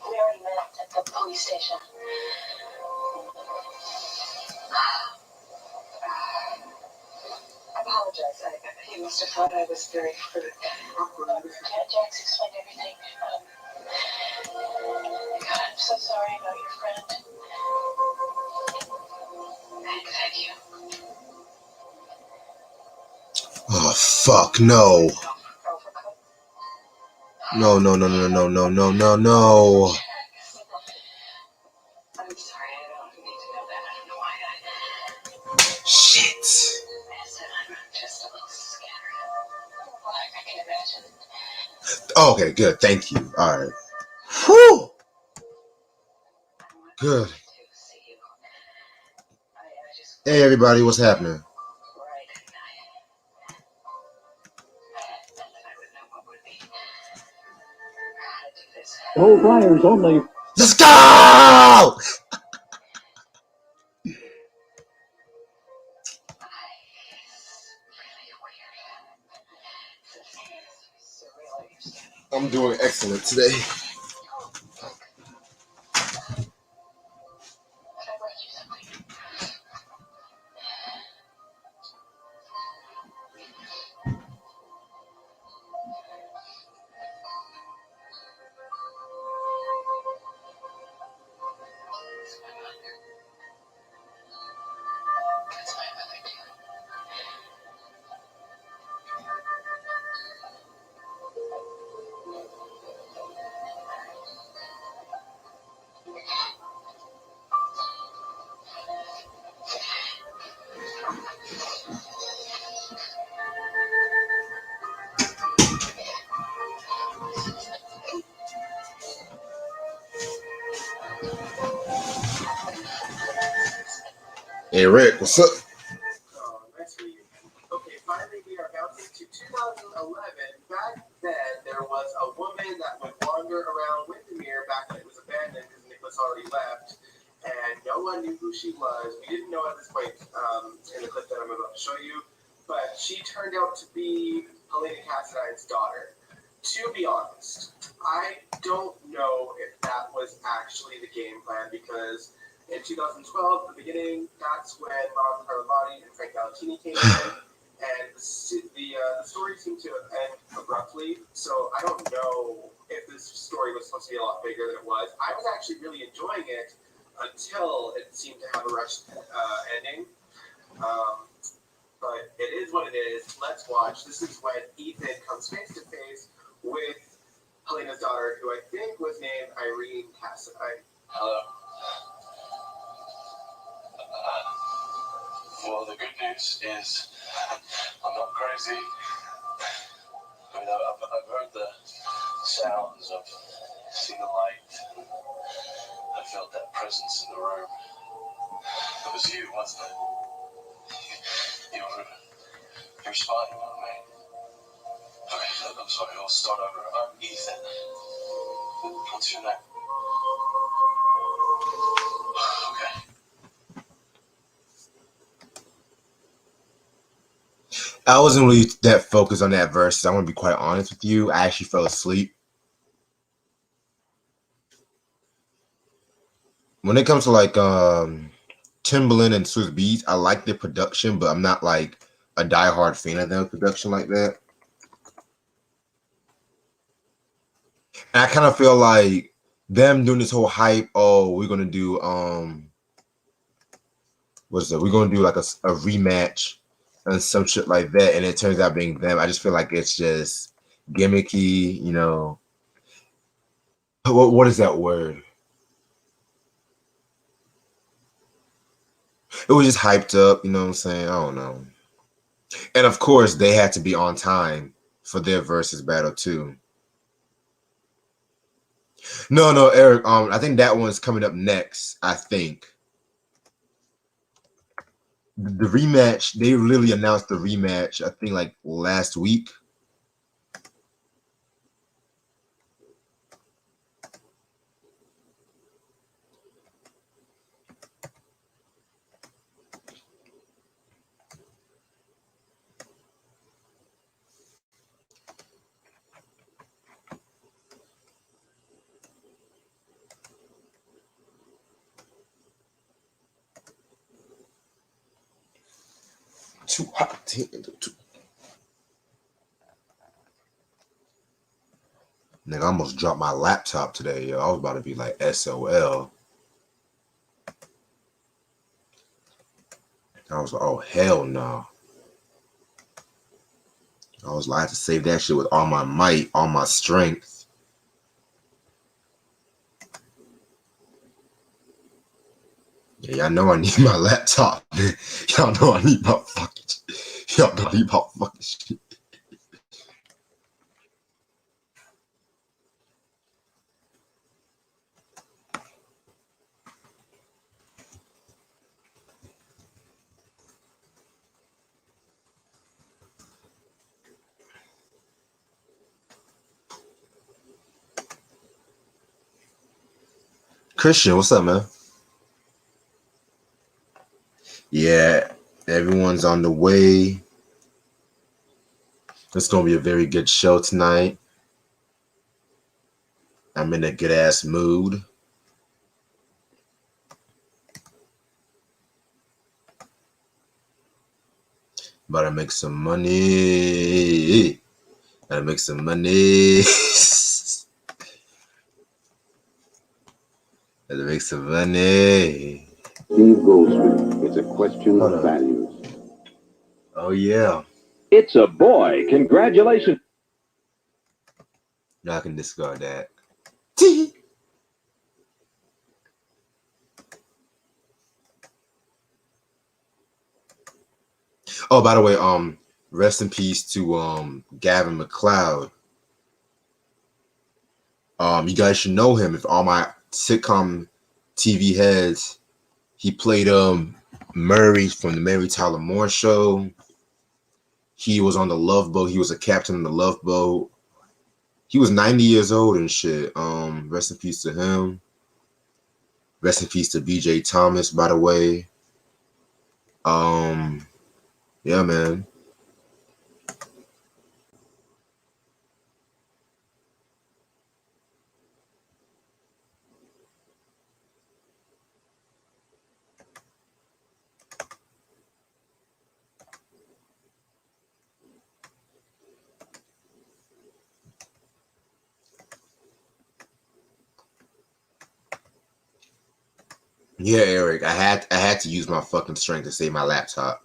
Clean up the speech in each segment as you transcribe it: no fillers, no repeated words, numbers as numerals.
We already met at the police station. I apologize. He must have thought I was very crude. Jax explained everything. God, I'm so sorry about your friend. Thank you. Oh, fuck, no. No. I'm sorry, I don't need to know that. I don't know why Shit. I said I'm just a little scattered. Well, I can imagine. Okay, good. Thank you. All right. Whew. Good. Hey, everybody. What's happening? Low flyers only. Let's go! I'm doing excellent today. Hey, Rick, what's up? Nice to meet you. Okay, finally we are bouncing to 2011. Back then, there was a woman that would wander around Windermere back when it was abandoned because Nicholas already left, and no one knew who she was. We didn't know at this point in the clip that I'm about to show you, but she turned out to be Helena Cassadine's daughter. To be honest, I don't know if that was actually the game plan because in 2012, the beginning, that's when Rob Carlivati and Frank Valentini came in, and the story seemed to end abruptly. So I don't know if this story was supposed to be a lot bigger than it was. I was actually really enjoying it until it seemed to have a rushed ending. But it is what it is. Let's watch. This is when Ethan comes face to face with Helena's daughter, who I think was named Irene Cassadine. Hello. Well, the good news is I'm not crazy. I mean, I've heard the sounds, I've seen the light, I felt that presence in the room. It was you, wasn't it? You're spying on me. Okay, I'm sorry, I'll start over. I'm Ethan. What's your name? Okay. I wasn't really that focused on that verse. I'm going to be quite honest with you. I actually fell asleep. When it comes to like Timbaland and Swiss Beats, I like their production, but I'm not like a diehard fan of their production like that. And I kind of feel like them doing this whole hype, oh, we're gonna do what's it? We're gonna do like a rematch and some shit like that, and it turns out being them. I just feel like it's just gimmicky, you know. What is that word? It was just hyped up, you know what I'm saying? I don't know. And of course, they had to be on time for their versus battle too. No, Eric. I think that one's coming up next. I think the rematch. They really announced the rematch. I think like last week. Too hot. Too. Nigga, I almost dropped my laptop today, yo. I was about to be like SOL. I was like, oh, hell no. I was like, I had to save that shit with all my might, all my strength. Yeah, y'all know I need my laptop. Y'all know I need my fucking shit. Y'all know I need my fucking shit. Christian, what's up, man? Yeah, everyone's on the way. It's gonna be a very good show tonight. I'm in a good ass mood. About to make some money. Gotta make some money. Gotta make some money. Steve Goldsmith. It's a question of values. Oh yeah. It's a boy. Congratulations. No, I can discard that. Oh, by the way, rest in peace to Gavin McLeod. You guys should know him. If all my sitcom TV heads, he played Murray from the Mary Tyler Moore Show. He was on the Love Boat. He was a captain on the Love Boat. He was 90 years old and shit. Rest in peace to him. Rest in peace to BJ Thomas, by the way. Yeah, man. Yeah, Eric. I had to use my fucking strength to save my laptop.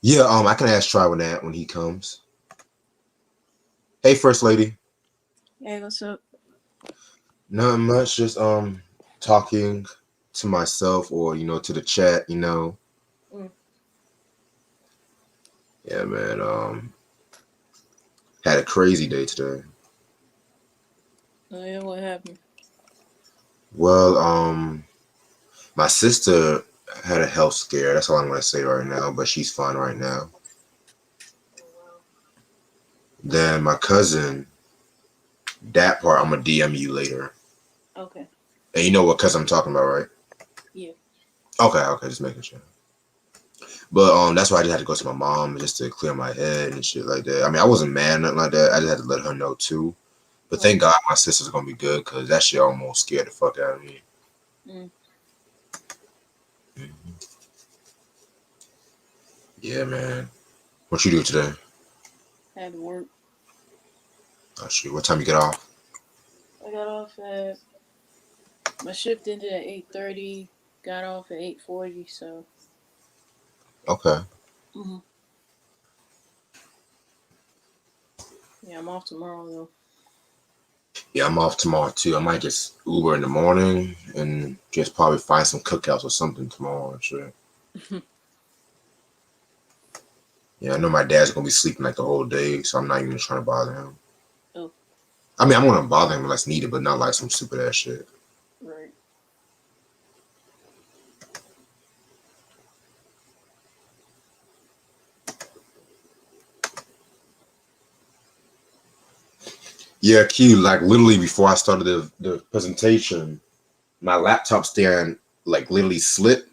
Yeah, I can ask Try with that when he comes. Hey, First Lady. Hey, what's up? Not much, just talking to myself or to the chat, Yeah, man. Had a crazy day today. Oh yeah, what happened? Well, my sister had a health scare. That's all I'm gonna say right now, but she's fine right now. Then my cousin, that part I'm gonna DM you later. Okay. And you know what cousin I'm talking about, right? Yeah. Okay, just making sure. But that's why I just had to go to my mom just to clear my head and shit like that. I mean, I wasn't mad, nothing like that. I just had to let her know too. But thank God my sister's gonna be good because that shit almost scared the fuck out of me. Yeah, man. What you do today? Had to work. Oh shit. What time you get off? I got off at my shift ended at 8:30. Got off at 8:40. So. Okay. Yeah, I'm off tomorrow though. Yeah, I'm off tomorrow too. I might just Uber in the morning and just probably find some cookouts or something tomorrow and shit. Yeah, I know my dad's gonna be sleeping like the whole day, so I'm not even trying to bother him. Oh. I mean, I'm gonna bother him unless needed, but not like some stupid ass shit. Right. Yeah, Q, like literally before I started the presentation, my laptop stand like literally slipped.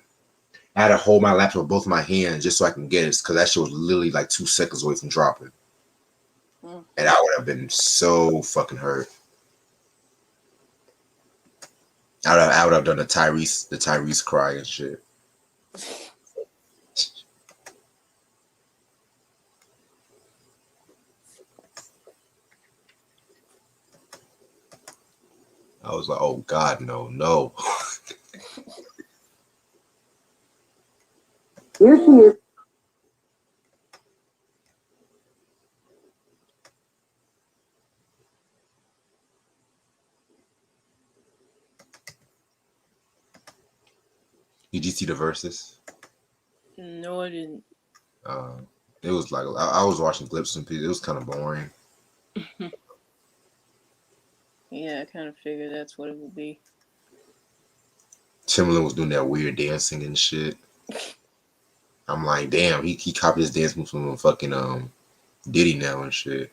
I had to hold my laptop with both my hands just so I can get it because that shit was literally like 2 seconds away from dropping. And I would have been so fucking hurt. I would have done the Tyrese cry and shit. I was like, oh God, no. Here she is. Did you see the verses? No, I didn't. It was like I was watching clips and pieces. It was kind of boring. Yeah, I kind of figured that's what it would be. Timbaland was doing that weird dancing and shit. I'm like, damn, he copied his dance moves from fucking Diddy now and shit.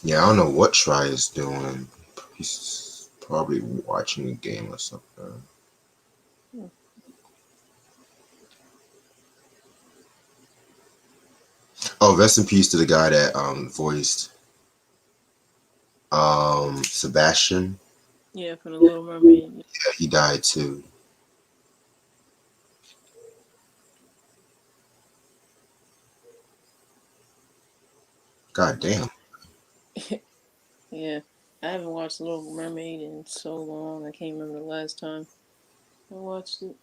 Yeah, I don't know what Try is doing. He's probably watching a game or something. Oh, rest in peace to the guy that voiced Sebastian. Yeah, from the Little Mermaid. Yeah, he died too. God damn. Yeah, I haven't watched Little Mermaid in so long. I can't remember the last time I watched it.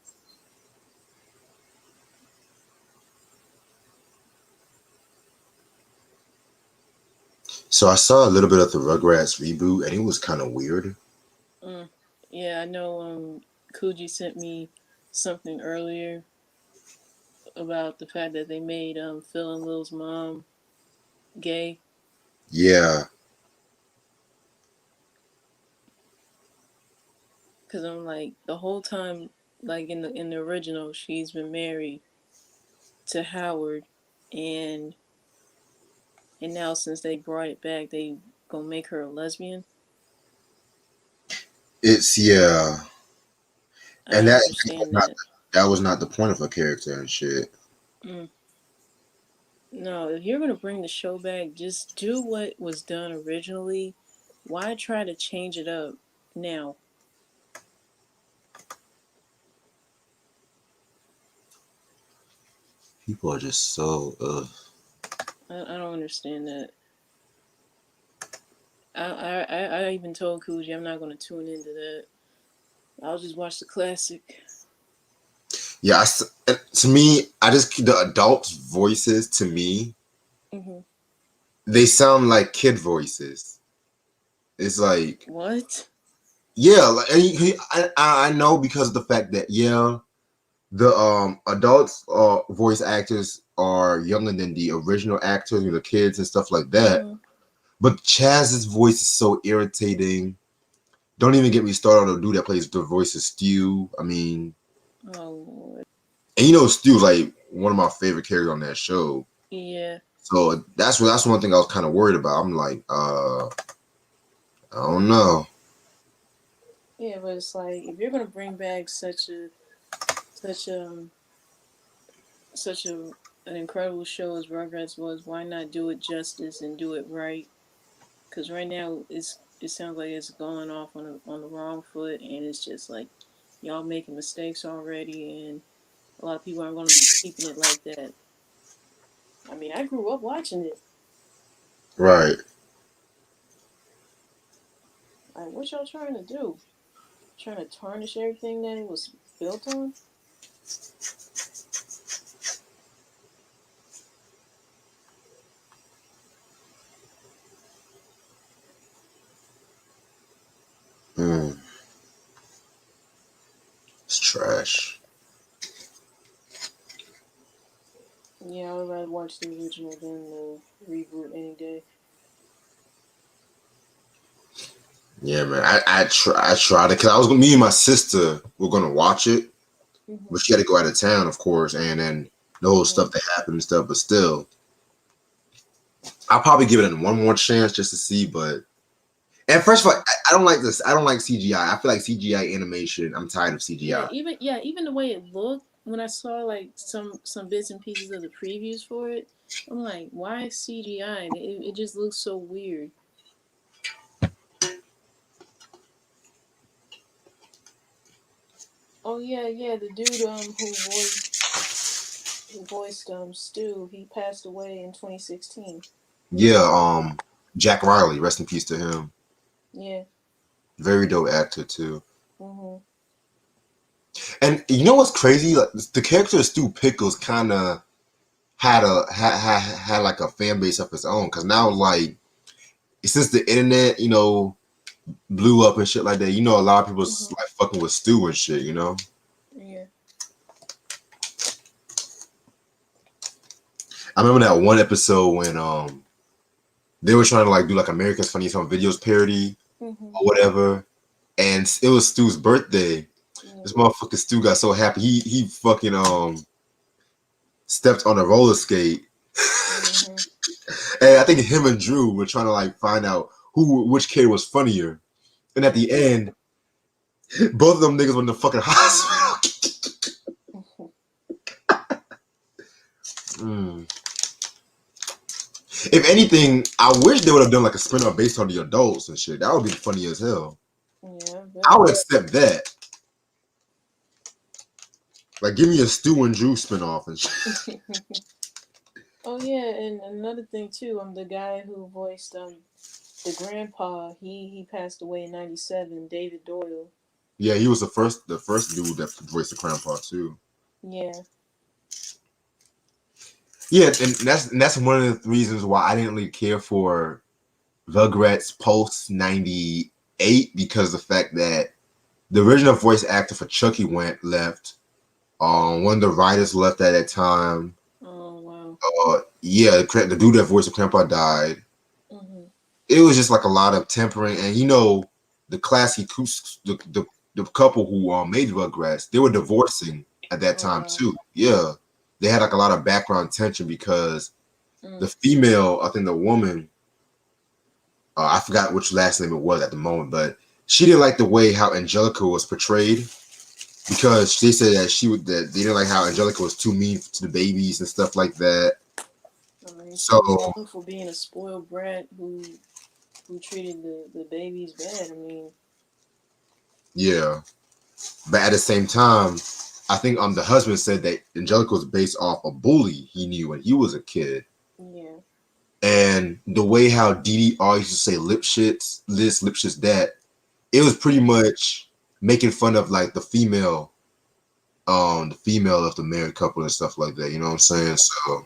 So I saw a little bit of the Rugrats reboot, and it was kind of weird. Yeah, I know. Coogee sent me something earlier about the fact that they made Phil and Lil's mom gay. Yeah, Cause I'm like the whole time, like in the original, she's been married to Howard, and now since they brought it back, they gonna make her a lesbian. yeah, I and don't that understand that. that was not the point of her character and shit. Mm. No, if you're gonna bring the show back, just do what was done originally. Why try to change it up now? People are just so I don't understand that. I even told Coogee I'm not gonna tune into that. I'll just watch the classic. Yeah, to me, I just the adults' voices to me, they sound like kid voices. It's like, What? yeah, like, I know because of the fact that the adults voice actors are younger than the original actors, the kids and stuff like that. But Chaz's voice is so irritating. Don't even get me started on the dude that plays the voice of Stu. I mean, Oh Lord. and Stu's like one of my favorite characters on that show. Yeah. So that's one thing I was kind of worried about. I'm like, I don't know. Yeah, but it's like if you're gonna bring back such an incredible show as Rugrats was, why not do it justice and do it right? Because right now it sounds like it's going off on the wrong foot, and it's just like y'all making mistakes already, and a lot of people aren't going to be keeping it like that. I mean, I grew up watching it. Right. Like, what y'all trying to do? Trying to tarnish everything that it was built on? It's trash. Yeah, I would rather watch the original than the reboot any day. Yeah, man. I tried to, because me and my sister were gonna watch it, but she had to go out of town, of course, and then the whole stuff that happened and stuff. But still, I'll probably give it one more chance just to see. But and first of all, I don't like this. I don't like CGI. I feel like CGI animation. I'm tired of CGI. Even the way it looked when I saw like some bits and pieces of the previews for it, I'm like, why CGI? It just looks so weird. Oh yeah, the dude who voiced Stu, he passed away in 2016. Yeah, Jack Riley, rest in peace to him. Yeah. Very dope actor too. Mhm. And you know what's crazy? Like, the character of Stu Pickles kind of had like a fan base of its own. Cause now, like, since the internet, blew up and shit like that, a lot of people like fucking with Stu and shit. Yeah. I remember that one episode when they were trying to like do like America's Funniest Home Videos parody or whatever, and it was Stu's birthday. This motherfucker Stu got so happy he fucking stepped on a roller skate. And I think him and Drew were trying to like find out which kid was funnier. And at the end, both of them niggas were in the fucking hospital. If anything, I wish they would have done like a spin-off based on the adults and shit. That would be funny as hell. Yeah, I would accept that. Like, give me a Stu and Drew spin-off and shit. Oh yeah, and another thing too, the guy who voiced the grandpa, he passed away in '97. David Doyle. Yeah, he was the first dude that voiced the grandpa too. Yeah. Yeah, and that's one of the reasons why I didn't really care for Rugrats post '98, because of the fact that the original voice actor for Chucky left. One of the writers left at that time. Oh wow. Yeah, the dude that voiced the grandpa died. It was just like a lot of tempering, and the classic the couple who made Rugrats, they were divorcing at that time too. Yeah, they had like a lot of background tension because the female, I think the woman, I forgot which last name it was at the moment, but she didn't like the way how Angelica was portrayed, because they said that they didn't like how Angelica was too mean to the babies and stuff like that. I mean, so known for being a spoiled brat who treated the babies bad. I mean, yeah, but at the same time, I think the husband said that Angelica was based off a bully he knew when he was a kid. Yeah. And the way how Dee Dee always used to say lip shits this, lip shits that, it was pretty much making fun of like the female of the married couple and stuff like that. You know what I'm saying? So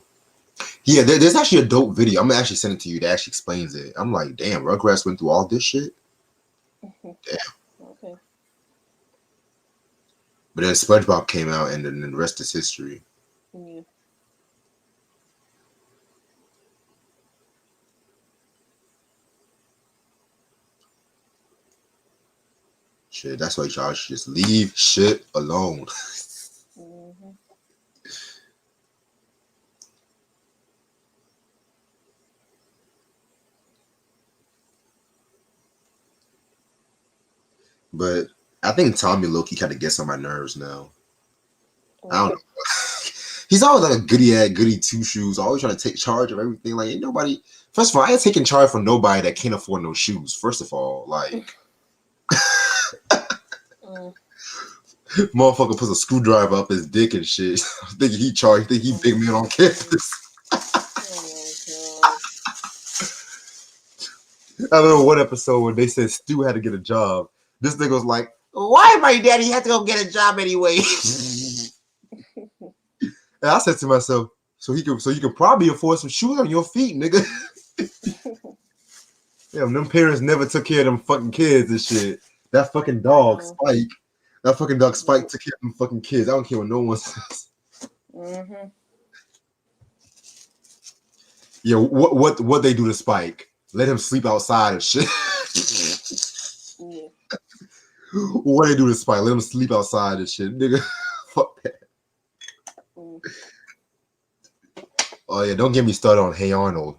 yeah, there's actually a dope video. I'm gonna actually send it to you that actually explains it. I'm like, damn, Rugrats went through all this shit. Damn. Okay. But then SpongeBob came out, and then the rest is history. Yeah. Shit, that's why y'all should just leave shit alone. But I think Tommy Loki kind of gets on my nerves now. I don't know. He's always like a goody two shoes, always trying to take charge of everything. Like, ain't nobody. First of all, I ain't taking charge from nobody that can't afford no shoes. First of all, like, motherfucker puts a screwdriver up his dick and shit. Thinking he charged. Think he big man on campus. I don't know what episode when they said Stu had to get a job. This nigga was like, "Why my daddy had to go get a job anyway?" And I said to myself, so you can probably afford some shoes on your feet, nigga. Yeah, them parents never took care of them fucking kids and shit. That fucking dog, Spike. That fucking dog, Spike, took care of them fucking kids. I don't care what no one says. Yeah, what they do to Spike? Let him sleep outside and shit. What they do to Spike? Let him sleep outside and shit, nigga. Fuck that. Mm. Oh yeah, don't get me started on Hey Arnold.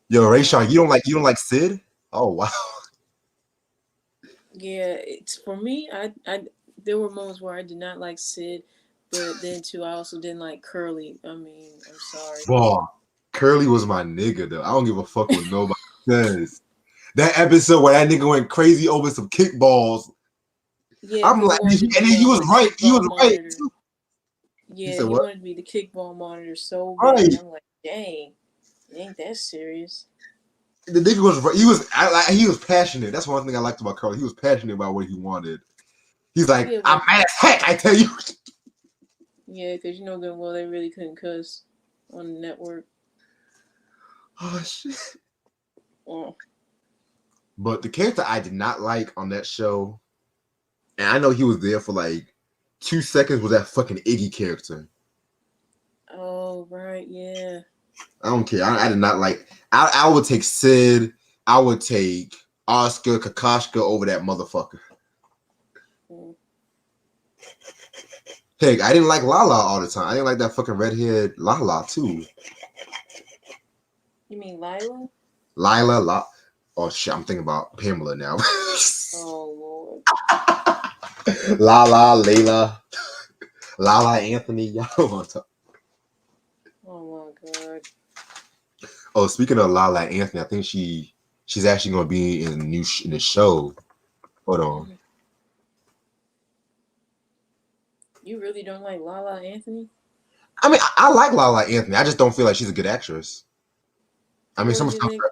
Yo, Rayshawn, you don't like Sid? Oh wow. Yeah, it's for me. I there were moments where I did not like Sid, but then too, I also didn't like Curly. I mean, I'm sorry. Bro, Curly was my nigga though. I don't give a fuck what nobody says. That episode where that nigga went crazy over some kickballs. Yeah, I'm because like, he wanted to and be then he was the right. He kickball was right monitor. too. He Yeah, said he what? wanted to be the kickball monitor so bad. Right. I'm like, dang, it ain't that serious. The nigga was right. He was passionate. That's one thing I liked about Curly. He was passionate about what he wanted. He's like, Yeah, I'm well, mad as heck, I tell you. yeah, because you know good and well they really couldn't cuss on the network. Oh shit. Oh, But the character I did not like on that show, and I know he was there for like 2 seconds, was that fucking Iggy character. oh right, yeah. I don't care. I did not like. I would take Sid. I would take Oscar Kakashka over that motherfucker. Mm. Heck, I didn't like Lala all the time. I didn't like that fucking redhead Lala too. You mean Lila? Lila, oh shit, I'm thinking about Pamela now. Oh Lala, Layla, Lala Anthony. Y'all want to? Lord, oh my God. Oh, speaking of Lala Anthony, I think she's actually going to be in the in the show. Hold on. Mm-hmm. You really don't like Lala Anthony? I mean, I like Lala Anthony. I just don't feel like she's a good actress. I mean, What some did you stuff think?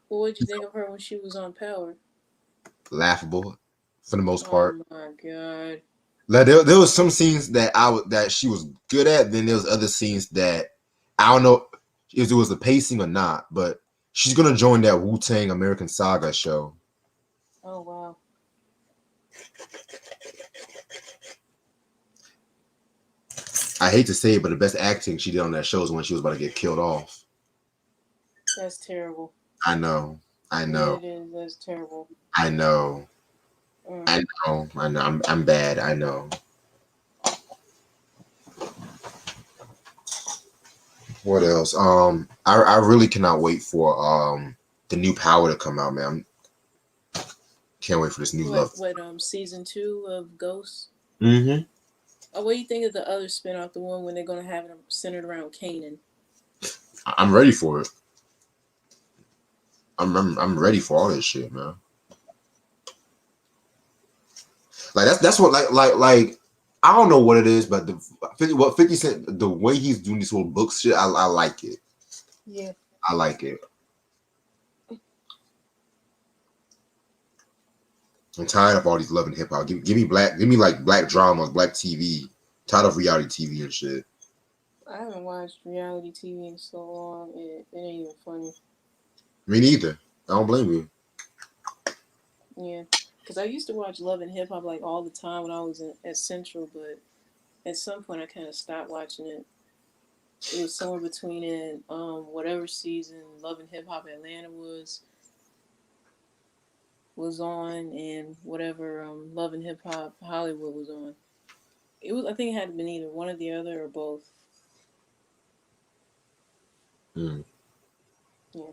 What did you think of her when she was on Power? laughable for the most part. Oh my God. Like there was some scenes that she was good at. Then there was other scenes that I don't know if it was the pacing or not. But she's gonna join that Wu-Tang American Saga show. Oh wow. I hate to say it, but the best acting she did on that show is when she was about to get killed off. That's terrible. I know. Yeah, it is. That's terrible. I know. Mm. I know. I'm bad. I know. What else? I really cannot wait for the new Power to come out, man. Can't wait for this new love. What season 2 of Ghost? Mm-hmm. Oh, what do you think of the other spinoff, the one when they're gonna have it centered around Kanan? I'm ready for it. I'm ready for all this shit, man. Like that's what like I don't know what it is, but what 50 Cent, the way he's doing this whole book shit, I like it. Yeah. I like it. I'm tired of all these love and hip hop. Give me like black dramas, black TV. Tired of reality TV and shit. I haven't watched reality TV in so long. It ain't even funny. Me neither. I don't blame you. Yeah, because I used to watch Love and Hip Hop like all the time when I was at Central, but at some point I kind of stopped watching it. It was somewhere between whatever season Love and Hip Hop Atlanta was on and whatever Love and Hip Hop Hollywood was on. I think it had been either one or the other or both. Mm. Yeah.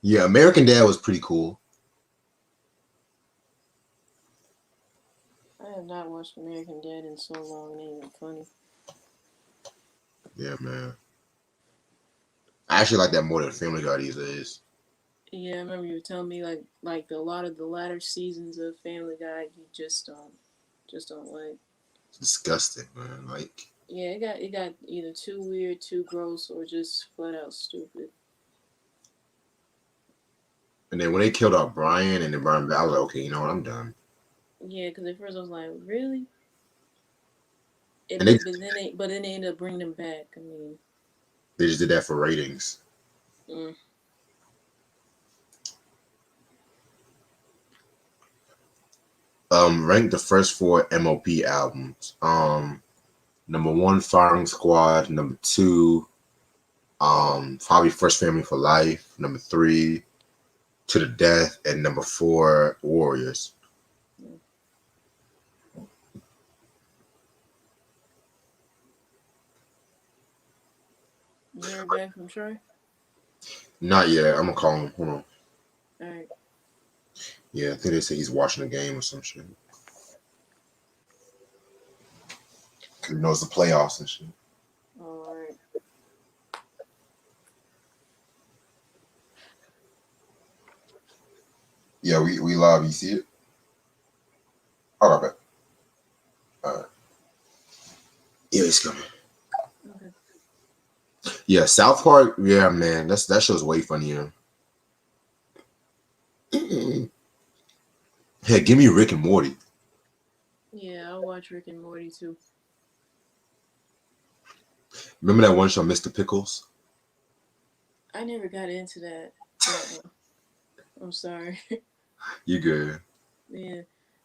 Yeah, American Dad was pretty cool. I have not watched American Dad in so long. It ain't even funny. Yeah, man. I actually like that more than Family Guy these days. Yeah, I remember you were telling me like a lot of the latter seasons of Family Guy you just don't like. It's disgusting, man. Like, Yeah, it got either too weird, too gross, or just flat out stupid. and then when they killed off Brian and then Brian, I was like, okay, you know what, I'm done. Yeah, because at first I was like, really? And they But then they ended up bringing them back. I mean, just did that for ratings. mm. Rank the first 4 MOP albums. Number one, Firing Squad. Number two, probably First Family for Life. Number three, To the Death, and number four, Warriors. You heard back from Troy? Not yet. I'm gonna call him. Hold on. All right. Yeah, I think they say he's watching the game or some shit. Cause he knows the playoffs and shit. All right. Yeah, we live. You see it? Hold on, back. All right. Yeah, he's coming. Okay. Yeah, South Park. Yeah, man, that show's way funnier. Hey, give me Rick and Morty. Yeah, I'll watch Rick and Morty too. Remember that one show, Mr. Pickles? I never got into that. I'm sorry. You good? Yeah,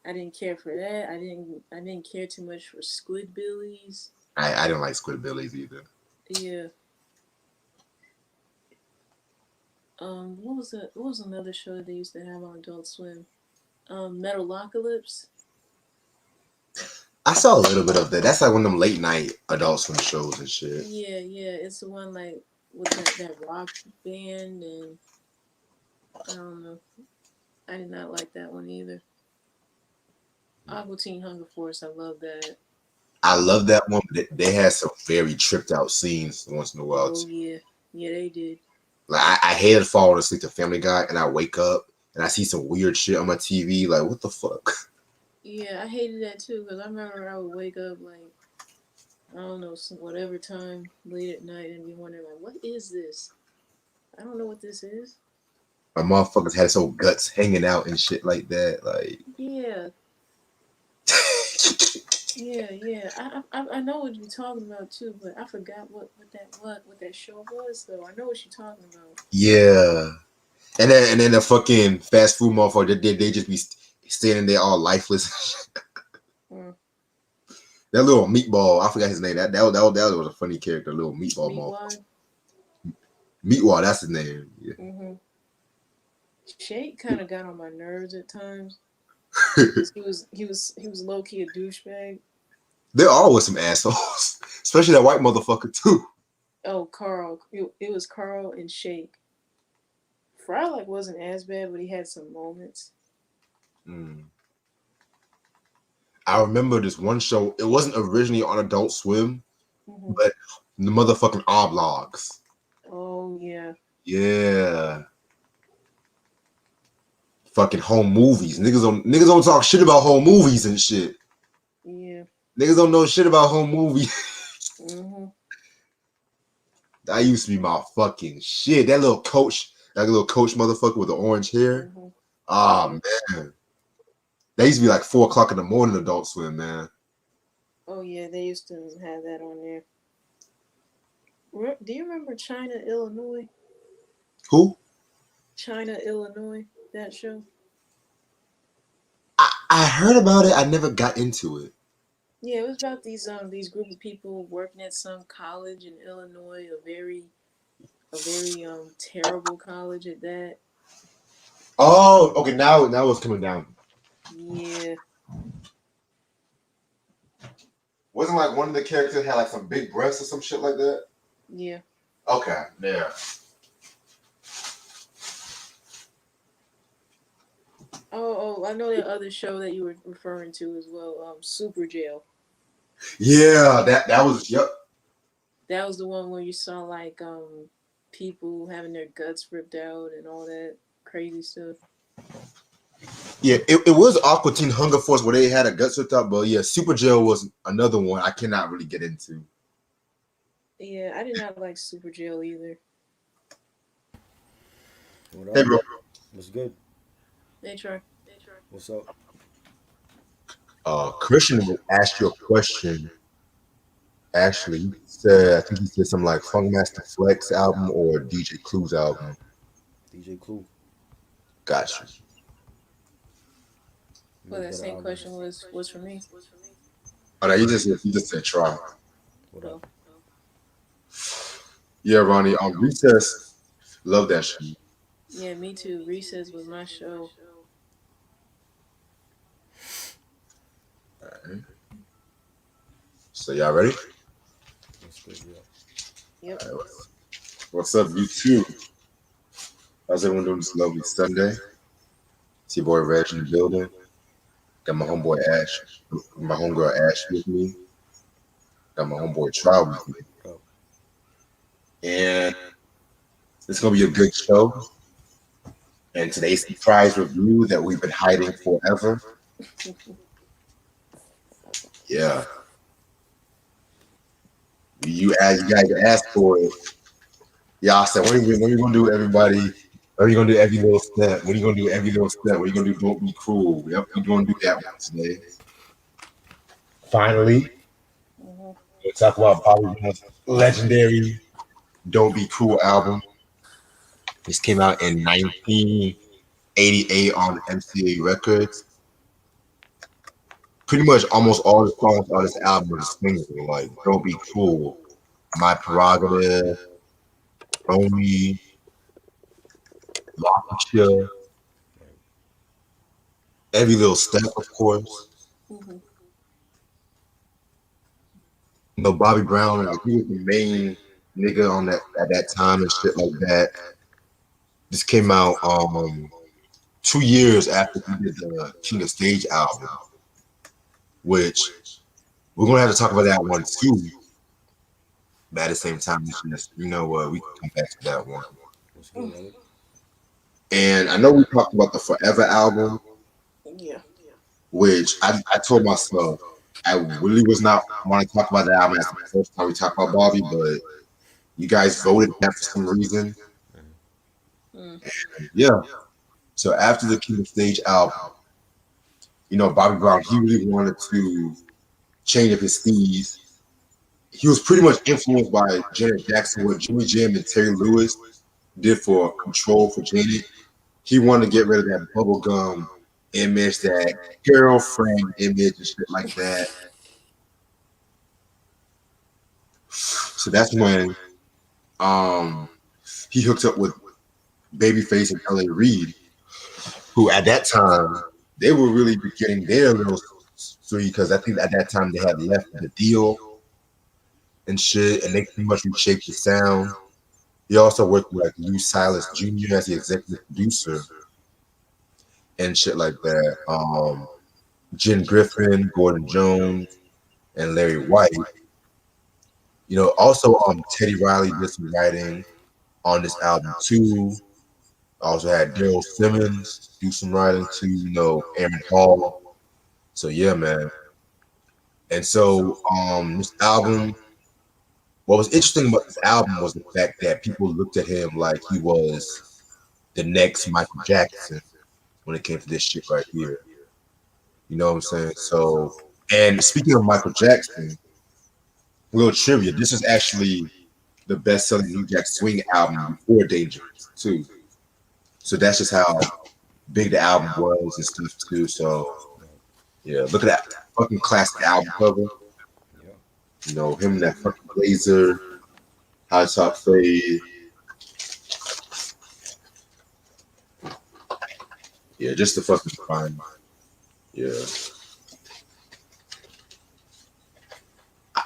I didn't care for that. I didn't care too much for Squidbillies. I didn't like Squidbillies either. Yeah. What was another show that they used to have on Adult Swim? Metalocalypse. I saw a little bit of that. That's like one of them late night Adult Swim shows and shit. Yeah, it's the one like with that rock band, and I don't know. I did not like that one either. Aqua Teen Hunger Force, I love that. I love that one, but they had some very tripped out scenes once in a while Oh too. yeah, they did. Like I hated falling asleep to Family Guy, and I wake up and I see some weird shit on my TV. Like, what the fuck? Yeah, I hated that too because I remember I would wake up like I don't know whatever time late at night and be wondering like, what is this? I don't know what this is. My motherfuckers had so guts hanging out and shit like that. Like, Yeah. Yeah. I know what you're talking about too, but I forgot what that show was though. I know what you're talking about. yeah. And then the fucking fast food motherfucker, they just be standing there all lifeless. Mm. That little meatball, I forgot his name. That was a funny character, little meatball motherfucker. Meatwad, that's his name. Yeah. Mm-hmm. Shake kind of got on my nerves at times. he was low key a douchebag. There always some assholes, especially that white motherfucker too. Oh, Carl. It was Carl and Shake. Fry like wasn't as bad, but he had some moments. I remember this one show. It wasn't originally on Adult Swim, but the motherfucking Oblogs. Oh yeah. Yeah. Fucking home movies. Niggas don't talk shit about home movies and shit. Yeah. Niggas don't know shit about home movies. That used to be my fucking shit. That little coach motherfucker with the orange hair. Oh man. They used to be like 4 o'clock in the morning Adult Swim, man. Oh yeah, they used to have that on there. Do you remember China, Illinois? Who? China, Illinois, that show? I heard about it. I never got into it. Yeah, it was about these group of people working at some college in Illinois, a very terrible college at that. Oh, okay. Now it's coming down. Yeah. Wasn't like one of the characters had like some big breasts or some shit like that? Yeah. Okay, yeah. Oh, I know that other show that you were referring to as well, Super Jail. Yeah, that was That was the one where you saw like people having their guts ripped out and all that crazy stuff. Yeah, it was Aqua Teen Hunger Force where they had a guts ripped out, but yeah, Super Jail was another one I cannot really get into. Yeah, I did not like Super Jail either. What up? Hey, bro. What's good? They try. What's up? Christian asked you a question. Actually, he said, I think he said something like Funkmaster Flex album or DJ Clue's album. DJ Clue. Gotcha. Well, that same question was for me. Oh no, you just said try. What up? Yeah, Ronnie. Recess. Love that shit. Yeah, me too. Recess was my show. Alright. So y'all ready? That's good. Yeah. Yep. Alright, what's up, YouTube? How's everyone doing this lovely Sunday? It's your boy Reg in the building. Got my homeboy Ash, my homegirl Ash with me. Got my homeboy Trial with me. Oh, And it's gonna be a good show. And today's surprise review that we've been hiding forever. Yeah. You guys asked for it. Y'all said, when are you gonna do everybody? When are you gonna do every little step? When are you gonna do every little step? When are you gonna do Don't Be Cruel? Yep, we're gonna do that one today. Finally, Mhm. we'll talk about Bobby Brown's legendary Don't Be Cruel album. This came out in 1988 on MCA Records. Pretty much almost all the songs on this album are singles, like Don't Be Cruel, My Prerogative, Only, Lock and Chill, right. Every Little Step, of course. Mhm. You know, Bobby Brown, like he was the main nigga on that at that time and shit like that. This came out 2 years after he did the King of Stage album, which we're gonna have to talk about that one too. But at the same time, you know what, we can come back to that one. What's good, Elliot? And I know we talked about the Forever album, Yeah. which I told myself I really was not want to talk about the album as the first time we talked about Bobby, but you guys voted that for some reason. Mm. Yeah. So after the King of Stage album, you know, Bobby Brown, he really wanted to change up his steez. He was pretty much influenced by Janet Jackson, what Jimmy Jam and Terry Lewis did for Control for Janet. He wanted to get rid of that bubblegum image, that girlfriend image and shit like that. So that's when um he hooked up with Babyface and LA Reid, who at that time they were really getting their little street because I think at that time they had left the deal and shit, and they pretty much reshaped the sound. He also worked with like Lou Silas Jr. as the executive producer and shit like that. Jen Griffin, Gordon Jones, and Larry White. You know, also Teddy Riley did some writing on this album too. Also had Daryl Simmons do some writing too. You know, Aaron Hall. So yeah, man. And so this album, what was interesting about this album was the fact that people looked at him like he was the next Michael Jackson when it came to this shit right here. You know what I'm saying? So, and speaking of Michael Jackson, a little trivia: this is actually the best-selling New Jack Swing album before Dangerous too. So that's just how big the album was and stuff too. So Right. yeah, look at that fucking classic album cover. Yeah. You know, him in that fucking blazer, high top fade. Yeah, just the fucking fine. Yeah.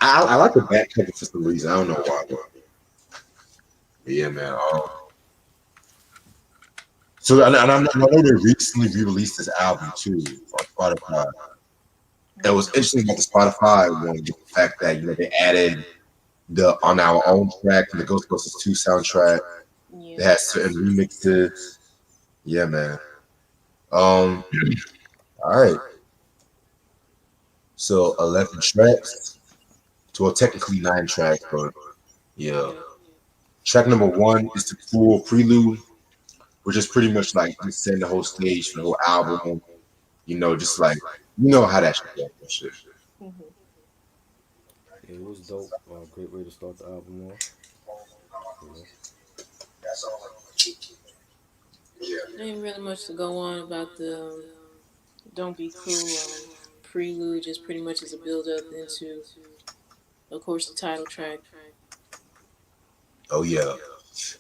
I like the back cover for some reason. I don't know why. But yeah, man. So and I know they recently re-released this album too on Spotify. And what's interesting about the Spotify one is the fact that you know they added the On Our Own track and the Ghostbusters 2 soundtrack. They Yeah. had certain remixes. Yeah, man. All right. So 11 tracks. Well, technically 9 tracks, but yeah. Yeah. Track number 1 is the Cruel Prelude, which is pretty much like just setting the whole stage for the whole album. You know, just like you know how that shit goes and shit. Mhm. Yeah, it was dope. Great way to start the album off. You know. There ain't really much to go on about the "Don't Be Cruel" prelude. Just pretty much as a build up into Of course, the title track. Oh yeah,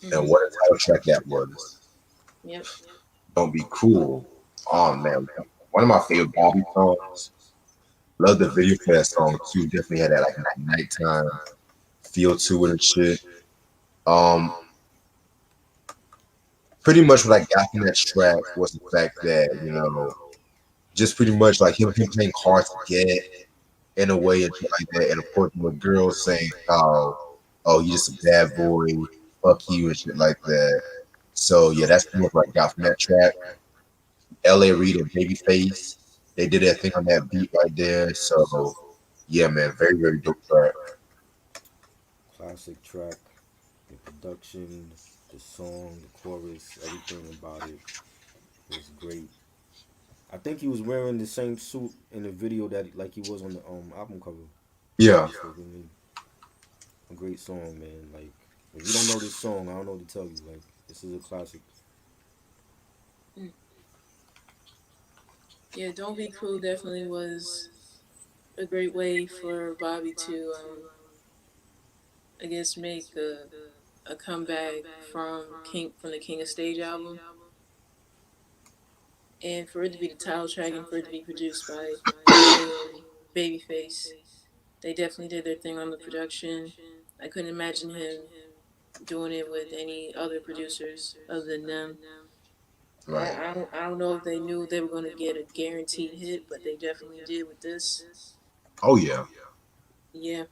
and Hmm. what a title track that was. Yep. Don't be cruel. Oh man, one of my favorite Bobby songs. Love the video for that song too. Definitely had that like nighttime feel to it and shit. Um, Pretty much what I got from that track was the fact that just pretty much like him playing hard to get in a way and shit like that, and of course with girls saying, "Oh, you just a bad boy, fuck you" and shit like that. So yeah, that's pretty much what I got from that track. L.A. Reid and Babyface, they did that thing on that beat right there. So yeah, man, very very dope track. Classic track. The production, the song, the chorus, everything about it was great. I think he was wearing the same suit in the video that like he was on the album cover. If I'm not Yeah. mistaken. A great song, man. Like if you don't know this song, I don't know what to tell you. Like this is a classic. Mm. Yeah, Don't Be Cruel definitely was a great way for Bobby to, I guess, make a comeback from the King of Stage album, and for it to be the title track and for it to be produced by LA and Babyface. They definitely did their thing on the production. I couldn't imagine him doing it with any other producers other than them. Right. I don't know if they knew they were going to get a guaranteed hit, but they definitely did with this. Oh yeah. Yeah,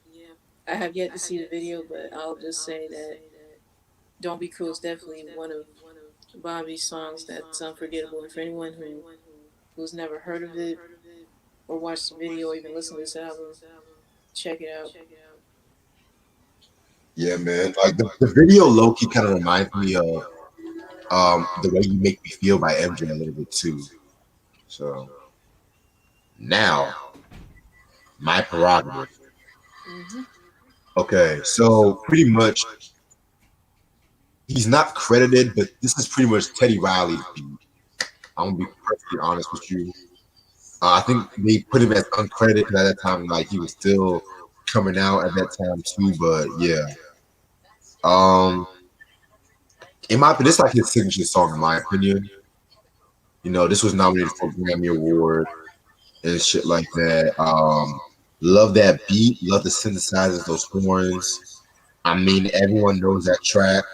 I have yet to see the video, but I'll just say that "Don't Be Cruel" is definitely one of Bobby's songs that's unforgettable. And for anyone who's never heard of it or watched the video or even listened to this album, check it out. Yeah, man. Like the video low key kind of reminds me of the way you make me feel by MJ a little bit too. So now my prerogative. Hmm. Okay, so pretty much he's not credited, but this is pretty much Teddy Riley's beat. I'm gonna be perfectly honest with you. I think they put him as uncredited 'cause at that time, like he was still coming out at that time too. But yeah, um, in my opinion, this is like his signature song in my opinion. This was nominated for Grammy Award and shit like that. Love that beat, love the synthesizers, those horns. I mean, everyone knows that track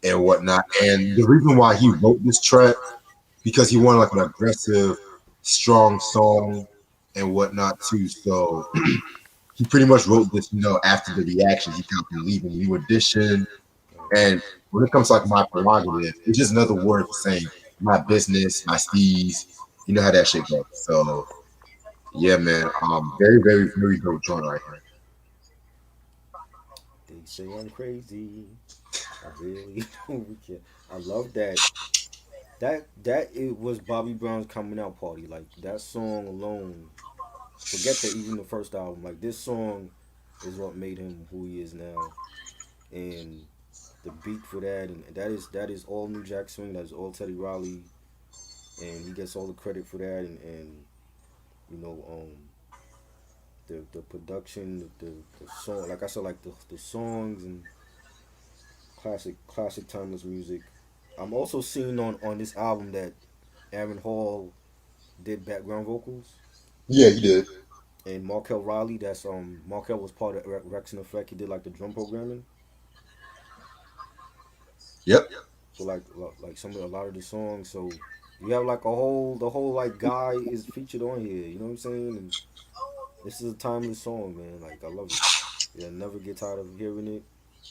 and whatnot. And the reason why he wrote this track because he wanted like an aggressive, strong song and whatnot too. So he pretty much wrote this, after the reaction he got from leaving New Edition. Right. And when it comes to like my prerogative, it's just another word for saying my business, my steez. You know how that shit goes. So yeah, man. Very, very, very dope joint right here. They say I'm crazy. I really don't care. I love that. That it was Bobby Brown's coming out party. Like that song alone. Forget that even the first album. Like this song is what made him who he is now. And the beat for that and that is all New Jack Swing. That's all Teddy Riley, and he gets all the credit for that. And you know the production, the song. Like I said, like the songs and classic timeless music. I'm also seeing on this album that Aaron Hall did background vocals, Yeah, he did. and Markel Riley. That's Markel was part of Rex and Effect. He did like the drum programming. Yep. So like a lot of the songs. So you have like a whole the whole like guy is featured on here. You know what I'm saying? And this is a timeless song, man. Like I love it. Yeah, never get tired of hearing it.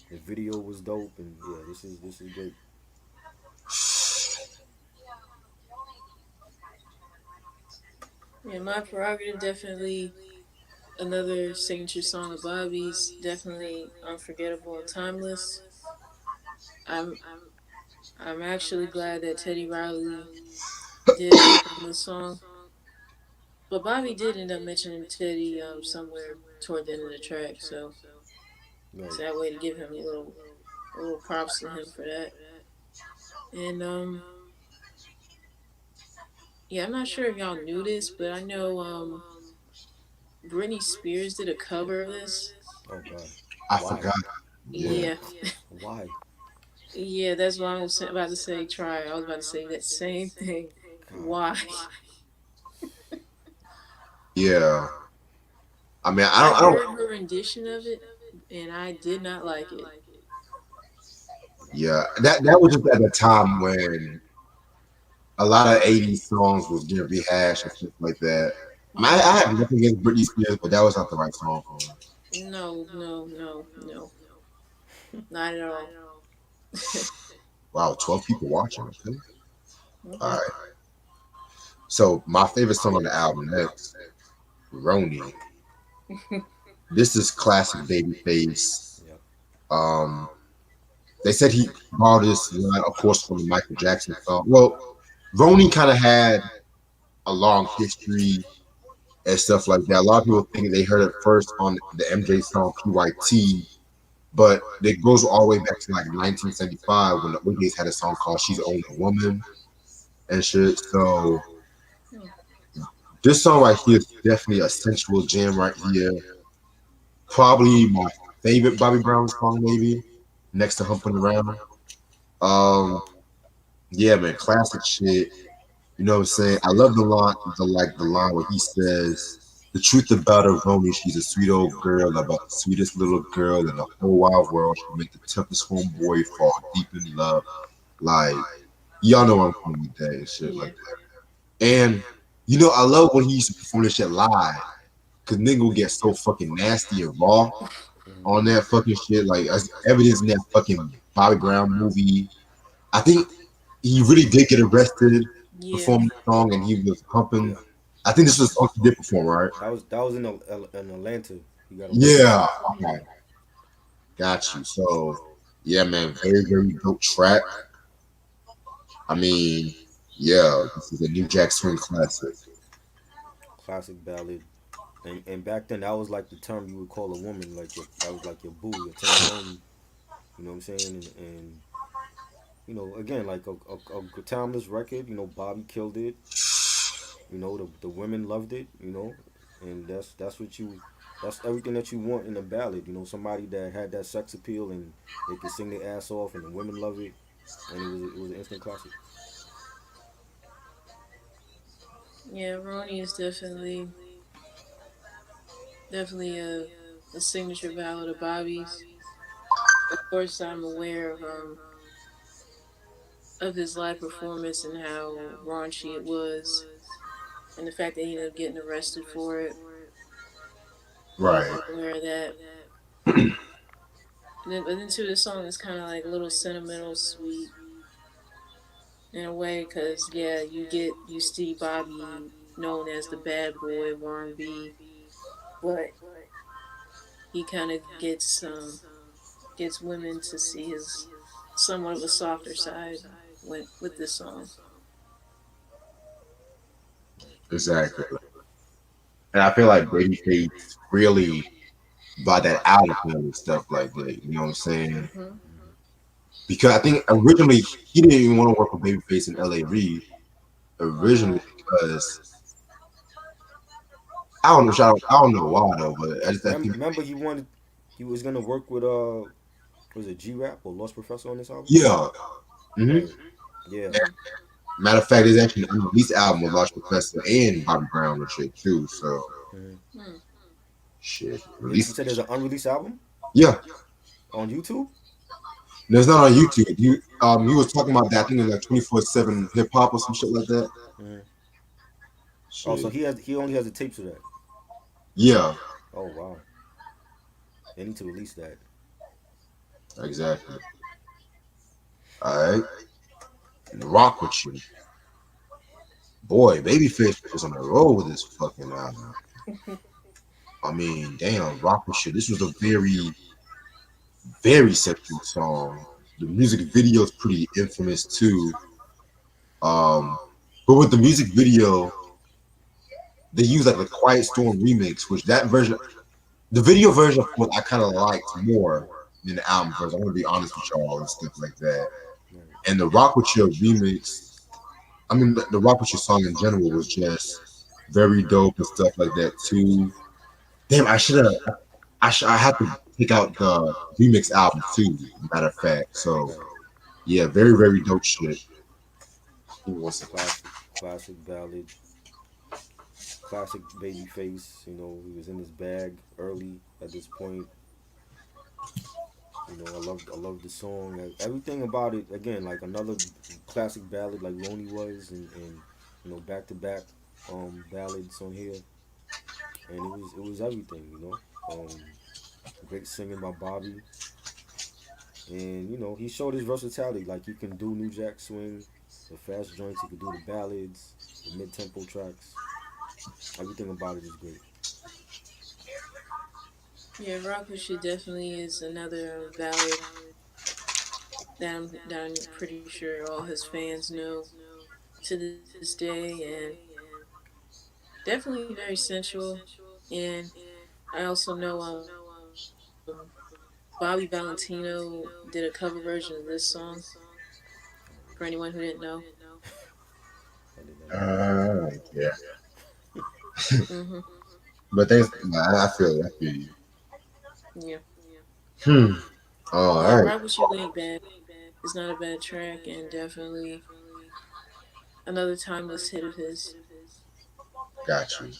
The video was dope, and yeah, this is great. Yeah, my prerogative definitely another signature song of Bobby's. Definitely unforgettable and timeless. I'm I'm actually glad that Teddy Riley did work on this song. But Bobby did end up mentioning Teddy somewhere toward the end of the track, so Right. that way to give him a little props to him for that. And yeah, I'm not sure if y'all knew this, but I know Britney Spears did a cover of this. Oh God. I Why? forgot. Yeah. Yeah. Why? Yeah, that's what I was about to say. Try. I was about to say that same thing. God. Why? Yeah. I mean, I I don't. heard her rendition of it, and I did not like it. Yeah, that was just at the time when a lot of '80s songs was getting rehashed and stuff like that. I have nothing against Britney Spears, but that was not the right song for her. No, no, no, no, not at all. Wow, 12 people watching. Okay. All Okay. right. So my favorite song on the album next, Roni. This is classic Babyface. Yep. Um, they said he borrowed this line, of course, from the Michael Jackson song. Well, Roni kind of had a long history and stuff like that. A lot of people think they heard it first on the MJ song PYT, but it goes all the way back to like 1975 when the OJ's had a song called "She's Only a Woman" and shit. So Hmm. this song right here is definitely a sensual jam right here. Probably my favorite Bobby Brown song, maybe next to "Humping Around." Um, yeah, man, classic shit. You know what I'm saying? I love the line where he says, "The truth about her, Roni, she's a sweet old girl, about the sweetest little girl in the whole wide world. She'll make the toughest homeboy fall deep in love." Like, y'all know where I'm coming with that and shit like Yeah. that. And I love when he used to perform this shit live, cause nigga will get so fucking nasty and raw Mm-hmm. on that fucking shit. Like, as evidence in that fucking Bobby Brown movie. I think he really did get arrested Yeah. performing the song, and he was humping. Yeah. I think this was the song he did perform, right? That was in Atlanta. He got arrested. Yeah. Okay. Got you. So, yeah, man, very, very dope track. I mean, yeah, this is a New Jack Swing classic. Classic ballad. And back then that was like the term you would call a woman, like that was like your boo, your tenderoni. You know what I'm saying? And again, like a timeless record. Bobby killed it. The women loved it. And that's what you, that's everything that you want in a ballad. Somebody that had that sex appeal and they could sing their ass off and the women love it, and it was an instant classic. Yeah, Ronnie is definitely a signature ballad of Bobby's. Of course, I'm aware of his live performance and how raunchy it was, and the fact that he ended up getting arrested for it. Right. I'm aware of that. But then too, the song is kind of like a little sentimental, sweet in a way, because yeah, you see Bobby known as the bad boy of R&B, but he kind of gets women to see his somewhat of a softer side with this song. Exactly. And I feel like Babyface really brought that out of him and stuff like that. You know what I'm saying? Hmm. Because I think originally he didn't even want to work with Babyface and L.A. Reid originally because I don't know why though, but I think Remember, he was gonna work with was it G Rap or Lost Professor on this album? yeah. hmm Right. Yeah. Matter of fact, there's actually an unreleased album with Large Professor and Bobby Brown and shit too. So Hmm. Hmm. shit, You release. said there's an unreleased album Yeah, on YouTube. no, it's not on YouTube. You was talking about that. I think it's like 24/7 hip hop or some shit like that. Hmm. Oh, so Shit. he only has the tapes of that. Yeah, Oh wow. They need to release that. exactly. All right, rock with you, boy. Babyface was on the road with this fucking album. I mean, damn, rock with you. This was a very, very sexual song. The music video is pretty infamous too. Um, but with the music video, they use like the Quiet Storm remix, which that version, the video version of what I kind of liked more than the album version. I'm gonna be honest with y'all and stuff like that. Right. And the Rock with Your remix, I mean, the Rock with Your song in general was just very dope and stuff like that too. Damn, I I have to pick out the remix album too. Matter of fact, so Right. yeah, very very dope shit. Give me one second. Classic ballad, classic Babyface. You know, he was in his bag early at this point. You know, I love the song. Everything about it. Again, like another classic ballad, like Lonely was, and you know, back to back ballads on here, and it was everything. You know, great singing by Bobby, and you know, he showed his versatility. Like he can do New Jack Swing, the fast joints. He could do the ballads, the mid tempo tracks. Everything about it is great. Yeah, Rock with You definitely is another ballad that I'm pretty sure all his fans know to this day, and definitely very sensual. And I also know Bobby Valentino did a cover version of this song for anyone who didn't know. I did not know that. Yeah, Hmm. but thanks. Nah, I feel it. I feel you. Yeah. Hmm. All Yeah, right. Rock With You ain't bad. It's not a bad track, and definitely another timeless hit of his. Got you.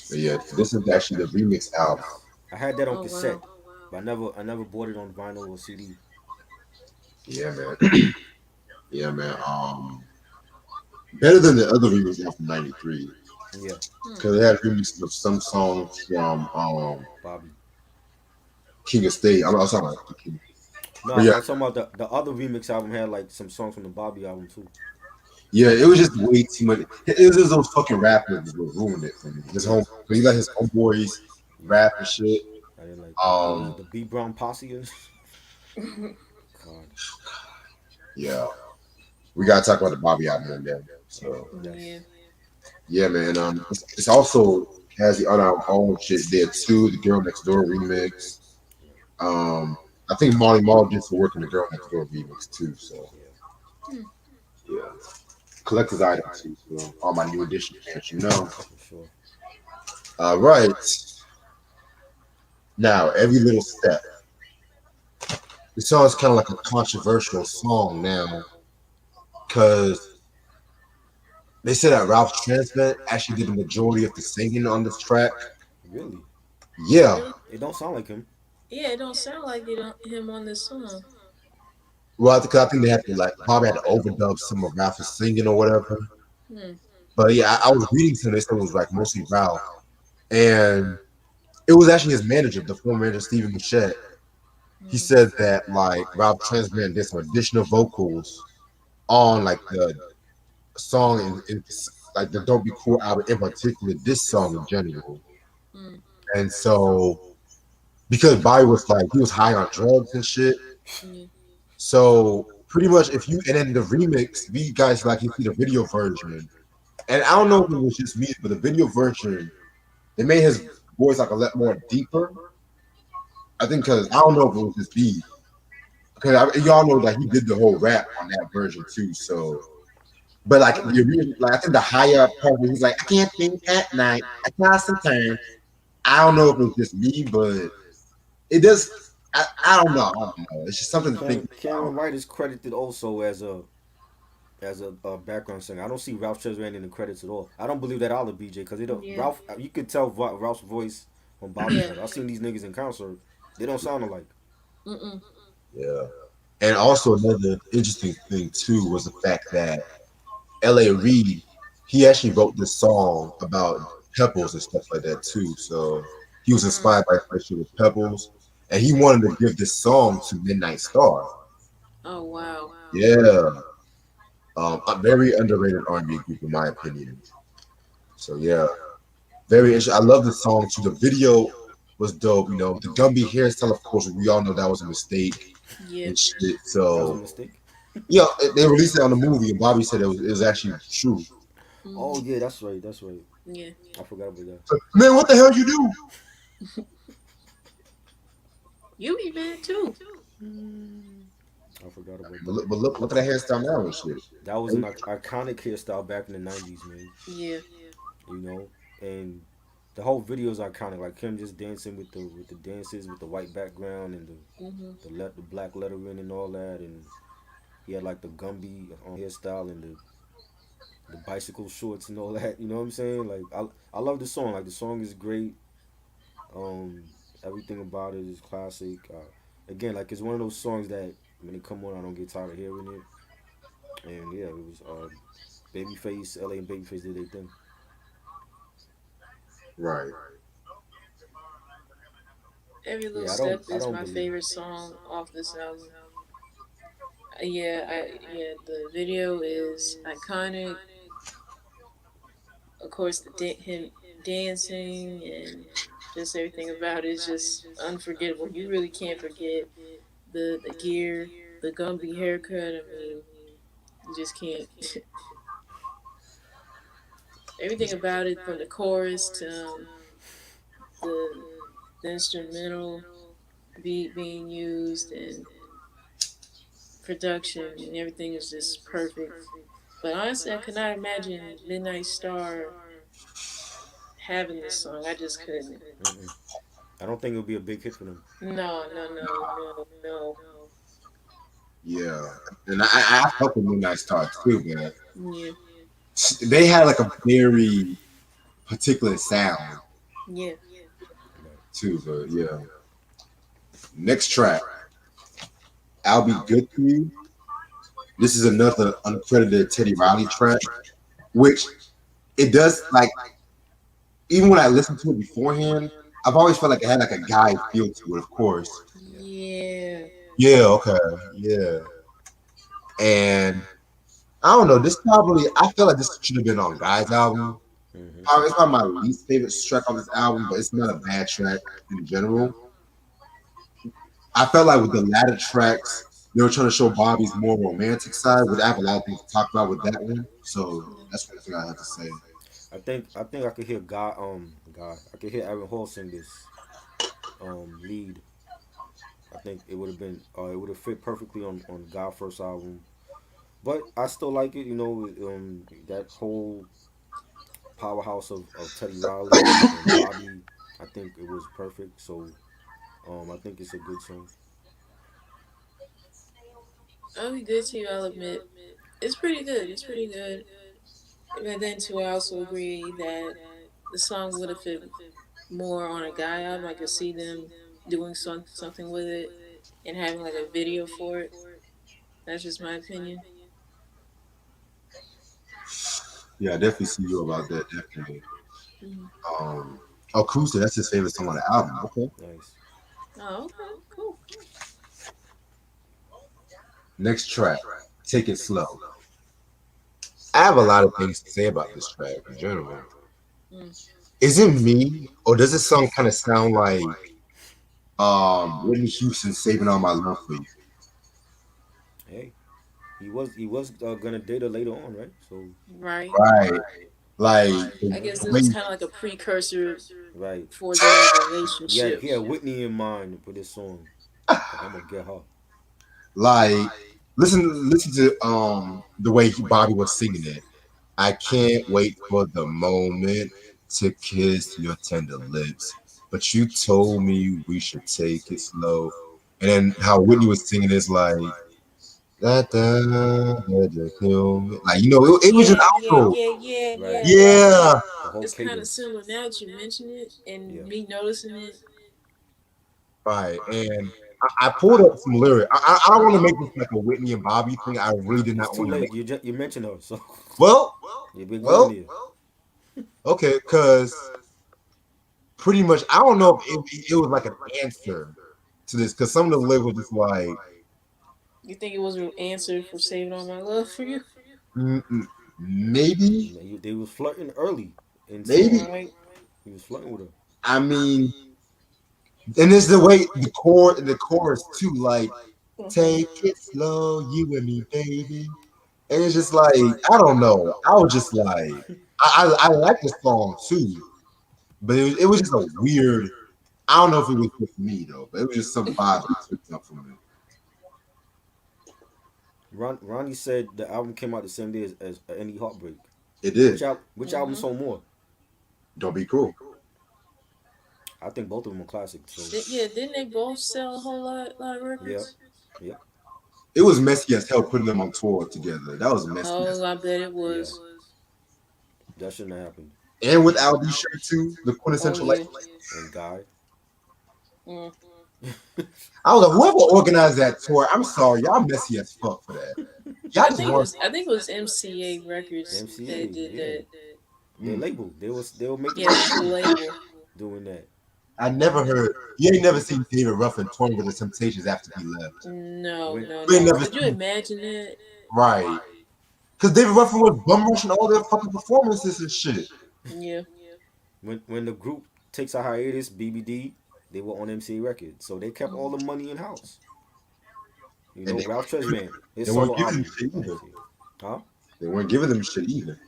But yeah, this is actually the remix album. I had that on Oh wow. cassette, but I never bought it on vinyl or CD. Yeah, man. Yeah, man. Better than the other remix album from '93 Yeah, Hmm. because it had remixes of some songs from Bobby. King of State. I'm talking about the King. No, But yeah, I was talking about the other remix album had like some songs from the Bobby album too. yeah, it was just way too much. It was just those fucking rappers that would ruin it for me. His home, Yes. so he let his homeboys Yeah. rap and shit. I didn't like Um, the B Brown posse. God. yeah, we gotta talk about the Bobby album one day. So Yeah. Yes. yeah, man. It's also has the own shit there too. The Girl Next Door remix. Yeah. Um, I think Molly Mall did some work in the Girl Next Door remix too. So Yeah. Hmm. yeah, collector's item too. So all my new edition fans, you know. For sure. All right, now every little step. This song's kind of like a controversial song now because they said that Ralph Tresvant actually did the majority of the singing on this track. Really? Yeah, Really? It don't sound like him. Yeah, it don't sound like him on this song. well, I think they had to like Bobby had to overdub some of Ralph's singing or whatever. Hmm. But yeah, I was reading some. They said it was like mostly Ralph, and it was actually his manager, the former manager Stephen Machette. He Hmm. said that like Ralph Tresvant did some additional vocals on like the song in like the Don't Be Cool album in particular, this song in general. Hmm. And so because Bobby was like he was high on drugs and shit, Yeah. so pretty much if you and then the remix, we guys like you see the video version, and I don't know if it was just me, but the video version they made his voice like a lot more deeper. I think because I don't know if it was just me because y'all know that he did the whole rap on that version too. So, but like the like I think the higher part where he's like I can't think at night, I toss and turn. I don't know if it was just me, but it does. I don't know. I don't know. It's just something to think about. Cameron White is credited also as a background singer. I don't see Ralph Tresvant in the credits at all. I don't believe that either, BJ, because Yeah. Ralph. You could tell Ralph's voice on Bobby's Yeah. voice. I've seen these niggas in concert. They don't sound alike. Mm-mm. Yeah. And also another interesting thing too was the fact that L.A. Reid, he actually wrote this song about Pebbles and stuff like that too. So he was Mm. inspired by his friendship with Pebbles, and he wanted to give this song to Midnight Star. Oh wow. Yeah, a very underrated R&B group in my opinion. So yeah, very interesting. I love the song too. The video was dope. You know, the Gumby hairstyle, of course, we all know that was a mistake Yeah. and shit. That was a So mistake. yeah, they released it on the movie, and Bobby said it was actually true. Oh Hmm. yeah, that's right. That's right. Yeah. I forgot about that. So, man, what the hell you do? You be bad too. I forgot about But that. look at that hairstyle now and shit. That was an iconic hairstyle back in the '90s, man. Yeah. You know, and The whole video is iconic. Like him just dancing with the dances with the white background and Mhm. the black lettering and all that, and he had like the Gumby hairstyle and the bicycle shorts and all that. You know what I'm saying? Like I love the song. Like the song is great. Um, everything about it is classic. Again, like it's one of those songs that when it come on, I don't get tired of hearing it. And yeah, it was Babyface, LA and Babyface did their thing. Right. Every Little Yeah, Step I is don't my believe. favorite song off this album. Yeah, the video is iconic. Of course, him dancing and just everything about it is just unforgettable. You really can't forget the gear, the Gumby haircut. I mean, you just can't. Everything about it, from the chorus to the the instrumental beat being used and production and everything is just perfect. But honestly, I could not imagine Midnight Star having this song. I just couldn't. Mm-mm. I don't think it'll be a big hit for them. No, no, no, no, no. Yeah. And I fuck with Midnight Star too, man. Yeah, They had like a very particular sound yeah. Right. too, but yeah. Next track, I'll Be Good to You. This is another uncredited Teddy Riley track, which it does like even when I listened to it beforehand, I've always felt like it had like a guy feel to it, of course. Yeah. Yeah. Yeah, okay. Yeah. And I don't know, this probably I feel like this should have been on Guy's album. Mm-hmm. It's probably my least favorite track on this album, but it's not a bad track in general. I felt like with the latter tracks, they were trying to show Bobby's more romantic side, which I have a lot of things to talk about with that one. So that's one thing I have to say. I think I could hear God I could hear Aaron Hall sing this lead. I think it would have fit perfectly on God first album. But I still like it, you know, that whole powerhouse of Teddy Riley and Bobby. I think it was perfect. So I think it's a good song. I'll be good to you, I'll admit. It's pretty good. It's pretty good. But then, too, I also agree that the song would have fit more on a guy album. I could see them doing something with it and having like a video for it. That's just my opinion. Yeah, I definitely see you about that. Definitely. Hmm. Um, Acoustic, that's his favorite song on the album. Okay. Nice. Oh, okay, cool. Next track, Take It Slow. I have a lot of things to say about this track in general. Mm. Is it me, or does this song kind of sound like Whitney Houston saving all my love for you? Hey, he was gonna date her later on, right? So Right. Right. Like I guess the this way was kind of like a precursor right. for their He relationship. had Whitney in mind for this song. Like I'm gonna get her. like listen to the way Bobby was singing it. I can't wait for the moment to kiss your tender lips. But you told me we should take it slow. And then how Whitney was singing is like that like it was just Yeah, yeah, outro. yeah, yeah, Right. yeah. That Yeah. The whole it's kind of cadence. similar now that you mention it Yeah. and me noticing it. Right. And I pulled up some lyrics. I don't want to make this like a Whitney and Bobby thing. I really did It's not too want to make late. You mentioned her, so well, yeah, we're going well, there. okay, because pretty much I don't know if it was like an answer to this because some of the lyrics were just like You think it was an answer for saving all my love for you? mm, mm, maybe, They was flirting early in maybe. song. Right. He was flirting with her. I mean, and it's the way the chorus too, like Hmm. take it slow, you and me, baby. And it's just like I don't know. I was just like I like the song too, but it was just a weird. I don't know if it was just me though, but it was just some vibe I picked up from it. Ronnie said the album came out the same day as Any Heartbreak. It did. Which album sold more? Don't be cruel. I think both of them are classic. So Yeah, didn't they both sell a whole lot of yeah, records? yep, It was messy as hell putting them on tour together. That was messy as Oh, I bet it yeah. was. That shouldn't have happened. hell. And with Alicia too, the Oh quintessential like yeah. And Guy, Mm. I was like, whoever organized that tour, I'm sorry, y'all messy as fuck for that. Y'all just want I think it was MCA Records MCA, that did yeah, that. their mm. label. They were making Yeah, money the too, label. doing that. I never heard you ain't never seen David Ruffin touring with the Temptations after he left. No, When no, You ain't no. never Could you seen imagine that? right. Cause David Ruffin was bum rushing all their fucking performances and shit. Yeah. when the group takes a hiatus, BBD, they were on MCA Records, so they kept all Mhm. the money in house. You And know, they Ralph weren't Tresvant, his they weren't solo giving them album shit on either. MCA. Huh? They weren't giving them shit either.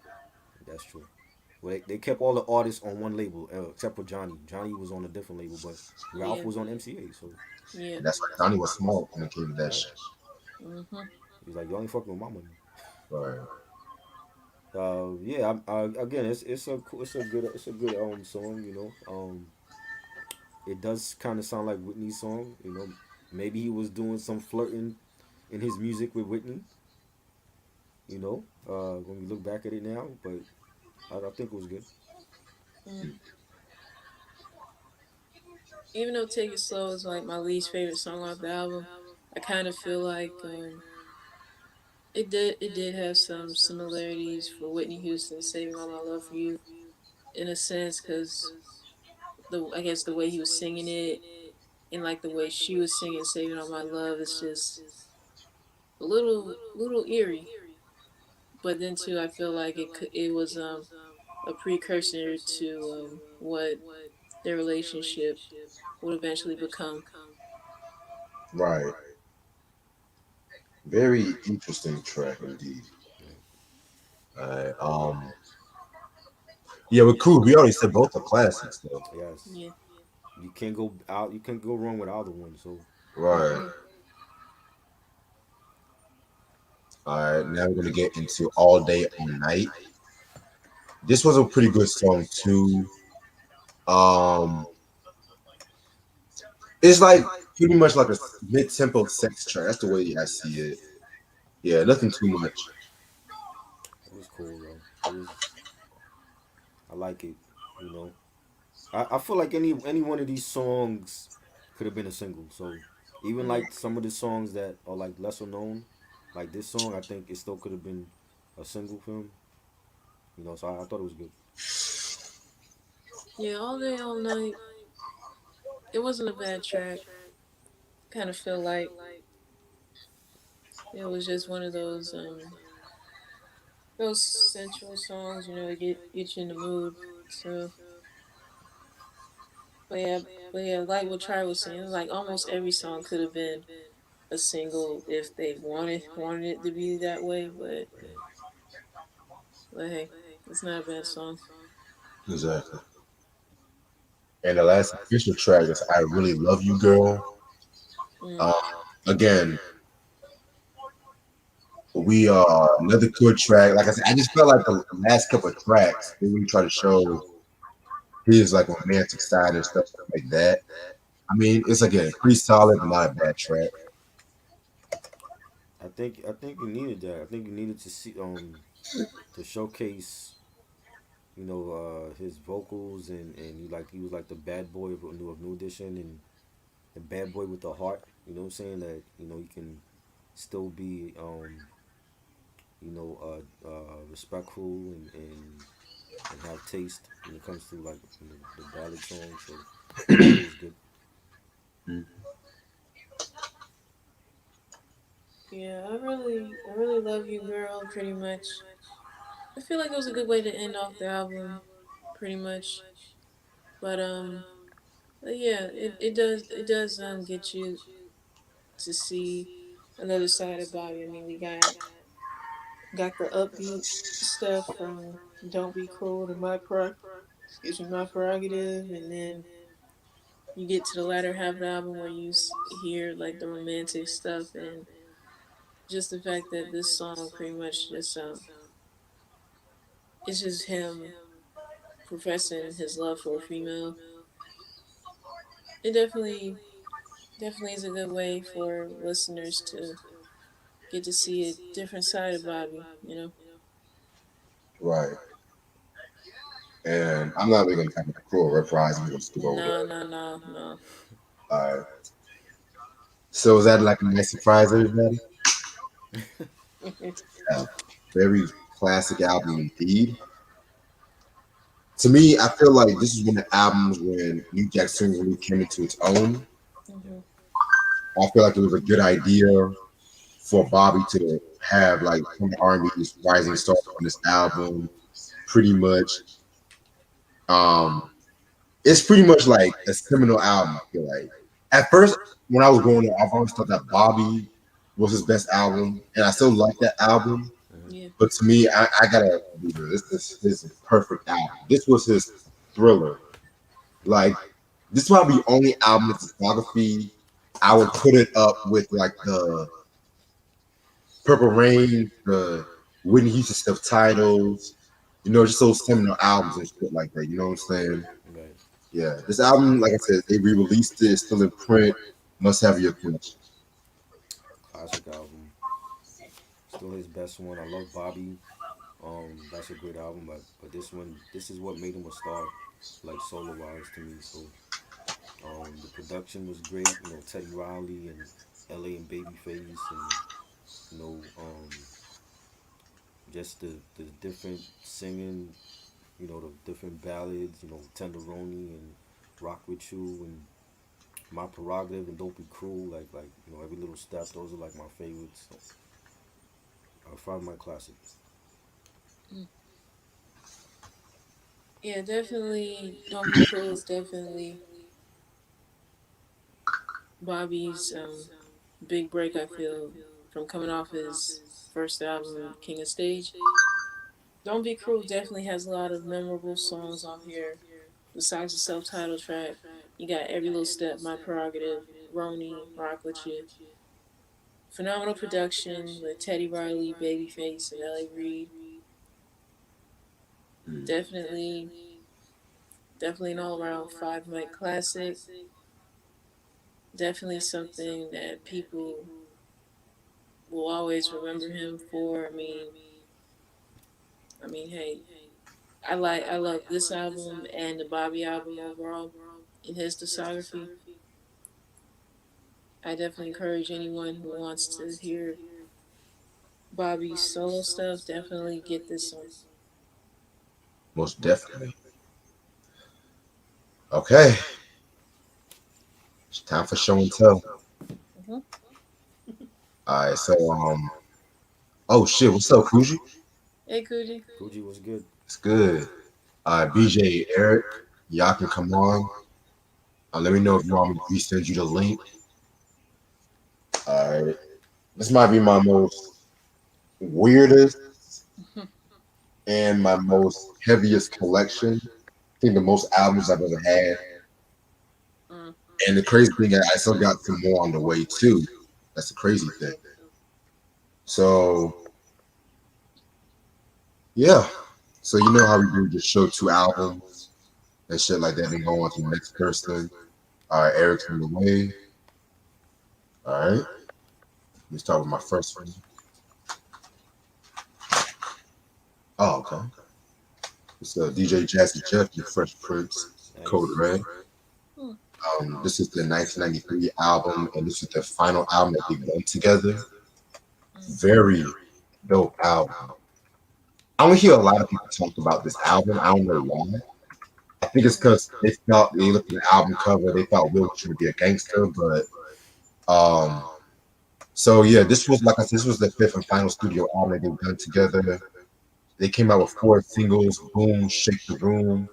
That's true. Well, they kept all the artists on one label, except for Johnny. Johnny was on a different label, but Ralph Yeah. was on MCA. So Yeah. And that's why Donnie was small when it came to that right, shit. Mhm. he was like, "Y'all ain't fucking with my money." Right. Yeah. Again, it's a good song. It does kind of sound like Whitney's song. Maybe he was doing some flirting in his music with Whitney. When we look back at it now, but I think it was good. Mm. Even though "Take It Slow" is like my least favorite song off the album, I kind of feel like it did have some similarities for Whitney Houston "Saving All My Love for You" in a sense, because the I guess the way he was singing it and like the way she was singing "Saving All My Love" is just a little eerie. But then too, I feel like it was a precursor to what their relationship would eventually become. Right. Very interesting track indeed. Alright. Yeah, with Cool, we already said both are classics though. Yes, Yeah. you can't go out. You can't go wrong with either one. So Right. Mm-mm. Alright, now we're gonna get into All Day All Night. This was a pretty good song too. Um it's like pretty much like a mid-tempo sex track. That's the way I see it. Yeah, nothing too much. it was cool though. It was. I like it. You know, I feel like any one of these songs could have been a single. So even Yeah. like some of the songs that are like lesser known, like this song, I think it still could have been a single film. So I thought it was good. Yeah. All day, all night. It wasn't a bad track. Kind of feel like it was just one of those central songs, to get you in the mood. So, but yeah, like what Try was saying, like almost every song could have been a single if they wanted it to be that way. But hey, it's not a bad song. Exactly. And the last official track is I Really Love You Girl. Mm. Um again, we another good track. Like I said, I just felt like the last couple of tracks they really try to show his like romantic side and stuff like that. I mean, it's again pretty solid, but not a bad track. I think you needed that. I think you needed to see to showcase his vocals and he was like the bad boy of New Edition and the bad boy with the heart. You know what I'm saying? That he can still be respectful and have taste when it comes to like the ballad song. So I thought it was good. Yeah, I really love you, girl. Pretty much, I feel like it was a good way to end off the album. Pretty much, but yeah, it does get you to see another side of Bobby. I mean, we got the upbeat stuff from "Don't Be Cruel" to My Prerogative, and then you get to the latter half of the album where you hear like the romantic stuff and just the fact that this song pretty much just it's just him professing his love for a female. it definitely is a good way for listeners to get to see a different side of Bobby. You know. Right. And I'm not really gonna have a cruel reprisal. I'm gonna skip over No, that. no, no, no. All right. So is that like a nice surprise, everybody? Yeah. Very classic album indeed. To me, I feel like this is one of the albums when New Jack Swing really came into its own. Hmm. I feel like it was a good idea for Bobby to have like some of the R&B's rising stars on this album. Pretty much, um, it's pretty much like a seminal album. I feel like at first when I was growing up, I've always thought that Bobby was his best album, and I still like that album. Yeah. But to me, I gotta do this. This is his perfect album. This was his thriller. Like this might be the only album in discography I would put it up with like the Purple Rain, the Whitney Houston stuff titles, just those seminal albums and shit like that. You know what I'm saying? Right. Yeah, this album, like I said, they re-released it. It's still in print. Must have your collection. Classic album. Still his best one. I love Bobby. That's a great album, but this is what made him a star, like solo wise to me. So the production was great. You know, Teddy Riley and L.A. and Babyface, and you know, just the different singing. You know, the different ballads. You know, Tenderoni and Rock with You and My Prerogative and Don't Be Cruel. Every little step. Those are like my favorites. So I find my classic. Mm. Yeah, definitely. Don't Be Cruel is definitely Bobby's big break. I feel from coming off his first album, King of Stage. Don't Be Cruel definitely has a lot of memorable songs on here. Besides the self-titled track, you got Every Little Step, My Prerogative, Roni, Rock With You. Phenomenal production with Teddy Riley, Babyface, and L.A. Reid. Mm. Definitely, definitely an all-around five mic classic. Definitely something that people will always remember him for. Hey, I love this album and the Bobby album overall in his discography. I definitely encourage anyone who wants to hear Bobby's solo stuff, definitely get this song. Most definitely. Okay, it's time for show and tell. Mm-hmm. All right, so oh shit, what's up, Fuji? Hey, Coogee. Fuji was good. It's good. BJ, Eric, y'all can come on. Let me know if you want me to resend you the link. All right, this might be my most weirdest and my most heaviest collection. I think the most albums I've ever had. Mm. And the crazy thing, I still got some more on the way too. That's the crazy thing. So yeah, so you know how we do, just show two albums and shit like that, and go on to the next person. All right, Eric's on the way. All right, let's start with my first one. Oh, okay. It's DJ Jazzy Jeff, the Fresh Prince, Code Nice. Red. Mm. This is the 1993 album, and this is the final album that they've done together. Mm. Very dope album. I don't hear a lot of people talk about this album. I don't know why. I think it's because they looked at the album cover, they thought Will was trying to be a gangster, but um. So yeah, this was like I said, this was the fifth and final studio album that they've done together. They came out with four singles: "Boom," "Shake the Room,"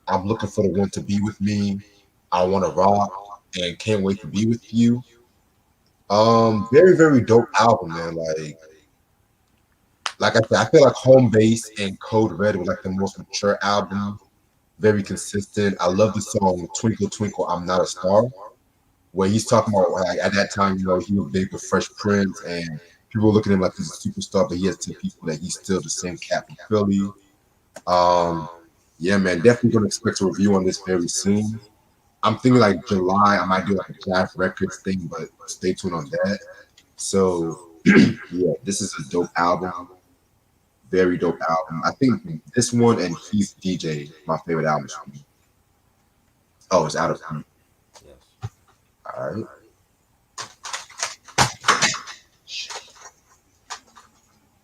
"I'm Looking for the One to Be with Me," "I Want to Rock," and "Can't Wait to Be with You." Very very dope album, man. Like I said, I feel like Home Base and Code Red were like the most mature album. Very consistent. I love the song "Twinkle Twinkle I'm Not a Star," where he's talking about like, at that time, he was big with Fresh Prince, and people were looking at him like he's a superstar, but he has to people that he's still the same cat from Philly. Um, yeah, man, definitely gonna expect a review on this very soon. I'm thinking like July. I might do like a Jazz Records thing, but stay tuned on that. So yeah, this is a dope album. Very dope album. I think this one and Keith DJ, my favorite albums from me. Oh, it's out of print. Yes. All right.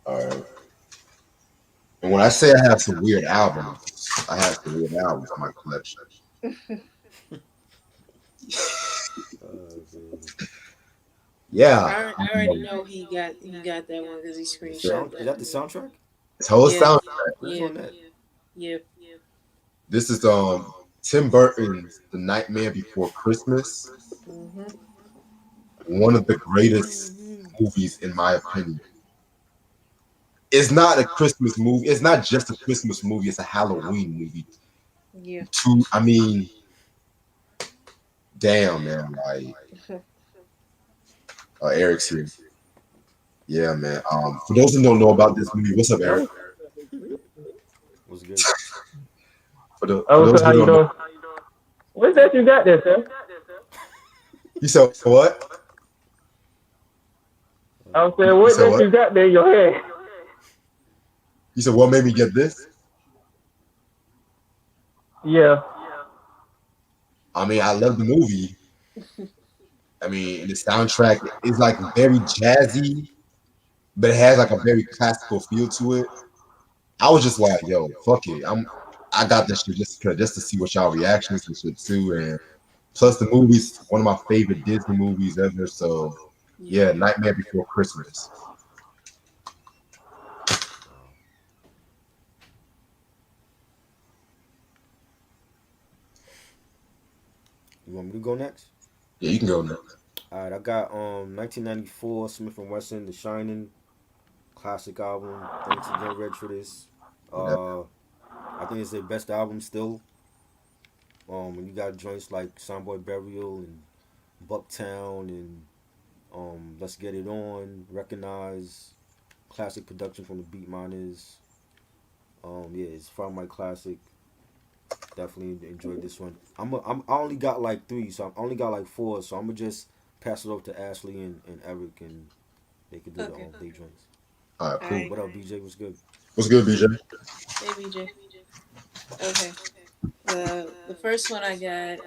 All right. And when I say I have some weird albums, I have some weird albums in my collection. Man. Yeah. I already know he got that one because he The screenshot sound is that. that the soundtrack? This whole Yeah, sound. Who's yeah, on that? yeah. This is Tim Burton's The Nightmare Before Christmas. Mhm. One of the greatest movies in my opinion. It's not a Christmas movie. It's not just a Christmas movie. It's a Halloween movie. Yeah. I mean, damn man, like Eric's here. Yeah, man. For those who don't know about this movie, what's up, Eric? Was good. For those who How you don't know, doing? What's that you got there, sir? you said what? I was saying, You what said that what? you got there in your hand? You said what made me get this? Yeah. I mean, I love the movie. I mean, the soundtrack is like very jazzy, but it has like a very classical feel to it. I was just like, yo, fuck it. I got this shit just to see what y'all reactions and shit too. And plus the movie's one of my favorite Disney movies ever. So Yeah. yeah, Nightmare Before Christmas. Wow. You want me to go next? Yeah, you can go now. All right, I got 1994 Smith and Wesson The Shining classic album. Thanks again, Reg, for this. Whatever. Uh, I think it's their best album still. When you got joints like Soundboy Burial and Bucktown and Let's Get It On, Recognize, classic production from the Beat Miners. Yeah, it's from my classic. Definitely enjoyed this one. I only got like three, so I only got like four. So I'm gonna just pass it over to Ashley and Eric, and they could do the Okay. day joints. All right, All cool. right. What up, BJ? What's good? What's good, BJ? Hey, BJ. Okay. The first one I got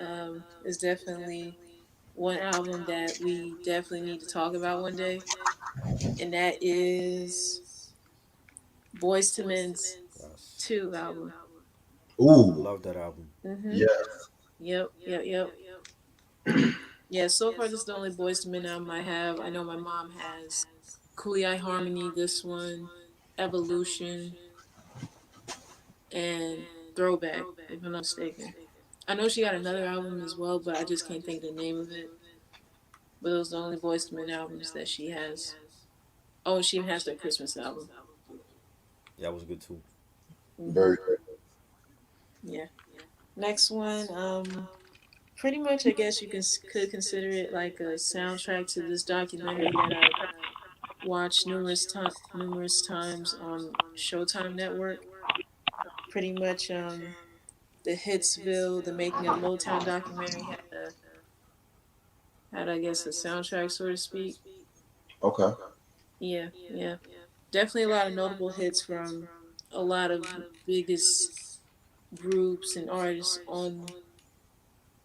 is definitely one album that we definitely need to talk about one day, and that is Boyz II Men's Yes, 2 album. I Ooh, love that album. Mhm. yeah. Yep. Yep. Yep. Yeah. So far, this is the only Boyz II Men album I have. I know my mom has Cooley Eye Harmony, this one, Evolution, and Throwback, if I'm not mistaken. I know she got another album as well, but I just can't think of the name of it. But those are the only Boyz II Men albums that she has. Oh, she even has their Christmas album. Yeah, that was good too. Hmm. Very good. Yeah. Next one, pretty much I guess you could consider it like a soundtrack to this documentary that I watched numerous times on Showtime Network. Pretty much, the Hitsville, the Making of Motown documentary had I guess a soundtrack, so to speak. Okay. Yeah, yeah, definitely a lot of notable hits from a lot of the biggest groups and artists on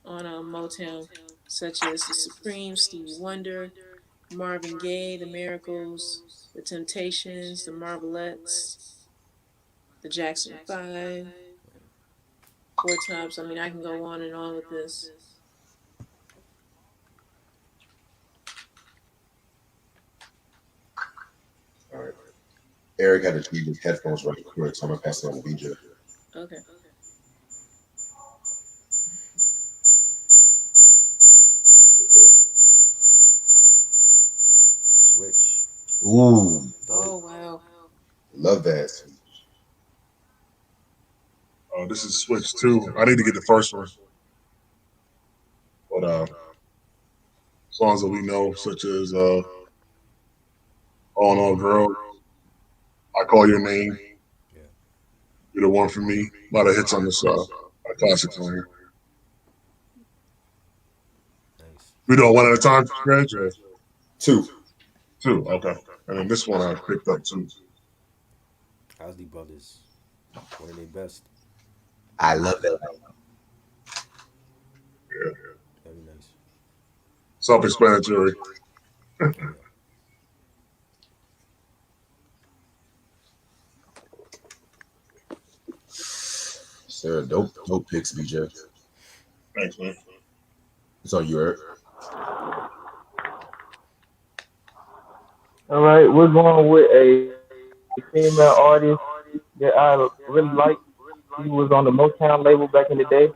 Motown, such as the Supremes, Stevie Wonder, Marvin Gaye, the Miracles, the Temptations, the Marvelettes, the Jackson Five, Four Tops. I mean, I can go on and on with this. All right. Eric had to change his headphones right quick, so I'm gonna pass it on to BJ. Okay. Switch, Ooh, Oh dope. wow. love that. This is Switch 2. I need to get the first one. But songs that we know, such as All in All Girl, I Call Your Name, Yeah, You're the One for Me. A lot of hits on this classics on here. We doing one at a time, Reg? Or Two. two? Okay. And then this one I picked up too. Isley Brothers, one of their best. I love that. Yeah. Very nice. Self-explanatory. Oh yeah. Sir, dope picks, BJ. Thanks, man. It's on you, Eric. All right, we're going with a female artist that I really like. She was on the Motown label back in the day.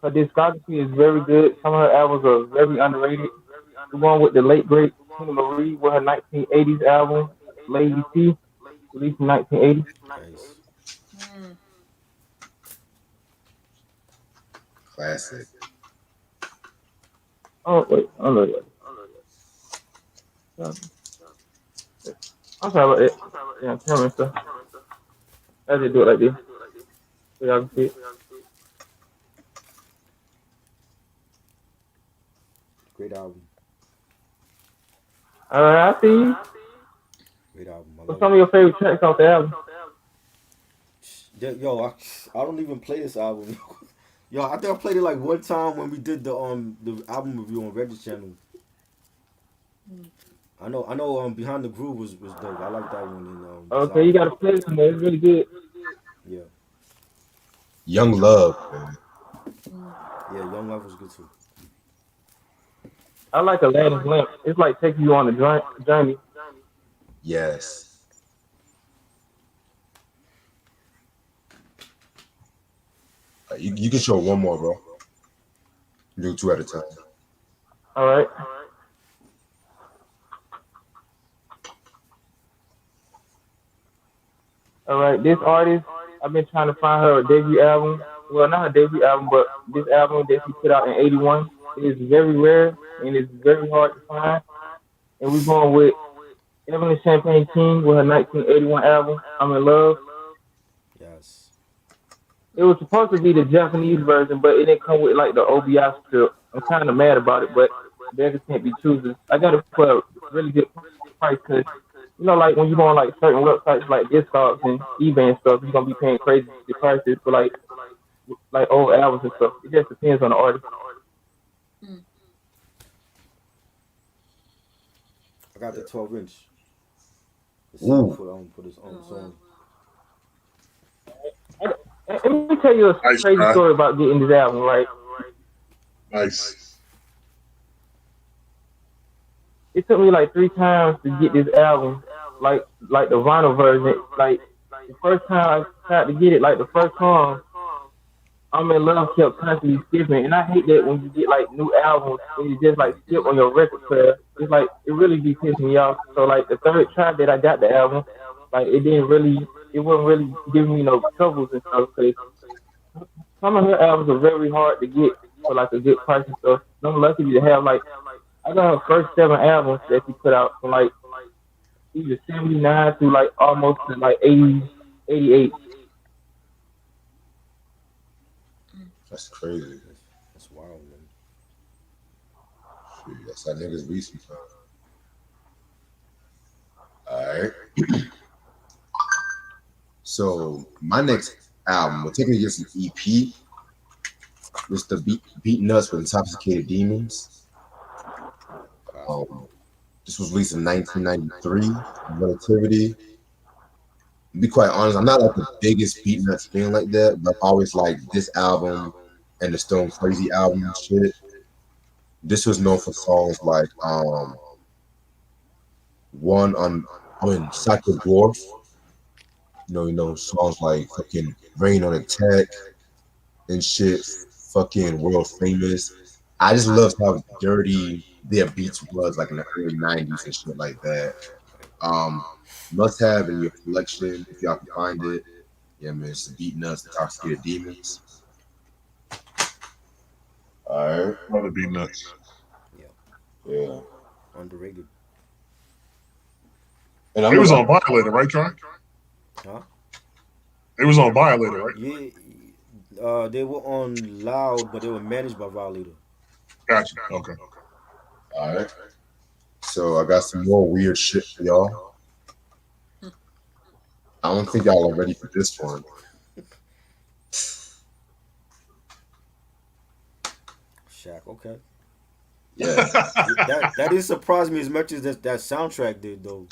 Her discography is very good. Some of her albums are very underrated. We're going with the late great Tina Marie with her 1980s album, Lady T, released in 1980. Nice. Mm. Classic. Oh wait, oh no, yeah. I'm sorry about that. Yeah, camera stuff. I just do it like this so y'all can see it. Great album. All right, I see you. Great album. I What's love some it. of your favorite tracks off the album? Yo, I don't even play this album. Yo, I think I played it like one time when we did the album review on Reggie channel. Mm. I know Behind the Groove was dope. I like that one and Okay, you Desire. got to play it in there. It's really good. Yeah. Young Love, man. Mm. Yeah, Young Love was good too. I like Aladdin's Lamp. It's like taking you on a journey. Yes. You can show one more, bro. Do two at a time. All right. All right. This artist, I've been trying to find her debut album. Well, not her debut album, but this album that she put out in '81. It is very rare and it's very hard to find. And we're going with Evelyn Champagne King with her 1981 album, I'm in Love. Yes. It was supposed to be the Japanese version, but it didn't come with like the OBI strip. I'm kind of mad about it, but beggars can't be choosers. I got to put a really good price because, like when you go on like certain websites like Discogs and eBay and stuff, you're gonna be paying crazy prices for like old albums and stuff. It just depends on the artist. Mm. I got the 12-inch. The Ooh. 7 foot on for this Oh, wow. song. And let me tell you a Nice crazy try. story about getting this album. Right, Nice. it took me like 3 times to get this album, like the vinyl version. Like the first time I tried to get it, like the first song, I'm in Love kept constantly skipping, and I hate that when you get like new albums and you just like skip on your record player. It's like it really be pissing me off. So like the third try that I got the album, like it wasn't really giving me no troubles and stuff. Cause some of her albums are very hard to get for like a good price and stuff. And I'm lucky to have like I got her first 7 albums that she put out from like either '79 through like almost to like '88. That's crazy. That's wild, man. Shit, that's how niggas be sometimes. Alright. So my next album, we're taking against an EP. It's the Beating Us with Intoxicated Demons. This was released in 1993. Relativity. To be quite honest, I'm not like the biggest Beating Nuts fan like that, but I always like this album and the Stone Crazy album and shit. This was known for songs like one on Psycho Dwarf. Songs like fucking Rain on Attack and shit, fucking World Famous. I just loved how dirty their beats was like in the early 90s and shit like that. Must have in your collection if y'all can find it. Yeah, man, it's the Beating Us, Intoxicated Demons. Alright. Mother be nuts. Yeah. Underrated. And It was on Violator, right, John? Huh? It was on Violator, right? Yeah. They were on Loud, but they were managed by Violator. Gotcha. Okay. All right. So I got some more weird shit for y'all. I don't think y'all are ready for this one. Shaq. Okay. Yeah. That didn't surprise me as much as that soundtrack did though.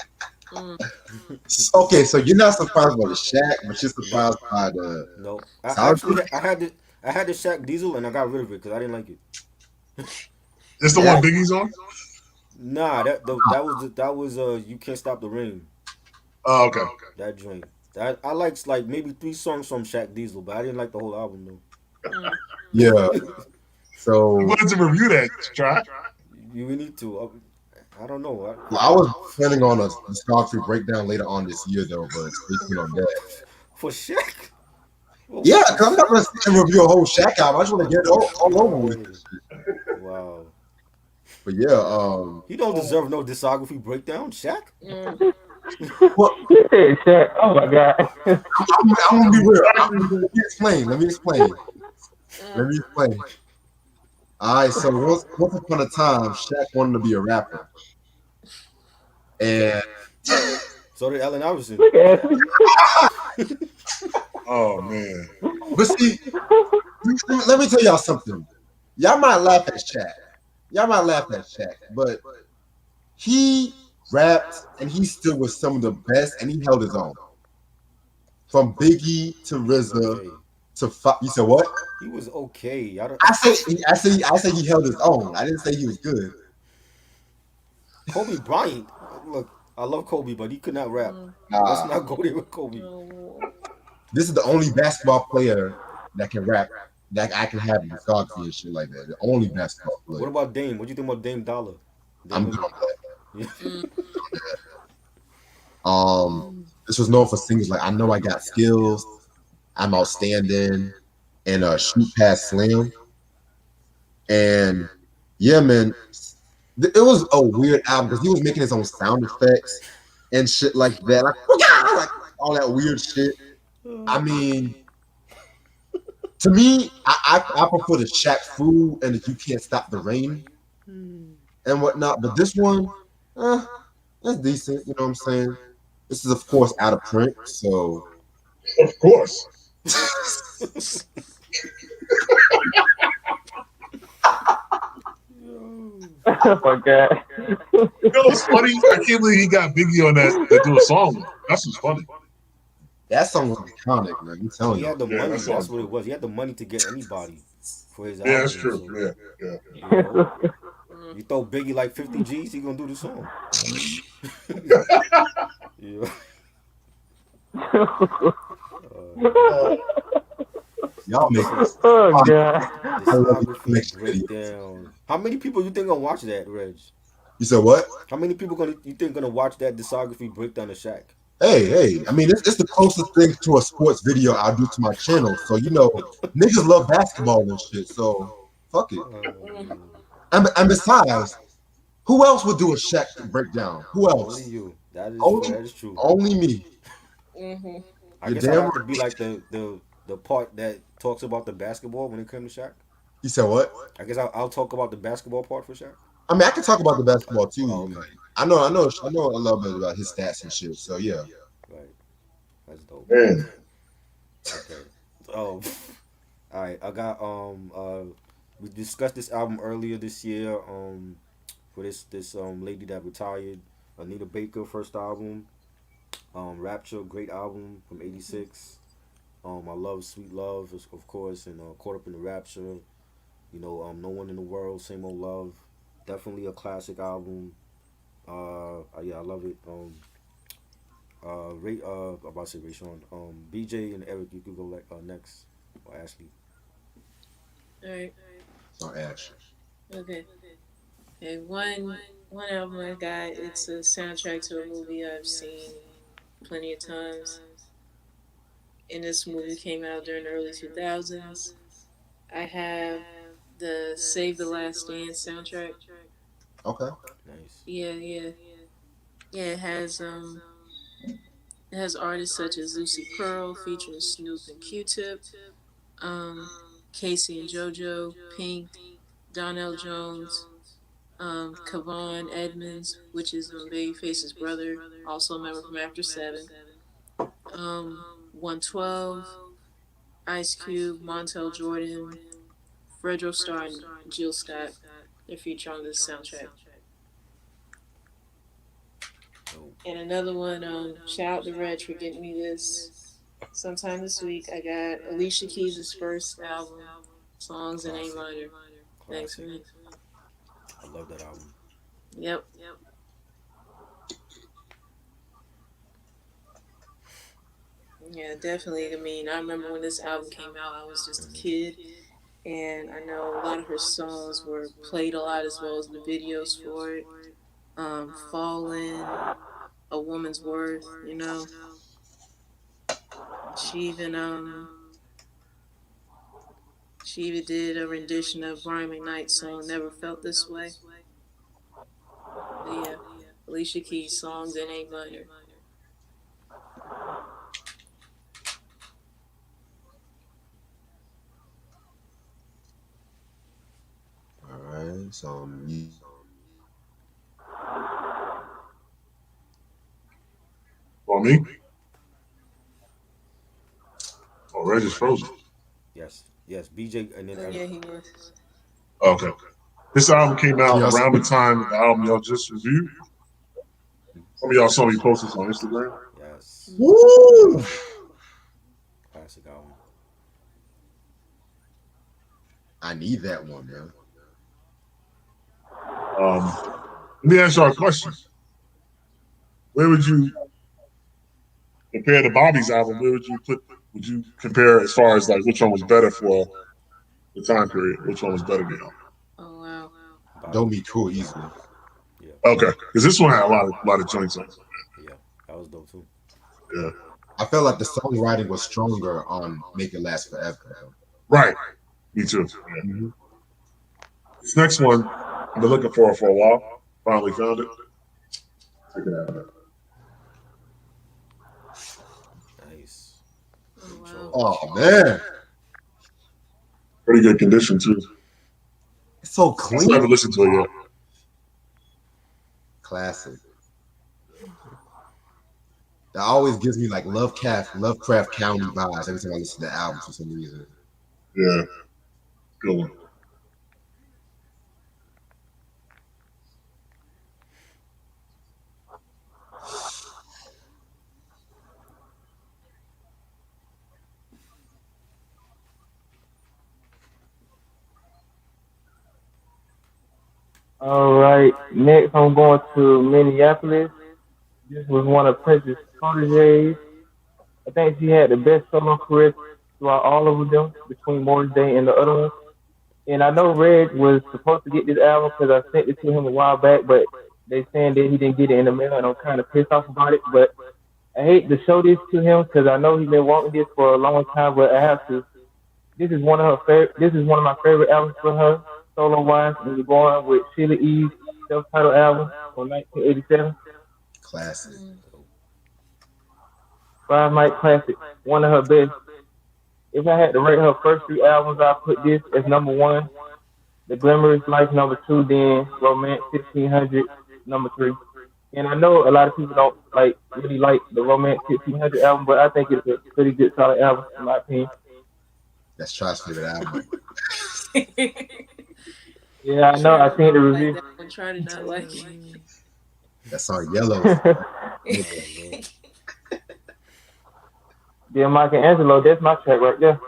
Okay, so you're not surprised by the Shaq, but you're No, surprised by the no. I soundtrack. actually I had the Shaq Diesel and I got rid of it because I didn't like it. It's the Yeah. one Biggie's on. Nah, that was you can't stop the rain. Oh, okay. That joint. I liked like maybe 3 songs from Shaq Diesel, but I didn't like the whole album Yeah. though. I'm So going to review that. Try. You need to. I don't know. well, I was planning on a discography breakdown later on this year though, but stay tuned on that. For Shaq. Well, Yeah, what the because I'm not gonna fuck? sit and review a whole Shaq album. I just want to get it all over with. Wow. Wow. But yeah, He don't deserve no discography breakdown, Shaq. well, He said Shaq. Oh my god. I'm gonna be real. Let me explain. Let me explain. Let me explain. All right, so once upon a time, Shaq wanted to be a rapper, and So did Allen Iverson. Look at me. Oh man. but see, let me tell y'all something. Y'all might laugh at Shaq. Y'all might laugh at Shaq, but he rapped and he still was some of the best, and he held his own. From Biggie to He was RZA okay. to you said what? He was okay. I don't. I say he held his own. I didn't say he was good. Kobe Bryant. Look, I love Kobe, but he could not rap. Let's Nah, not go there with Kobe. No. this is the only basketball player that can rap that I can have discography and shit like that. The only basketball What player. about Dame? What do you think about Dame Dollar? I'm Dame good Eminem. on that. Yeah. Mm. This was known for singles like "I Know I Got Skills," "I'm Outstanding," and "Shoot Past Slam." And yeah, man, it was a weird album because he was making his own sound effects and shit like that, like all that weird shit. I mean, to me, I prefer the Shaq Fu and the "You Can't Stop the Rain" and whatnot. But this one, eh, that's decent. You know what I'm saying? This is of course out of print, so Of course. Oh my god. You know what's funny? I can't believe he got Biggie on that do a song with. That's what's funny. that song was iconic, man. I'm telling He you. had the Yeah, that money. That's song's what it funny. was. He had the money to get anybody for his Yeah, that's album. true. So Yeah, yeah. you know, you throw Biggie like 50 G's, he gonna do the song. Yeah. Uh, Y'all make Oh god. I love the Discography connection video. breakdown. How many people you think gonna watch that, Reg? You said what? How many people you think gonna watch that discography breakdown of Shaq? Hey. I mean, it's the closest thing to a sports video I'll do to my channel. So niggas love basketball and shit. So fuck it. And besides, who else would do a Shaq breakdown? Who Only else? you. Only, That is true. only me. Mm-hmm. I You're guess I'd damn have to right. be like the part that talks about the basketball when it comes to Shaq. You said what? I guess I'll talk about the basketball part for Shaq. I mean, I can talk about the basketball Oh, too. okay. Like, I know a little bit about his stats and shit. So yeah. Right. That's dope. man. Okay. Oh, all right. I got we discussed this album earlier this year. For this lady that retired, Anita Baker first album. Rapture, great album from '86. I love Sweet Love, of course, and Caught Up in the Rapture. No One in the World, Same Old Love. Definitely a classic album. Yeah, I love it. I'm about to say Ray Sean. BJ and Eric, you could go like next, or Ashley. All right. So Ash. Okay. Okay. One album I got. It's a soundtrack to a movie I've seen plenty of times. And this movie came out during the early 2000s. I have the Save the Last Dance soundtrack. Okay. Nice. Yeah. Yeah, it has artists such as Lucy Pearl featuring Snoop and Q-Tip, um, Casey and JoJo, Pink, Donnell Jones, Kavon Edmonds, which is Babyface's brother, also a member from After Seven. 112, Ice Cube, Montel Jordan, Fredro Starr, and Jill Scott. They're featured on this soundtrack. And another one, shout out to Reg for getting me this sometime this week. I got Alicia Keys' first album, Songs in A minor. Thanks, man. I love that album. Yep. Yeah, definitely. I mean, I remember when this album came out, I was just a kid, and I know a lot of her songs were played a lot as well as the videos for it. Fallen, A Woman's Worth, you know. She even did a rendition of Brian McKnight's song "Never Felt This Way." But yeah, Alicia Keys songs in A minor. All right, so On me? Oh, Reg is frozen. Yes, BJ, and then Yeah, he was. Okay. This album came out around the time of the album y'all just reviewed. Some of y'all saw me post this on Instagram. Yes. Woo! Classic album. I need that one, man. Let me ask y'all a question. Where would you compare to Bobby's album? Where would you compare as far as like which one was better for the time period? Which one was better to y'all? Oh wow. Don't be cool easily. Yeah. Okay, because this one had a lot of joints on it. Yeah, that was dope too. Yeah. I felt like the songwriting was stronger on Make It Last Forever. Right. Me too. Yeah. Mm-hmm. This next one, I've been looking for a while. Finally found it. Check it out. Nice. Oh wow. Oh man, Pretty good condition too. it's so I clean. haven't listened to it yet. Classic. That always gives me like Lovecraft County vibes every time I listen to the album for some reason. Yeah. Good one. All right, next I'm going to Minneapolis. This was one of Prince's proteges. I think she had the best solo career throughout all of them between Morris Day and the other one. And I know Red was supposed to get this album because I sent it to him a while back, but they saying that he didn't get it in the mail, and I'm kind of pissed off about it. But I hate to show this to him because I know he's been wanting this for a long time, but I have to. This is one of her favorite. This is one of my favorite albums for her, solo wise. And we're going with Sheila E's self-titled album from 1987. Classic. Five Night Classic, one of her best. If I had to rate her first three albums, I'd put this as number one. The Glamorous Life number two, then Romance 1500 number three. And I know a lot of people don't really like the Romance 1500 album, but I think it's a pretty good solid album in my opinion. That's Try's favorite album. Yeah, I know. I seen the review. Like that one, try to not like it. That song Yellow. Yeah, Michelangelo, that's my track right there.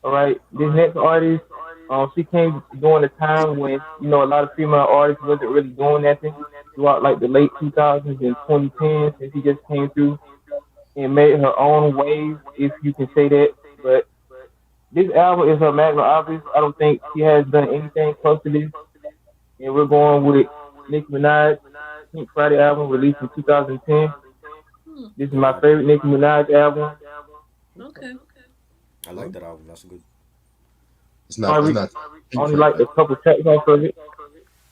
All right, this next artist, she came during a time when a lot of female artists wasn't really doing nothing throughout like the late 2000s and 2010s, and she just came through and made her own wave, if you can say that. But this album is her magnum opus. I don't think she has done anything close to this. And we're going with Nicki Minaj, Pink Friday album released in 2010. This is my favorite Nicki Minaj album. Okay. I like that album. That's good. It's not. Only like a couple tracks off of it.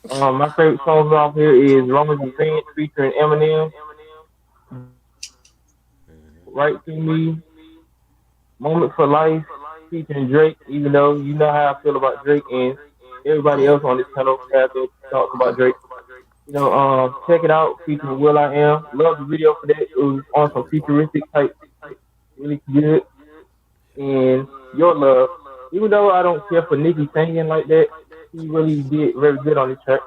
My favorite songs off here is Roman's Revenge featuring Eminem, Right Through Me, Moment for Life, featuring Drake, even though you know how I feel about Drake and everybody else on this panel after talks about Drake. Check it out, featuring Will I Am. Love the video for that. It was on some futuristic type shit. Really good. And Your Love. Even though I don't care for Nicki singing like that, he really did very good on this track.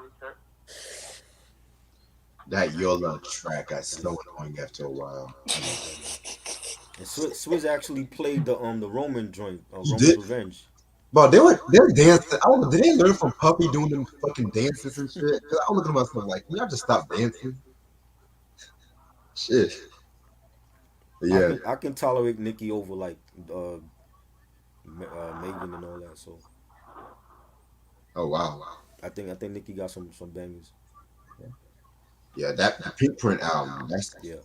That Yola track got That's so annoying after a while. yeah, man. And Swizz actually played the Roman joint, He Roman's did, Revenge. but they're dancing. I don't know, did they learn from Puppy doing them fucking dances and shit? Cause I'm looking at myself like, can y'all just stop dancing? Shit. But I yeah. can I can tolerate Nicki over like uh, Megan and all that. So Oh wow. I think Nicki got some bangers. Yeah, that the Pink Print album. Yeah,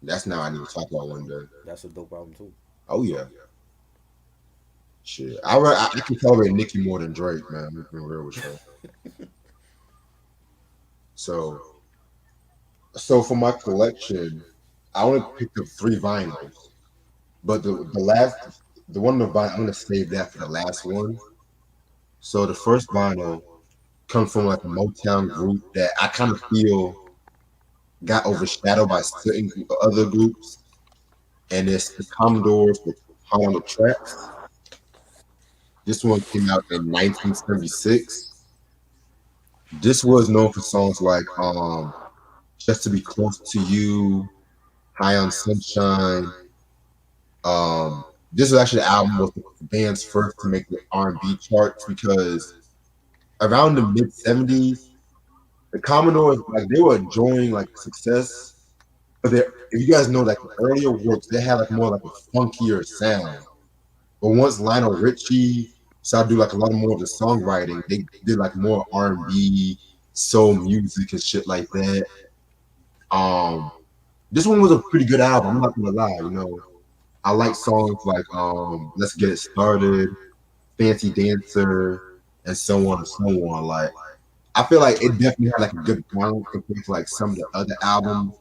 That's now I need to talk about one day. that's a dope album too. Oh yeah. Shit. I can tolerate Nicki more than Drake, man. I'm being real with you. So for my collection, I only picked up three vinyls. But the one on the vinyl, I'm gonna save that for the last one. So the first vinyl comes from like a Motown group that I kind of feel got overshadowed by certain other groups, and it's the Commodores with Hot on the Tracks. This one came out in 1976. This was known for songs like Just to Be Close to You, High on Sunshine. This was actually the album was the band's first to make the R&B charts because around the mid 70s, the Commodores like they were enjoying like success, but if you guys know like the earlier works, they had like more like a funkier sound. But once Lionel Richie started to do like a lot more of the songwriting, they did like more R&B, soul music and shit like that. Um, this one was a pretty good album. I'm not gonna lie, I like songs like Let's Get It Started, Fancy Dancer, and so on and so on. Like I feel like it definitely had like a good balance compared to like some of the other albums,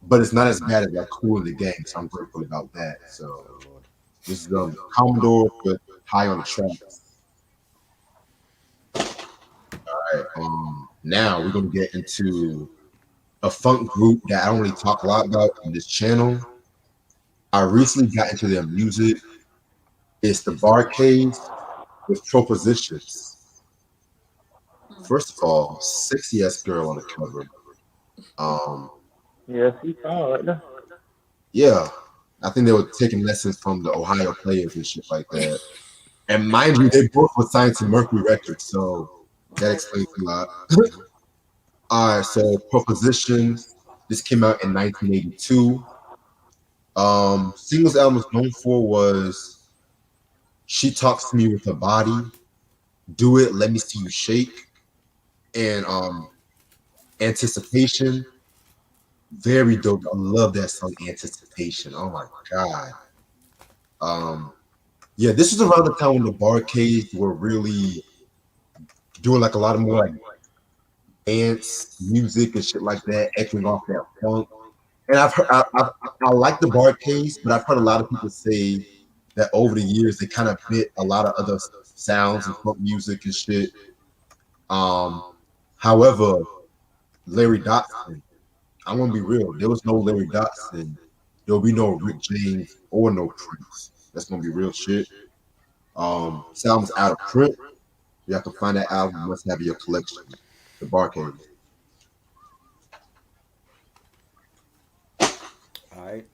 but it's not as bad as like Cool in the Gang. So I'm grateful about that. So Oh Lord. this is Commodore with High on the Track. Right, now we're gonna get into a funk group that I don't really talk a lot about on this channel. I recently got into their music. It's the Barcades with Propositions. First of all, sexy ass girl on the cover. Um, Yeah, she fine right now. yeah, I think they were taking lessons from the Ohio players and shit like that. And mind you, they both were signed to Mercury Records, so that explains a lot. Mhm. All right, so Propositions. This came out in 1982. Singles album was known for was She Talks to Me with Her Body, Do It, Let Me See You Shake, and Anticipation. Very dope. I love that song, Anticipation. Oh my god. Um, yeah, this was around the time when the barcades were really doing like a lot of more like dance music and shit like that, echoing off that funk. And I've heard I like the barcades, but I've heard a lot of people say that over the years they kind of bit a lot of other sounds and funk music and shit. Um, however, Larry Dotson, I'm gonna be real. There was no Larry Dotson. There'll be no Rick James or no Prince. That's gonna be real shit. This album's out of print. You have to find that album. You must have in your collection. The Barcade. All right.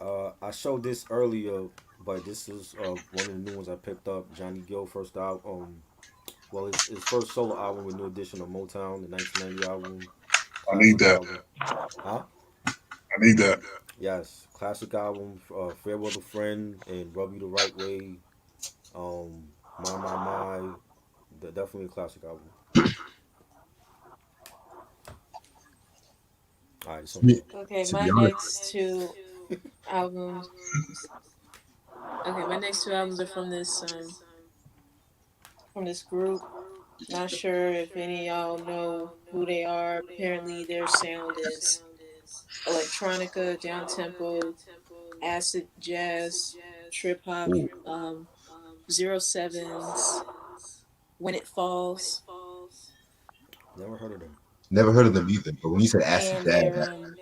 I showed this earlier, but this is one of the new ones I picked up. Johnny Gill first album. Well, his first solo album with New Edition of Motown, the 1990 album, I need classic that. album. Huh? I need that. Yes, classic album. Farewell to Friend and Rub You the Right Way. My. Definitely a classic album. All right, so Okay, To be my honest, next two albums. Okay, my next two albums are from this group. Not sure if any of y'all know who they are. Apparently, their sound is electronica, down tempo, acid jazz, trip hop. ooh, 07's When It Falls. Never heard of them. Never heard of them either. But when you said Acid And Dad, their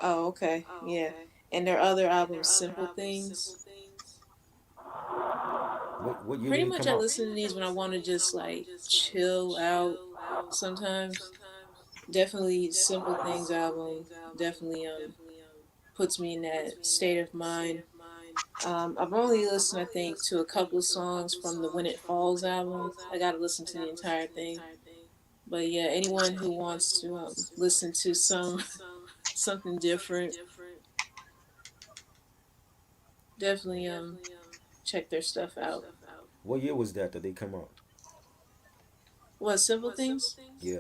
oh, okay, yeah. And their other album, Simple Things. What year Pretty did it much come I out? listen to these when I want to just like chill out sometimes. Definitely Simple Things album definitely puts me in that state of mind. I've only listened, I think, to a couple of songs from the When It Falls album. I gotta listen to the entire thing. But yeah, anyone who wants to listen to something different, definitely check their stuff out. What year was that they come out? What, Simple Things? Yeah.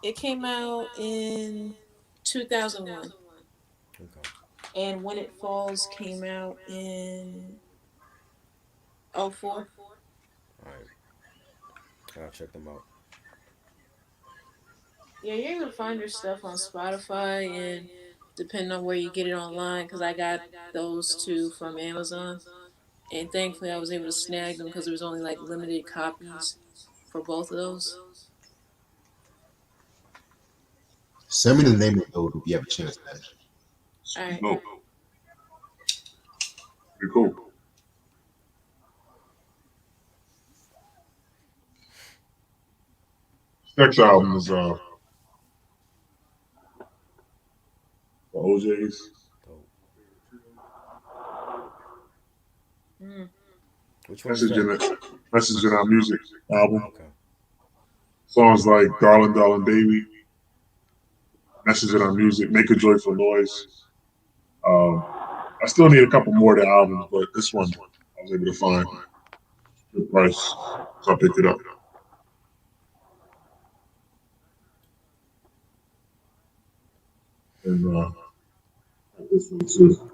It came out in 2001. Okay. And When It Falls came out in 04. All right. I'll check them out. Yeah, you're able to find your stuff on Spotify and depending on where you get it online, because I got those two from Amazon. And thankfully, I was able to snag them because there was only like limited copies for both of those. send me the name of those if you have a chance, man. All right. Dope. Pretty cool. Next album is the OJ's. Dope. Mm. Which one is that? Message in Our Music album. Okay. Songs like Darling, Darling Baby, Message in Our Music, Make a Joyful Noise. I still need a couple more of the albums, but this one I was able to find good price, so I picked it up. And this one too.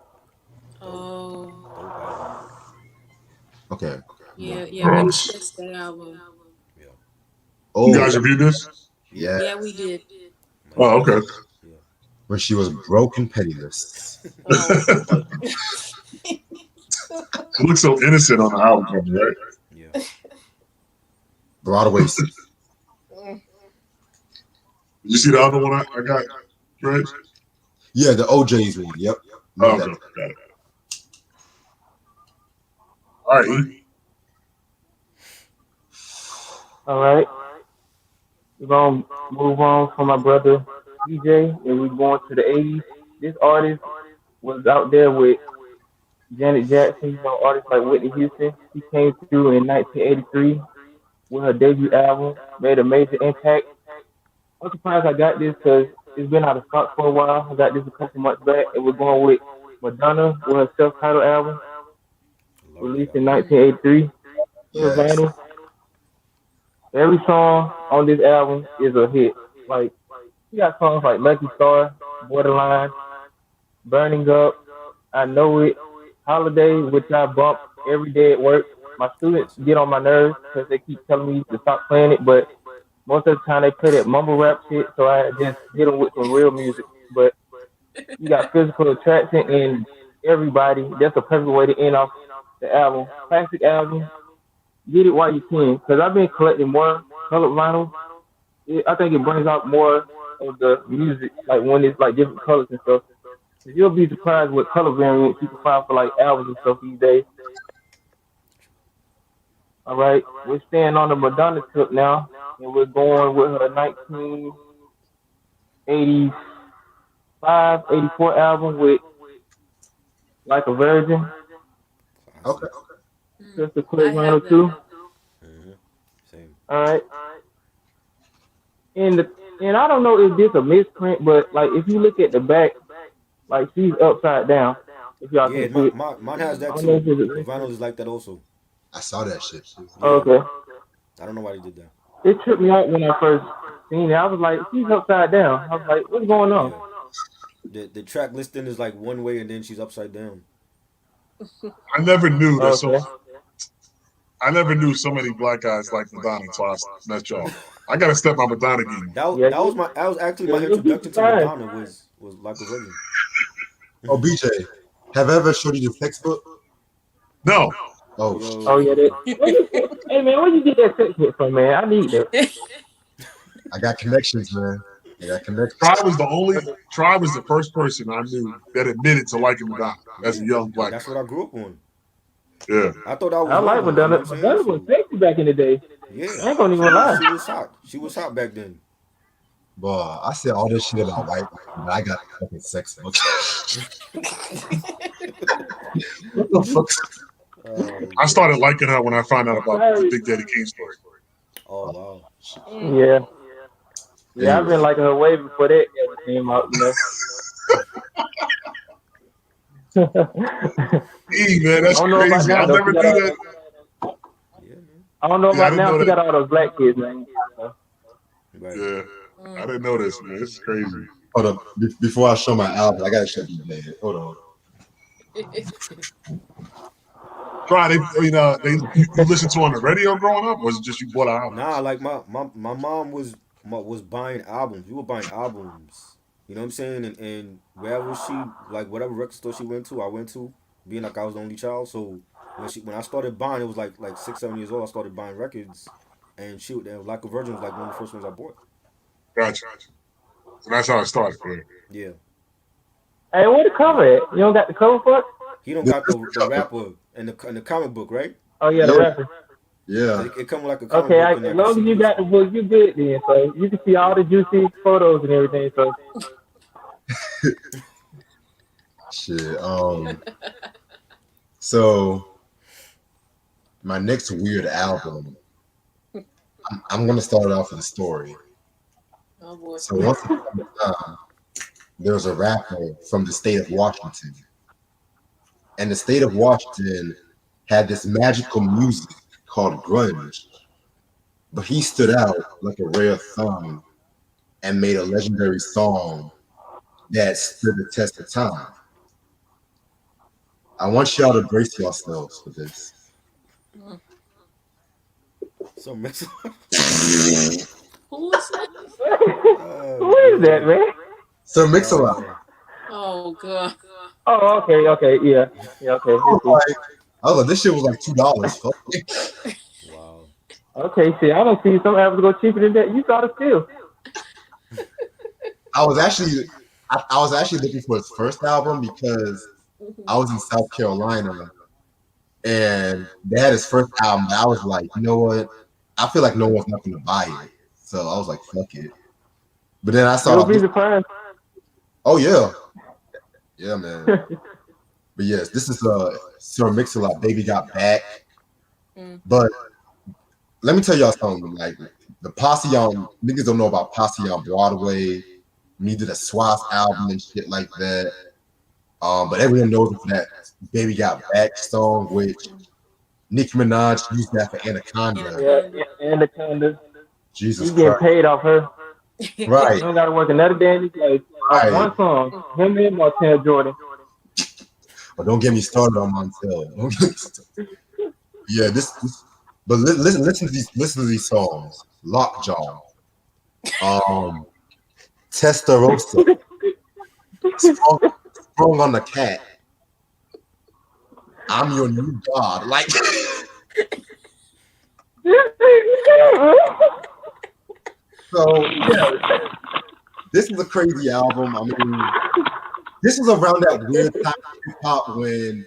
Oh. Dope album. Okay. Yeah, we discussed that album. Yeah. Oh, You guys reviewed this? yeah. Yeah, we did. Oh, okay. Yeah. When she was broke and penniless. Oh. She looks so innocent on the album cover, right? Yeah. Broadway. Did you see the other one I got, Dredge? Yeah, the OJ's one. Yep. Oh, okay. Got it. All right, E. All right. We're going to move on from my brother DJ, and we're going to the 80s. This artist was out there with Janet Jackson, artists like Whitney Houston. She came through in 1983 with her debut album, made a major impact. I'm surprised I got this because it's been out of stock for a while. I got this a couple months back, and we're going with Madonna with her self-titled album, released in 1983. Yes. Vinyl. Every song on this album is a hit. Like, you got songs like Lucky Star, Borderline, Burning Up, I Know It, Holiday, which I bump every day at work. My students get on my nerves because they keep telling me to stop playing it, but most of the time they play that mumble rap shit, so I just hit them with some real music. But you got Physical Attraction and Everybody. That's a perfect way to end off the album. Classic album. Get it while you can, because I've been collecting more colored vinyl. I think it brings out more of the music, like when it's like different colors and stuff. You'll be surprised what color variants you can find for like albums and stuff these days. All right, we're staying on the Madonna tip now, and we're going with her 1985, 84 album with Like a Virgin. Okay. Just a quick vinyl too. Same. All right. And I don't know if this a misprint, but like if you look at the back, like she's upside down. If y'all Yeah, can see it. mine has that I don't know too. if it's The vinyl is like that also. I saw that shit too. Yeah. Okay. I don't know why they did that. It tripped me out when I first seen it. I was like, she's upside down. I was like, what's going on? Yeah. The track listing is like one way and then she's upside down. I never knew that Okay. I never knew so many black guys like Madonna until I met y'all. I gotta step on Madonna game. That was actually my introduction to Madonna was Like a Virgin. Oh, BJ. Have I ever showed you the textbook? No. Oh, Yo, Oh yeah, hey man, where you get that textbook from, man? I need that. I got connections, man. I got connections. Tribe was the first person I knew that admitted to liking Madonna as a young black that's man. what I grew up on. Yeah. I thought I was I like normal. You know Madonna. what I'm saying? Madonna was sexy back in the day. Yeah, I ain't gonna even lie. she was hot. She was hot back then. Boy, I said all this shit about white people, but I got fucking sex. Okay. What the fuck? I started liking her when I found out about the Big Daddy Kane story. Oh wow. Yeah. Yeah, I've been Anyway. liking her way before that ever came out, you know. Man, that's I don't know about crazy. now I'll though. never do that. Yeah, man. I don't know Yeah, I about didn't now. know She that. got all those black kids, man. Right. Yeah. I didn't know this, man. This is crazy. Hold up. Before I show my album, I gotta show you, man. Hold on. Try you listened to on the radio growing up, or was it just you bought an album? Nah, like my mom was buying albums. We were buying albums. You know what I'm saying? And wherever she like whatever record store she went to, I went to. Being like I was the only child, so when I started buying, it was like 6, 7 years old. I started buying records, and Like a Virgin was like one of the first ones I bought. Gotcha. So that's how it started, man. Yeah. Hey, where the cover at? You don't got the cover for it? He don't got the rapper and the comic book, right? Oh yeah, the Yeah. rapper. Yeah. It come with like a comic Okay, book and as like long a as CD you or got the something. book, you good then. So you can see all the juicy photos and everything. So Shit. So my next weird album, I'm gonna start it off with a story. Oh boy. So once upon a time, there was a rapper from the state of Washington, and the state of Washington had this magical music called grunge, but he stood out like a rare thumb and made a legendary song that stood the test of time. I want y'all to brace yourselves for this. So mix. Who is that? who is that, man? So Mix-a-Lot. Oh god. Oh, okay, yeah, okay. I was like, this shit was like $2. Fuck it. Wow. Okay, see, I don't see some apples go cheaper than that. You got to steal. I was actually looking for his first album because I was in South Carolina and they had his first album. And I was like, you know what? I feel like no one's not gonna buy it. So I was like, fuck it. But then I saw You'll be surprised. oh yeah. Yeah, man. But yes, this is Sir Mix-a-Lot, Baby Got Back. But let me tell y'all something. Like the Posse on niggas don't know about Posse on Broadway. We did a Swaz album and shit like that. But everyone knows for that Baby Got Back song, which Nicki Minaj used that for Anaconda. Yeah, Anaconda. Jesus You getting Christ. paid off her. Right. You don't got to work another day in this life. Right. One song. Him and Martell Jordan. But don't get me started on Montel. Don't get me started. Yeah, this but listen to these songs. Lockjaw. Testarossa. Sprung on the Cat. I'm your new god. Like so yeah. This is a crazy album. I mean, this is around that weird time of hip hop when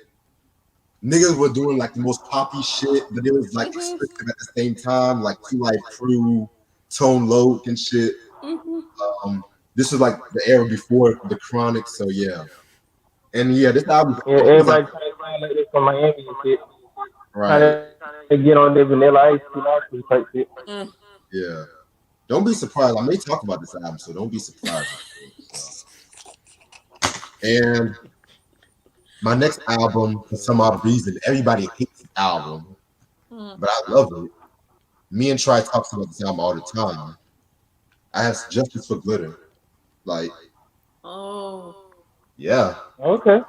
niggas were doing like the most poppy shit, but it was like expensive at the same time, like Two Life Crew, Tone Loc and shit. This is like the era before the Chronic, so yeah. And yeah, this album. Yeah, everybody trying to find like this from Miami and shit. Right. Trying to get on the Vanilla Ice type shit. Yeah. Don't be surprised. I may talk about this album, so don't be surprised. And my next album, for some odd reason, everybody hates the album, but I love it. Me and Try talks about this album all the time. I have Justice for Glitter. Like, yeah. Okay.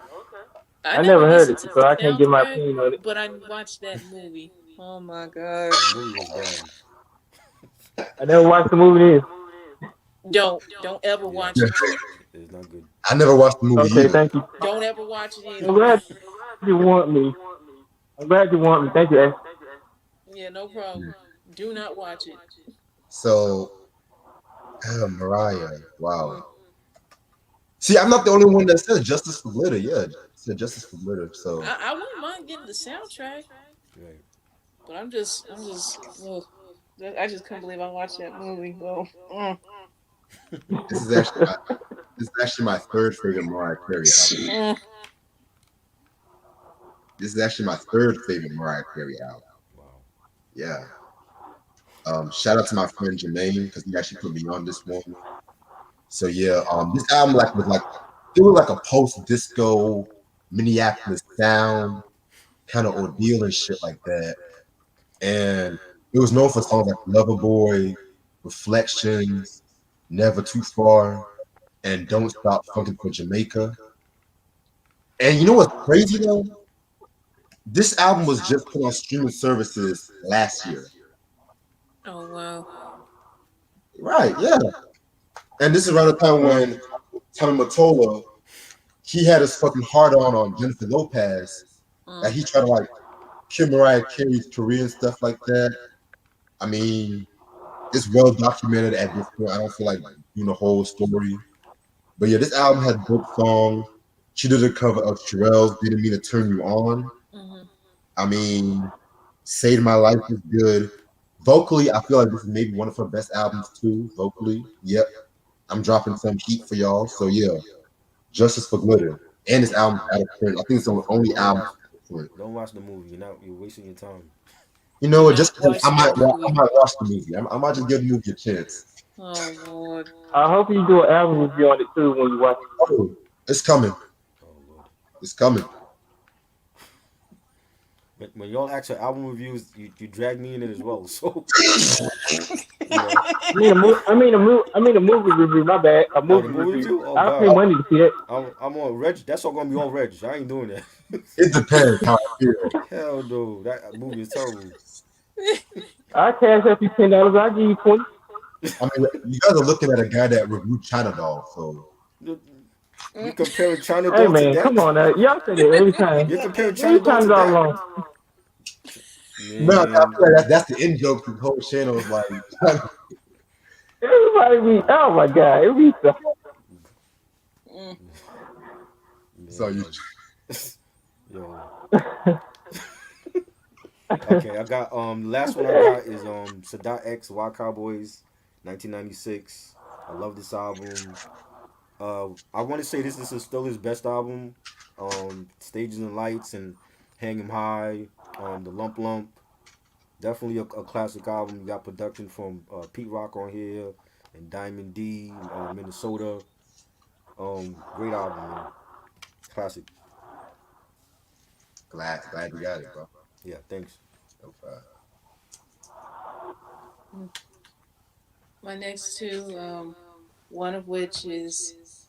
I never heard it, so I can't give my opinion on it. But I watched that movie. Oh my god. The movie was bad. I never watched the movie either. Don't ever watch it. It's not good. I never watched the movie Okay, either. thank you. Don't ever watch it I'm either. glad you want me. I'm glad you want me. Thank you, Ash. Yeah, no Yeah. problem. Do not watch it. So, Mariah, wow. Mm. See, I'm not the only one that said Justice for Glitter. Yeah, said Justice for Glitter. So, I wouldn't mind getting the soundtrack, Right. but I'm just. Ugh. I just couldn't believe I watched that movie. Well, this is actually my this is actually my third favorite Mariah Carey album. mm, This is actually my third favorite Mariah Carey album. Wow. Yeah. Shout out to my friend Jermaine because he actually put me on this one. So yeah, this album like it was like a post disco Minneapolis sound kind of ordeal and shit like that. And it was known for songs like Loverboy, Reflections, Never Too Far, and Don't Stop Funkin' for Jamaica. And you know what's crazy though? This album was just put on streaming services last year. oh wow. Right, yeah. And this is around the time when Tommy Mottola, he had his fucking heart on Jennifer Lopez. That he tried to like kill Mariah Carey's career and stuff like that. I mean, it's well documented at this point. I don't feel like doing the whole story. But yeah, this album has dope songs. She did a cover of Sherelle's Didn't Mean to Turn You On. Mm-hmm. I mean, Saved My Life is good. Vocally, I feel like this is maybe one of her best albums too. Vocally, yep. I'm dropping some heat for y'all. So yeah, Justice for Glitter. And this album out of print. I think it's the only album out of print. Don't watch the movie. You're wasting your time. You know Do what? Just not watch I the I movie. might watch the movie. I might just give the movie a chance. Oh Lord. I hope you do an album review on it too when you watch it. Oh, it's coming. Oh Lord. It's coming. When y'all ask for album reviews, you drag me in it as well. So you know. I mean a movie review. My bad. A Oh, the movie movie review. review? Oh I'll pay God. money to see it. I'm on Reg. That's all gonna be all Reg. I ain't doing that. It depends how I feel. Hell no. That movie is terrible. I'll cash up you $10. I'll give you 20. I mean, you guys are looking at a guy that reviewed China Doll, so You comparing China Hey Doll to man, come that? on now. Y'all say that every time. You're comparing China Every Doll time to it's all that? along. no, I feel Man. like that's the in joke. The whole channel is like, Everybody be, oh my god, it be so. so you. Yo. Okay, I got last one I got is Sadat X Y Cowboys 1996. I love this album. I want to say this is still his best album. Stages and Lights and Hang 'Em High, the Lump Lump. Definitely a classic album. You got production from Pete Rock on here and Diamond D, Minnesota. Great album, man. Classic. Glad you got it, bro. Yeah, thanks. No problem. My next two, one of which is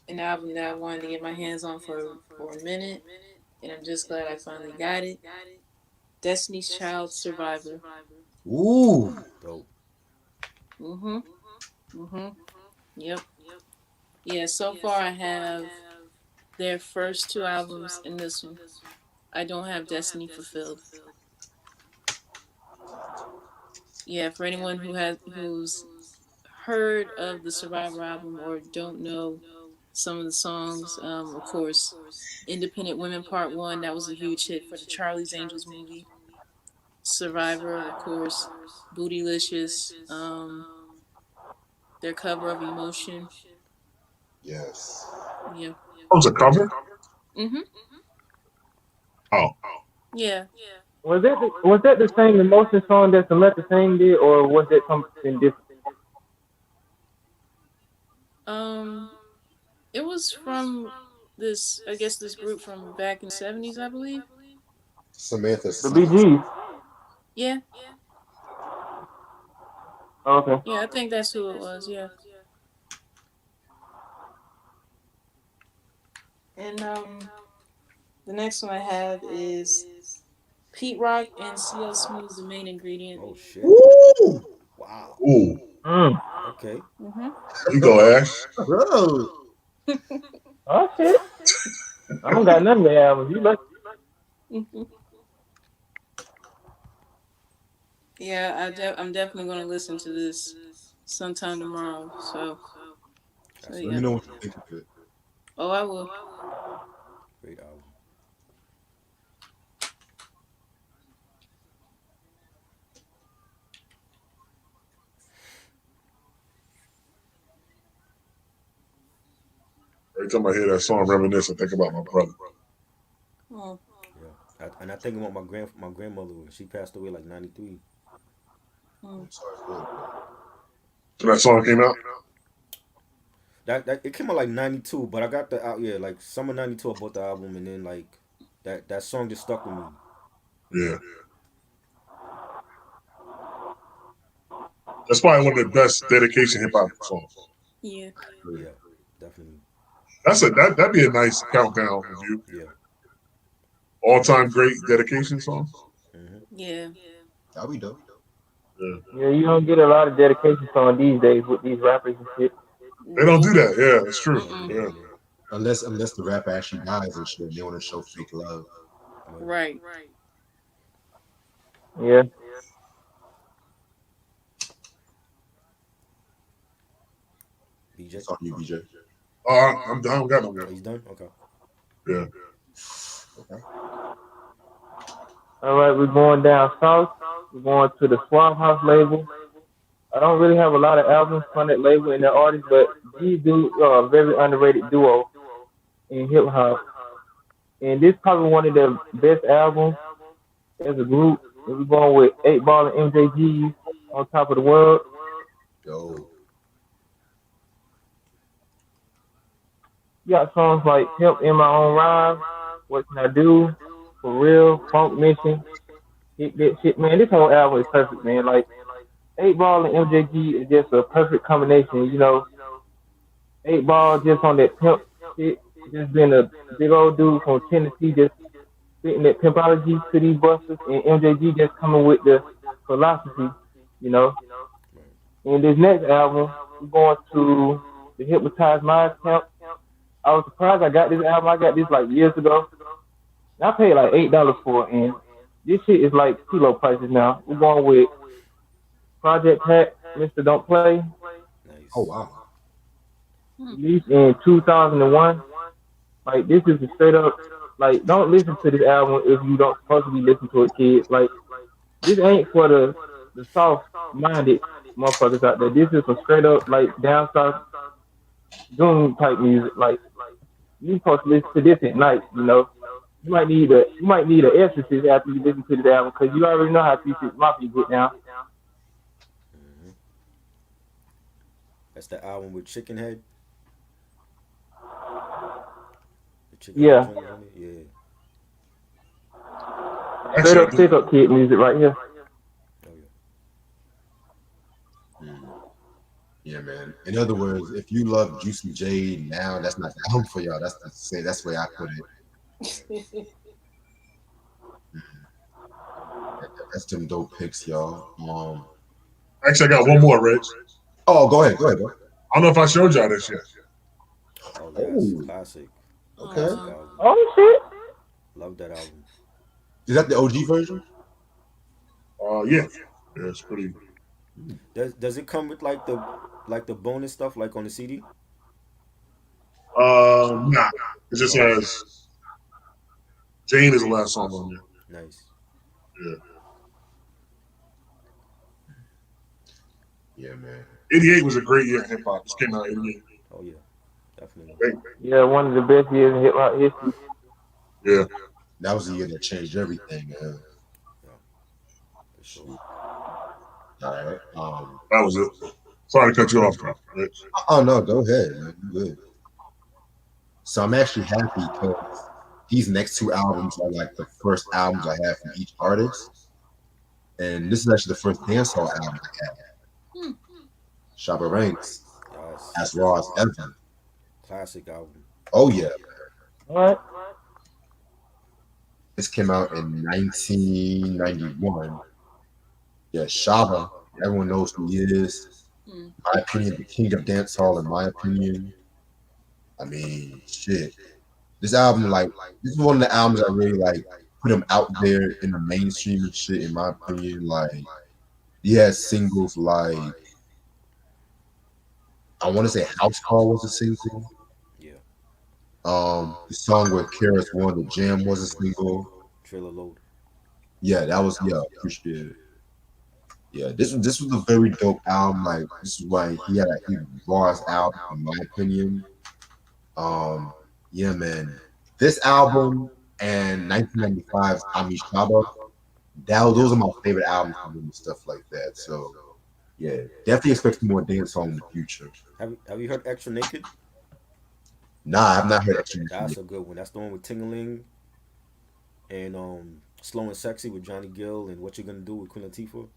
an album that I wanted to get my hands on for a minute, and I'm just glad I finally got it. Destiny's Child, Survivor. Ooh, Dope. Mm-hmm. Mm-hmm. Yep. Yeah, so far I have their first two albums and this one. I don't have Destiny Fulfilled. Yeah, for anyone who's heard of the Survivor album or don't know some of the songs, of course, Independent Women Part 1, that was a huge hit for the Charlie's Angels movie. Survivor, of course, Bootylicious, their cover of Emotion. yes. Yeah. That was a cover? Mm-hmm. Oh. Yeah. Was that the same emotion song that Samantha Singh did, or was that something different? It was from this, I guess, this group from back in the 70s, I believe. Samantha. The BGs. Yeah. Okay. Yeah, I think that's who it was, yeah. And the next one I have is Pete Rock and CL Smooth, the main ingredient. Oh shit. Ooh, Wow. Ooh. Okay. Mm-hmm. You go, Ash. bro. Oh shit, I don't got none of the albums. You lucky. Yeah, I'm definitely gonna listen to this sometime tomorrow. So That's a Let me yeah. know great what you album. think of it. Oh, I will. Great album. Every time I hear that song, reminisce, I think about my brother. Oh, Yeah, and I think about my grandmother. She passed away like 93. oh. I'm sorry to hear that. When that song came out, That it came out like 92, but I got the out like summer 92. I bought the album, and then like that song just stuck with me. yeah, that's probably one of the best dedication hip hop songs. Yeah. Really. Yeah, definitely. That'd be a nice countdown review. Yeah. All time great dedication songs. Hmm. Yeah. That'll be dope. Yeah, Yeah, you don't get a lot of dedication song these days with these rappers and shit. they don't Nope. do that. Yeah, that's true. They don't do that. Yeah, Yeah. Unless the rapper actually dies and shit, and they want to show fake love. Right. Right. Yeah. BJ. It's on you, BJ. I'm done. I don't got no Oh, more. he's done. Okay. Yeah, Okay. All right, we're going down south. We're going to the Swamp House label. I don't really have a lot of albums from that label and their artists, but these dudes are a very underrated duo in hip hop. And this is probably one of their best albums as a group. And we're going with 8 Ball and MJG's On Top of the World. Yo. You got songs like Pimp in My Own Rhyme, What Can I Do, For Real, Funk Mission, Hit That Shit. Man, this whole album is perfect, man. Like, 8 Ball and MJG is just a perfect combination. 8 Ball just on that pimp shit, just being a big old dude from Tennessee, just spitting that pimpology to these busters, and MJG just coming with the philosophy, you know. In this next album, we're going to the Hypnotized Minds Camp. I was surprised I got this album. I got this like years ago. And I paid like $8 for it, and this shit is like kilo prices now. We're going with Project Pat, Mr. Don't Play, Oh Nice. wow. released in 2001. Like this is a straight up like don't listen to this album if you don't supposed to be listening to it, kids. Like this ain't for the soft minded motherfuckers out there. This is a straight up like down south doom type music. Like you supposed to listen to this at night. You might need an exorcist after you listen to the album because you already know how P6 Mafia get down. Hmm. That's the album with Chicken Head. The Chicken Head Yeah, joint was on it. Yeah. straight actually, I up do. pick up kid music right here. Oh yeah. Mm. Yeah, man. In other words, if you love Juicy J now, that's not the album for y'all. That's the way I put it. That's them dope picks, y'all. Actually, I got one more, Rich. Oh, go ahead, bro. I don't know if I showed y'all this yet. Oh yes, Oh, classic. okay. Classic Aw. album. Oh shit! Love that album. Is that the OG version? Yeah, yeah, it's pretty. Does it come with like the bonus stuff like on the CD? Nah, it just Oh, okay. has Jane is the last song on there. Nice. Yeah, Yeah, man. '88 was a great year in hip hop. This came out '88. Oh yeah, definitely. Great. Yeah, one of the best years in hip hop history. Yeah, That was the year that changed everything, man. Yeah, for sure. Shoot. All right. that was it. Sorry to cut you off, Rich. Oh no, go ahead, man. You good. So I'm actually happy because these next two albums are like the first albums I have from each artist, and this is actually the first dancehall album I have. Hmm. Shabba Ranks, Yes. as raw as ever. Classic album. Oh yeah, All right. this came out in 1991. Yeah, Shabba. Everyone knows who he is. Hmm. My opinion, the king of dancehall, in my opinion. I mean, shit. This album, like, this is one of the albums that really like put him out there in the mainstream and shit. In my opinion, like, he has singles like I want to say "House Call" was a single. Yeah. The song with Karis One, "The Jam" was a single. Trailer load. Yeah, that was appreciate it. Yeah, this was a very dope album. Like, this is why he had he bars out, in my opinion. Um, yeah, man. This album and 1995's Amishaba, those are my favorite albums from him and stuff like that. So yeah, definitely expect more dance song in the future. Have you heard Extra Naked? Nah, I've not heard actually. That's a good one. That's the one with Tingling and Slow and Sexy with Johnny Gill and What You Gonna Do with Queen Latifah.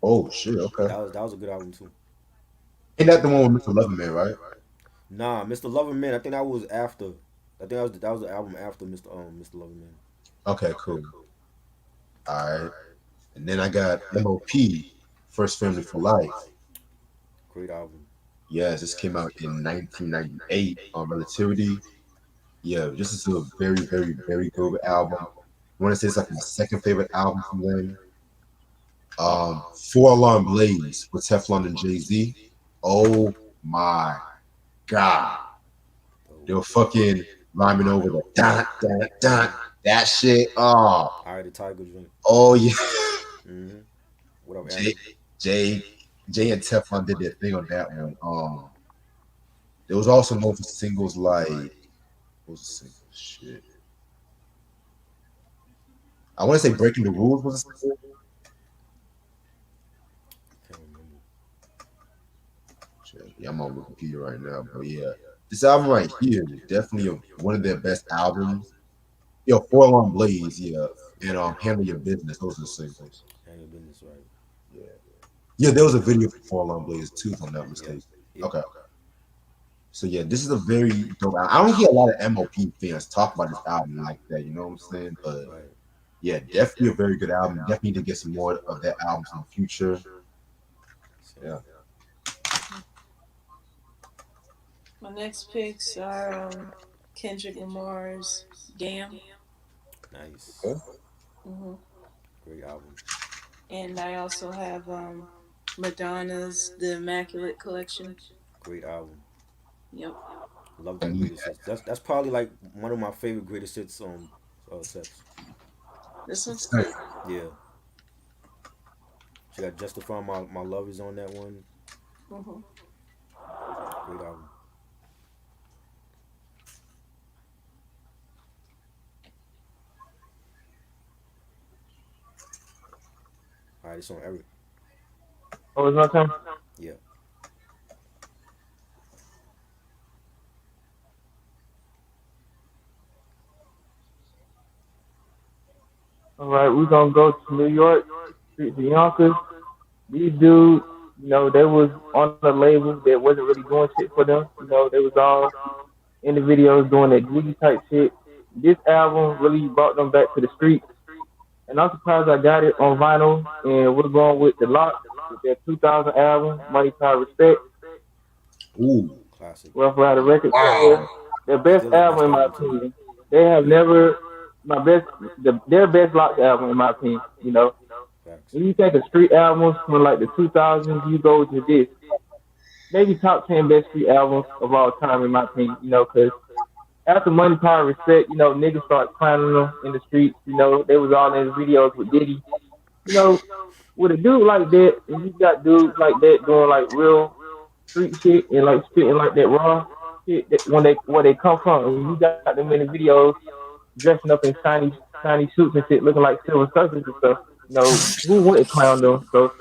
Oh shit, okay. That was a good album too. Ain't that the one with Mr. Loverman, right? Nah, Mr. Loverman. I think that was after. I think that was the album after Mr. Loverman. Okay, cool. All right. And then I got MOP, First Family for Life. Great album. Yes, this came out in 1998 on Relativity. Yeah, this is a very, very, very good album. I want to say it's like my second favorite album from them. Four Alarm Blaze with Teflon and Jay Z. Oh my god, they were fucking rhyming over the dun dun dun that shit. Oh, Eye of the Tiger joint. oh yeah. Mm-hmm. What up, Jay, Aaron? Jay, Jay and Teflon did their thing on that one. There was also known for singles like what was the single? Shit. I want to say Breaking the Rules was a single. Can't remember. Shit, yeah, I'm on Wikipedia right now, but yeah, this album right here is definitely one of their best albums. Yo, Four Alarm Blaze, yeah, and Handle Your Business. Those are the singles. Handle your business, right? Yeah, yeah. There was a video for Four Alarm Blaze too, if I'm not Yep. mistaken. Yep. Okay, so yeah, this is a very dope album. I don't hear a lot of MOP fans talk about this album like that. You know what I'm saying? But Right. yeah, definitely a very good album. Definitely need to get some more of that albums in the future. So, Yeah. My next picks are Kendrick Lamar's "Damn," nice. Okay. hmm Great album. and I also have Madonna's "The Immaculate Collection." Great album. Yep. Love I that need greatest hits. That's probably like one of my favorite greatest hits sets. This one. that. Yeah. She got Justify My Love is on that one. hmm Great album. All right, it's on Eric. Oh, it's my turn. Yeah. All right, we're gonna go to New York, Street to Yonkers. These dudes, they was on the label that wasn't really doing shit for them. They was all in the videos doing that gritty type shit. This album really brought them back to the streets. And I'm surprised I got it on vinyl. And we're going with the Lock with their 2000 album, Money, Power, Respect, Ooh, Classic. Rough Rider Records. wow. Their best Still their best album in my album too. opinion. They have never their best Lock album in my opinion. Facts. When you think of street albums from like the 2000s, you go to this. Maybe top 10 best street albums of all time in my opinion. Because after Money, Power, Respect, niggas started clowning them in the streets. They was all in his videos with Diddy. You know, with a dude like that, and you got dudes like that doing like real street shit and like spitting like that raw shit that when they where they come from, and you got them in the videos dressing up in shiny suits and shit, looking like silver surfers and stuff. Who wouldn't clown them? So,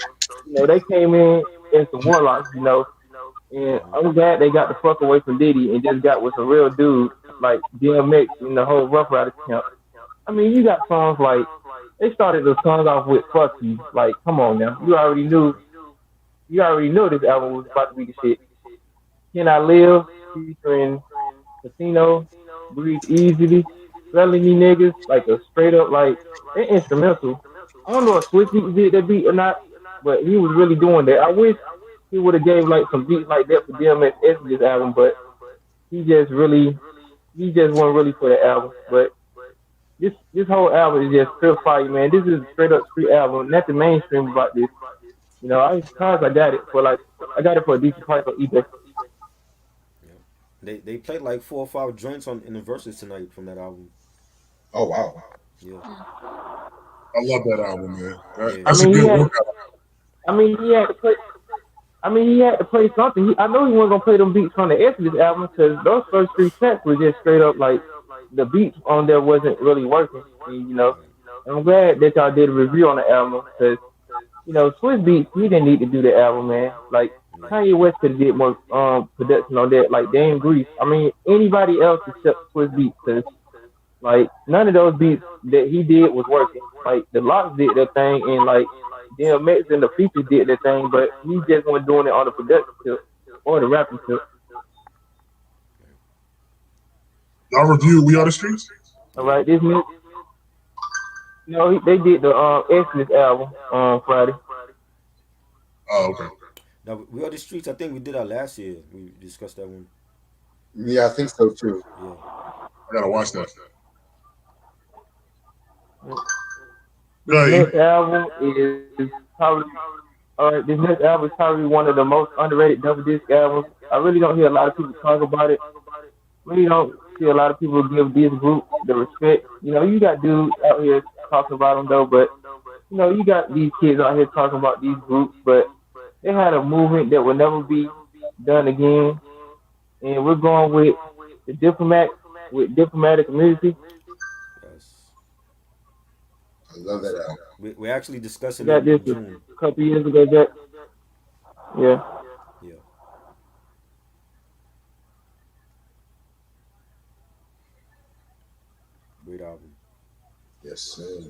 they came in as some warlocks. And I'm glad they got the fuck away from Diddy and just got with a real dude like DMX and the whole Rough Riders camp. I mean, you got songs like they started the songs off with "Fuck You." Like, come on now, you already knew this album was about to be the shit. "Can I Live" featuring Casino, "Breathe Easily," "Selling Me Niggas," like a straight up like an instrumental. I don't know if Swiss Beats did that beat or not, but he was really doing that. I wish he would have gave like some beats like that for DMX this album, but he just really he just wasn't really for the album. But this whole album is just pure fire, man. This is a straight up street album. Nothing mainstream about this. You know, I was surprised I got it for I got it for a decent price on eBay. Yeah. They played like 4 or 5 joints on in the verses tonight from that album. Oh wow. Yeah. I love that album, man. Yeah. I That's a mean, good workout. I mean, he had to play. I mean, he had to play something. I know he wasn't gonna play them beats on the Exodus album because those first three tracks were just straight up like the beats on there wasn't really working. And, you know, Right. and I'm glad that y'all did a review on the album because you know Swiss Beats he didn't need to do the album, man. Like Yeah. Kanye West could have did more production on that, like Dame Grease. I mean, anybody else except Swiss Beats because like none of those beats that he did was working. Like the Locks did their thing, and like DMX and the Features did their thing, but he just wasn't doing it on the production tip or the rapping tip. Y'all review We Are the Streets? All Yeah. right, this music, you know, they did the Exodus album on Friday. Oh, okay. Now we are the streets. I think we did our last year. We discussed that one. Yeah, I think so too. Yeah. I gotta watch that. This next album is probably this next album is probably one of the most underrated double disc albums. I really don't hear a lot of people talk about it. Really don't see a lot of people give this group the respect. You know, you got dudes out here talking about them though, but you know, you got these kids out here talking about these groups, but they had a movement that will never be done again. And we're going with the diplomat with diplomatic immunity. Yes. I love that album. We're actually We discussing got it this in a June. couple years ago. That yeah. Yeah. Great album. Yes, sir.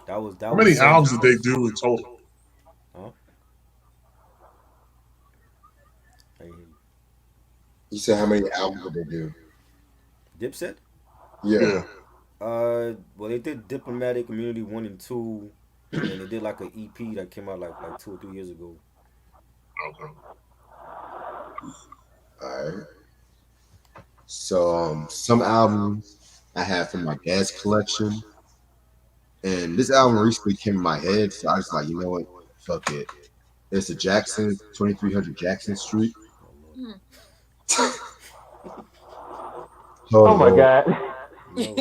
That How was many some. albums did they do in total? Huh? I ain't hear you. You said how many albums did they do? Dipset? Yeah. Yeah. Well, they did Diplomatic Immunity 1 and 2, and then they did like an EP that came out like 2 or 3 years ago. Okay. All right. So some albums I have from my dad's collection, and this album recently came in my head, so I was like, you know what? Fuck it. It's the Jackson 2300 Jackson Street. Oh Lord. Mm. Oh Oh my Lord. God. No.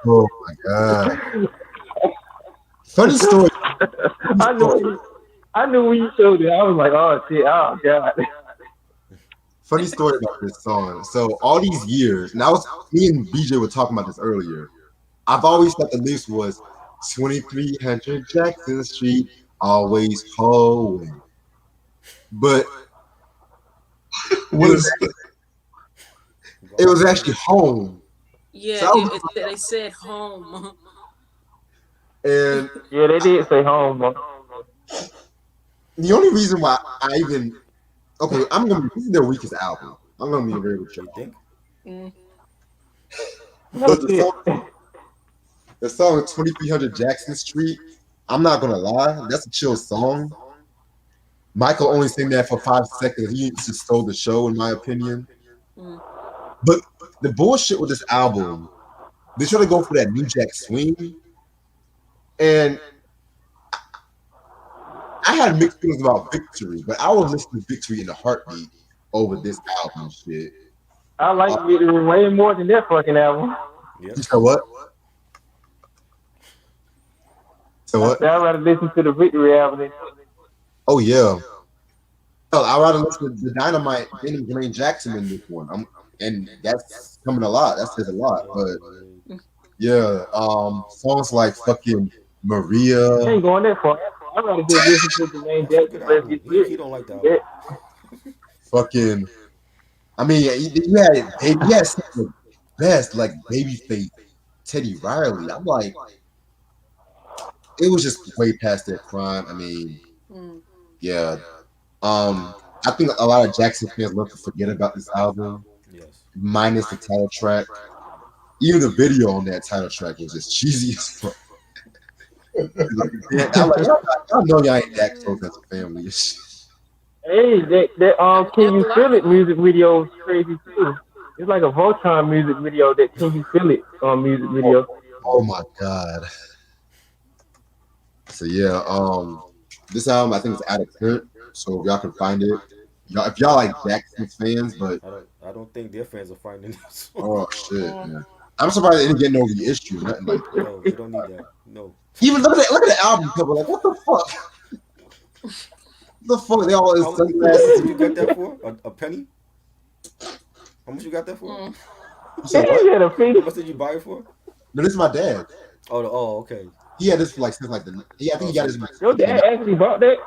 Oh my God. Funny story. I knew when you showed it. I was like, oh shit, oh God. Funny story about this song. So all these years, and me and BJ were talking about this earlier. I've always thought the lyrics was 2300 Jackson Street, always hoeing. But What is it was actually home. Yeah, So I was, they said home. and Yeah, they did say home. Bro. the only reason why I even this is their weakest album. I'm gonna be real with You you. think? Mm. No But shit. the song 2300 Jackson Street, I'm not gonna lie, that's a chill song. Michael only sang that for 5 seconds. He just stole the show, in my opinion. Mm. But the bullshit with this album, they try to go for that New Jack Swing, and I had mixed feelings about Victory, but I would listen to Victory in a heartbeat over this album shit. I like Victory way more than that fucking album. Yep. You know what? So I what? said I'd rather listen to the Victory album than Oh yeah. Hell, I'd rather listen to the Dynamite than Jermaine Jackson in this one. And that's coming a lot. That says a lot. But yeah, songs like fucking I Maria, ain't going that far. I'd rather just listen to the main That's a Jackson good verse album. get He don't like the album. fucking. I mean, you had some of the best like Babyface, Teddy Riley. I'm like, it was just way past their prime. I mean, Mm. yeah. I think a lot of Jackson fans love to forget about this album, Yes. minus the title track. Even the video on that title track was just cheesy as fuck. Yeah, I'm like, y'all know y'all ain't that close as a family. Hey, that I would Can never You lie. Feel It music video is crazy too. It's like a Voltron music video that Can You Feel It music Oh, video. oh my god. So yeah, this album I think is out of print. So if y'all can find it, y'all if y'all like Jackson's fans, but I don't think their fans are finding this song. oh shit, Mm. man. I'm surprised they didn't get no reissue, nothing like that. No, they don't need that. No. Even look at the album cover, like what the fuck? The fuck they all is How much did sunglasses. you get that for? A penny? How much you got that for? Mm. You said what? Yeah, the How feed. much did you buy it for? No, this is my dad. Oh, okay. He had this for like since like the yeah, I think Oh, he got so his when Your he came dad out. actually bought that?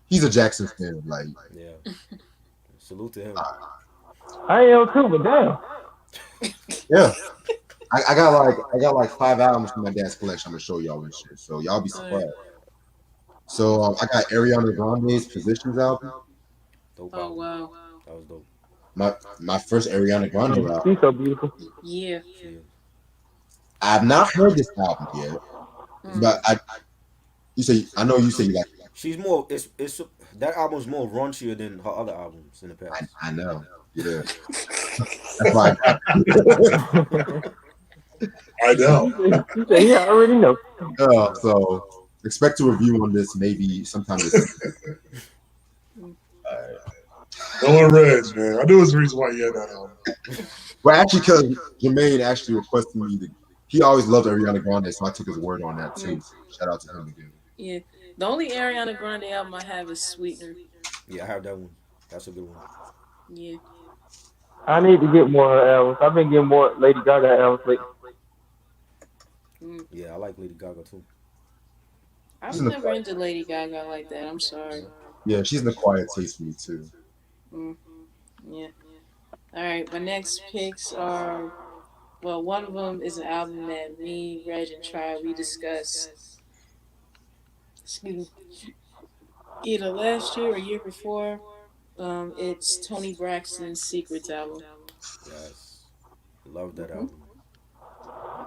He's a Jackson fan, like yeah. Salute to him. I am too, but damn. yeah. I got like 5 albums from my dad's collection. I'm gonna show y'all and shit. So y'all be All right. surprised. So I got Ariana Grande's Positions album. Dope Oh album. wow. That was dope. My first Ariana Grande album. She's so beautiful. Yeah. She is. I've not heard this album yet, Mm. but you say I know you say you like She's more. It's that album's more raunchier than her other albums in the past. I know. Yeah. That's why I got I know. He said, yeah, I already know. so expect a review on this maybe sometime this Mm. Dylan Reg, man. I knew it was the reason why he had that album. well actually because Jermaine actually requested me to he always loved Ariana Grande, so I took his word on that too. Mm. So shout out to him again. Yeah. The only Ariana Grande album I have is Sweetener. Yeah, I have that one. That's a good one. Yeah. I need to get more albums. I've been getting more Lady Gaga albums lately. Mm. Yeah, I like Lady Gaga too. I She's was in the never into Lady Gaga like that. I'm sorry. No? yeah, she's in the quiet taste for me too. Mm. Yeah. All right. My next picks are well, one of them is an album that me, Reg, and Try we discussed. Excuse me. Either last year or year before. It's Tony Braxton's Secrets album. Yes, love that Hmm. album.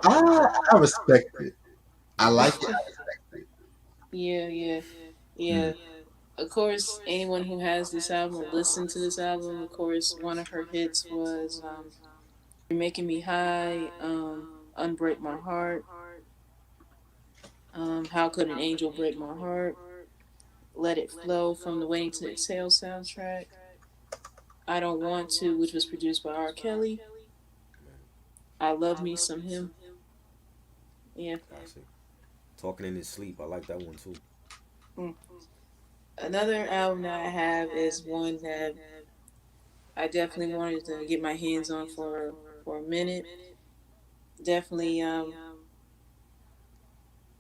I respect it. I like it. I respect it. Yeah, yeah, Mm. yeah. Of course, anyone who has this album or listened to this album, of course, one of her hits was "You're Making Me High," "Unbreak My Heart," "How Could an Angel Break My Heart," "Let It Flow" from the Waiting to Exhale soundtrack, "I Don't Want to," which was produced by R. Kelly. "I Love Me Some Him." Yeah. Classic. Talking in his sleep. I like that one too. Mm. Another album that I have is one that I definitely wanted to get my hands on for a minute. Definitely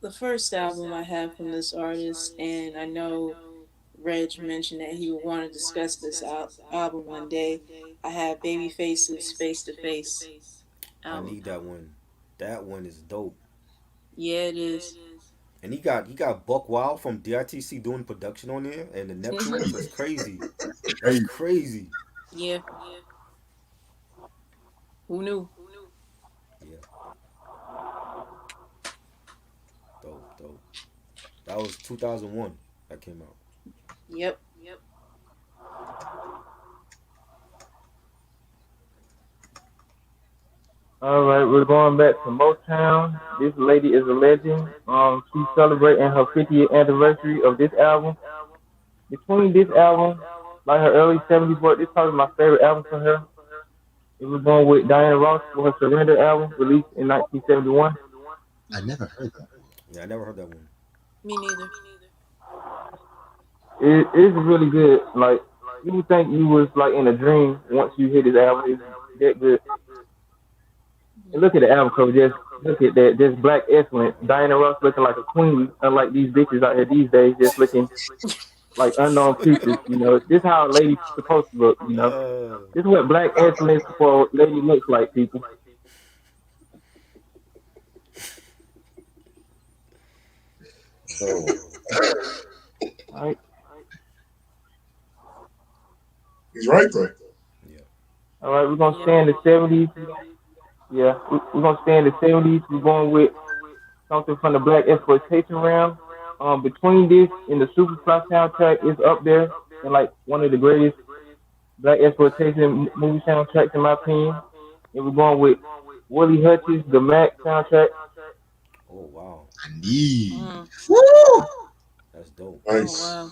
the first album I have from this artist, and I know Reg mentioned that he would want to discuss this album one day. I have Babyface's Face to Face I album. need that one. That one is dope. Yeah, it is. And he got Buck Wild from DITC doing production on there, and the Neptunes. That's crazy. That's Crazy. crazy. Yeah, who knew? Yeah, dope, dope. That was 2001 that came out. Yep. All right, we're going back to Motown. This lady is a legend. She's celebrating her 50th anniversary of this album. Between this album, like her early 70s work, this is probably my favorite album from her. It was going with Diana Ross for her Surrender album, released in 1971. I never heard that. Yeah, I never heard that one. Me neither. It's really good. Like, you would think you was like in a dream once you hear this album. It's that good. And look at the album cover. Just look at that. Just black excellence. Diana Ross looking like a queen, unlike these bitches out here these days, just looking like unknown creatures. This is how a lady's supposed to look. This is what black excellence for a lady looks like, people. So All right. He's right though. Yeah. All right. We're gonna stay in the 70s. Yeah, we're gonna stay in the 70s. We're going with something from the black exploitation realm. Between this and the Superfly soundtrack is up there and like one of the greatest black exploitation movie soundtracks in my opinion. And we're going with Willie Hutchins, the Mac soundtrack. Oh wow, I need. Mm. Woo! that's dope. Oh Nice. wow.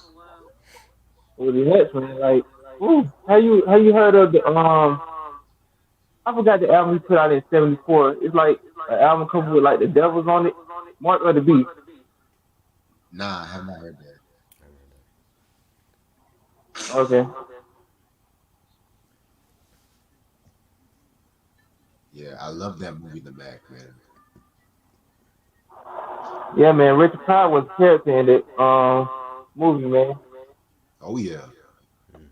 Willie Hutchins, like, ooh, how you heard of the I forgot the album he put out in '74. It's like an album cover with like the devils on it, Mark of the Beast. Nah, I have not heard that. I heard that. Okay. Yeah, I love that movie, The Mac, man. Yeah, man. Richard Pryor was a character in that movie, man. Oh yeah. Hmm.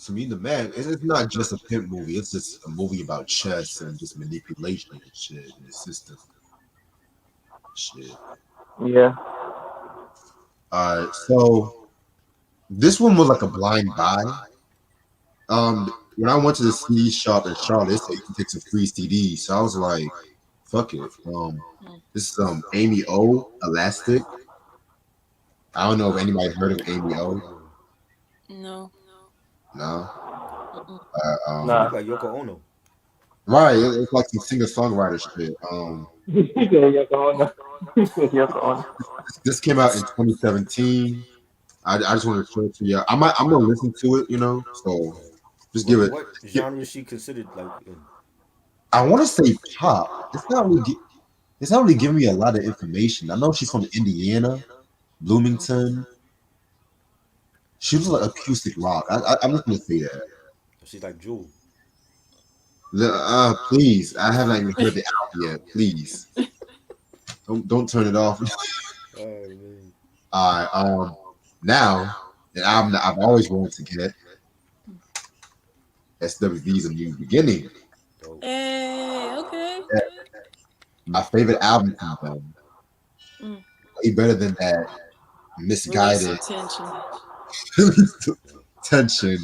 To me, The Mac, it's not just a pimp movie. It's just a movie about chess and just manipulation and shit and the system. Shit. Yeah. So this one was like a blind buy. When I went to the CD shop in Charlotte, they said you can take some free CDs. So I was like, fuck it. Mm. This is Amy O, Elastic. I don't know if anybody heard of Amy O. No, No. No. no. Mm-mm. She Nah. looked like Yoko Ono. Right, it's like some singer-songwriter shit. He said Yoko Ono. He said Yoko Ono. This came out in 2017. I just want to show it to you. I'm gonna listen to it, so Right. just give it. What genre is she considered like in? I want to say pop. It's not really giving me a lot of information. I know she's from Indiana, Bloomington. She was like acoustic rock. I'm just gonna say that. She's like Jewel. Please, I haven't even heard the album yet. Please, don't turn it off. Oh man. Now the album that I've always wanted to get, SWV's A New Beginning. Dope. Hey, okay. Yeah, my favorite album from them. Mm. Way better than that Release misguided some tension. Yeah. tension.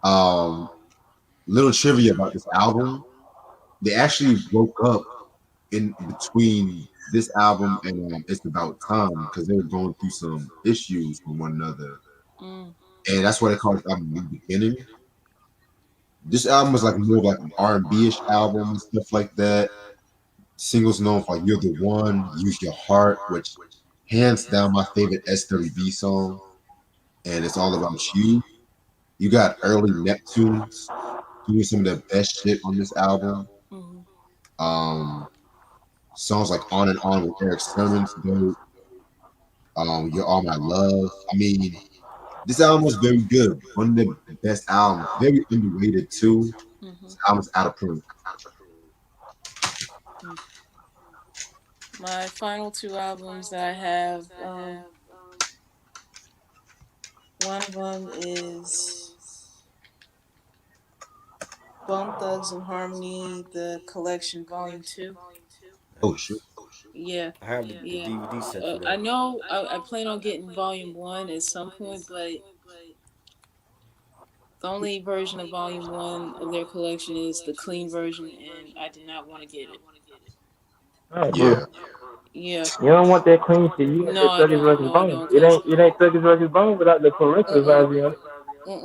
Um, Little trivia about this album. They actually broke up in between this album and It's About Time because they were going through some issues with one another. Mm. And that's why they call this album New Beginning. This album was like more of like an R&B-ish album and stuff like that. Singles known for like You're the One, Use Your Heart, which hands down my favorite SWV song. And It's All About You. You got early Neptunes doing some of the best shit on this album. Mm. Um, Songs like On and On with Eric Sermon's dope. You're All My Love. I mean, this album was very good. One of the best albums. Very underrated too. Mm-hmm. This album's out of print. Mm. My final two albums that I have, one of them is Bone Thugs and Harmony, the collection, Volume 2. Oh shit. Nice. Yeah, I have the yeah. DVD set for I that. know I plan on getting Volume 1 at some point, but the only version of Volume 1 of their collection is the clean version, and I did not want to get it. All right, bro. Yeah. Yeah. You don't want that clean shit. You want No, that I Thuggish don't. versus No, I Bone. don't, It cause ain't Thuggish versus Bone without the parental uh-uh, advisory on it.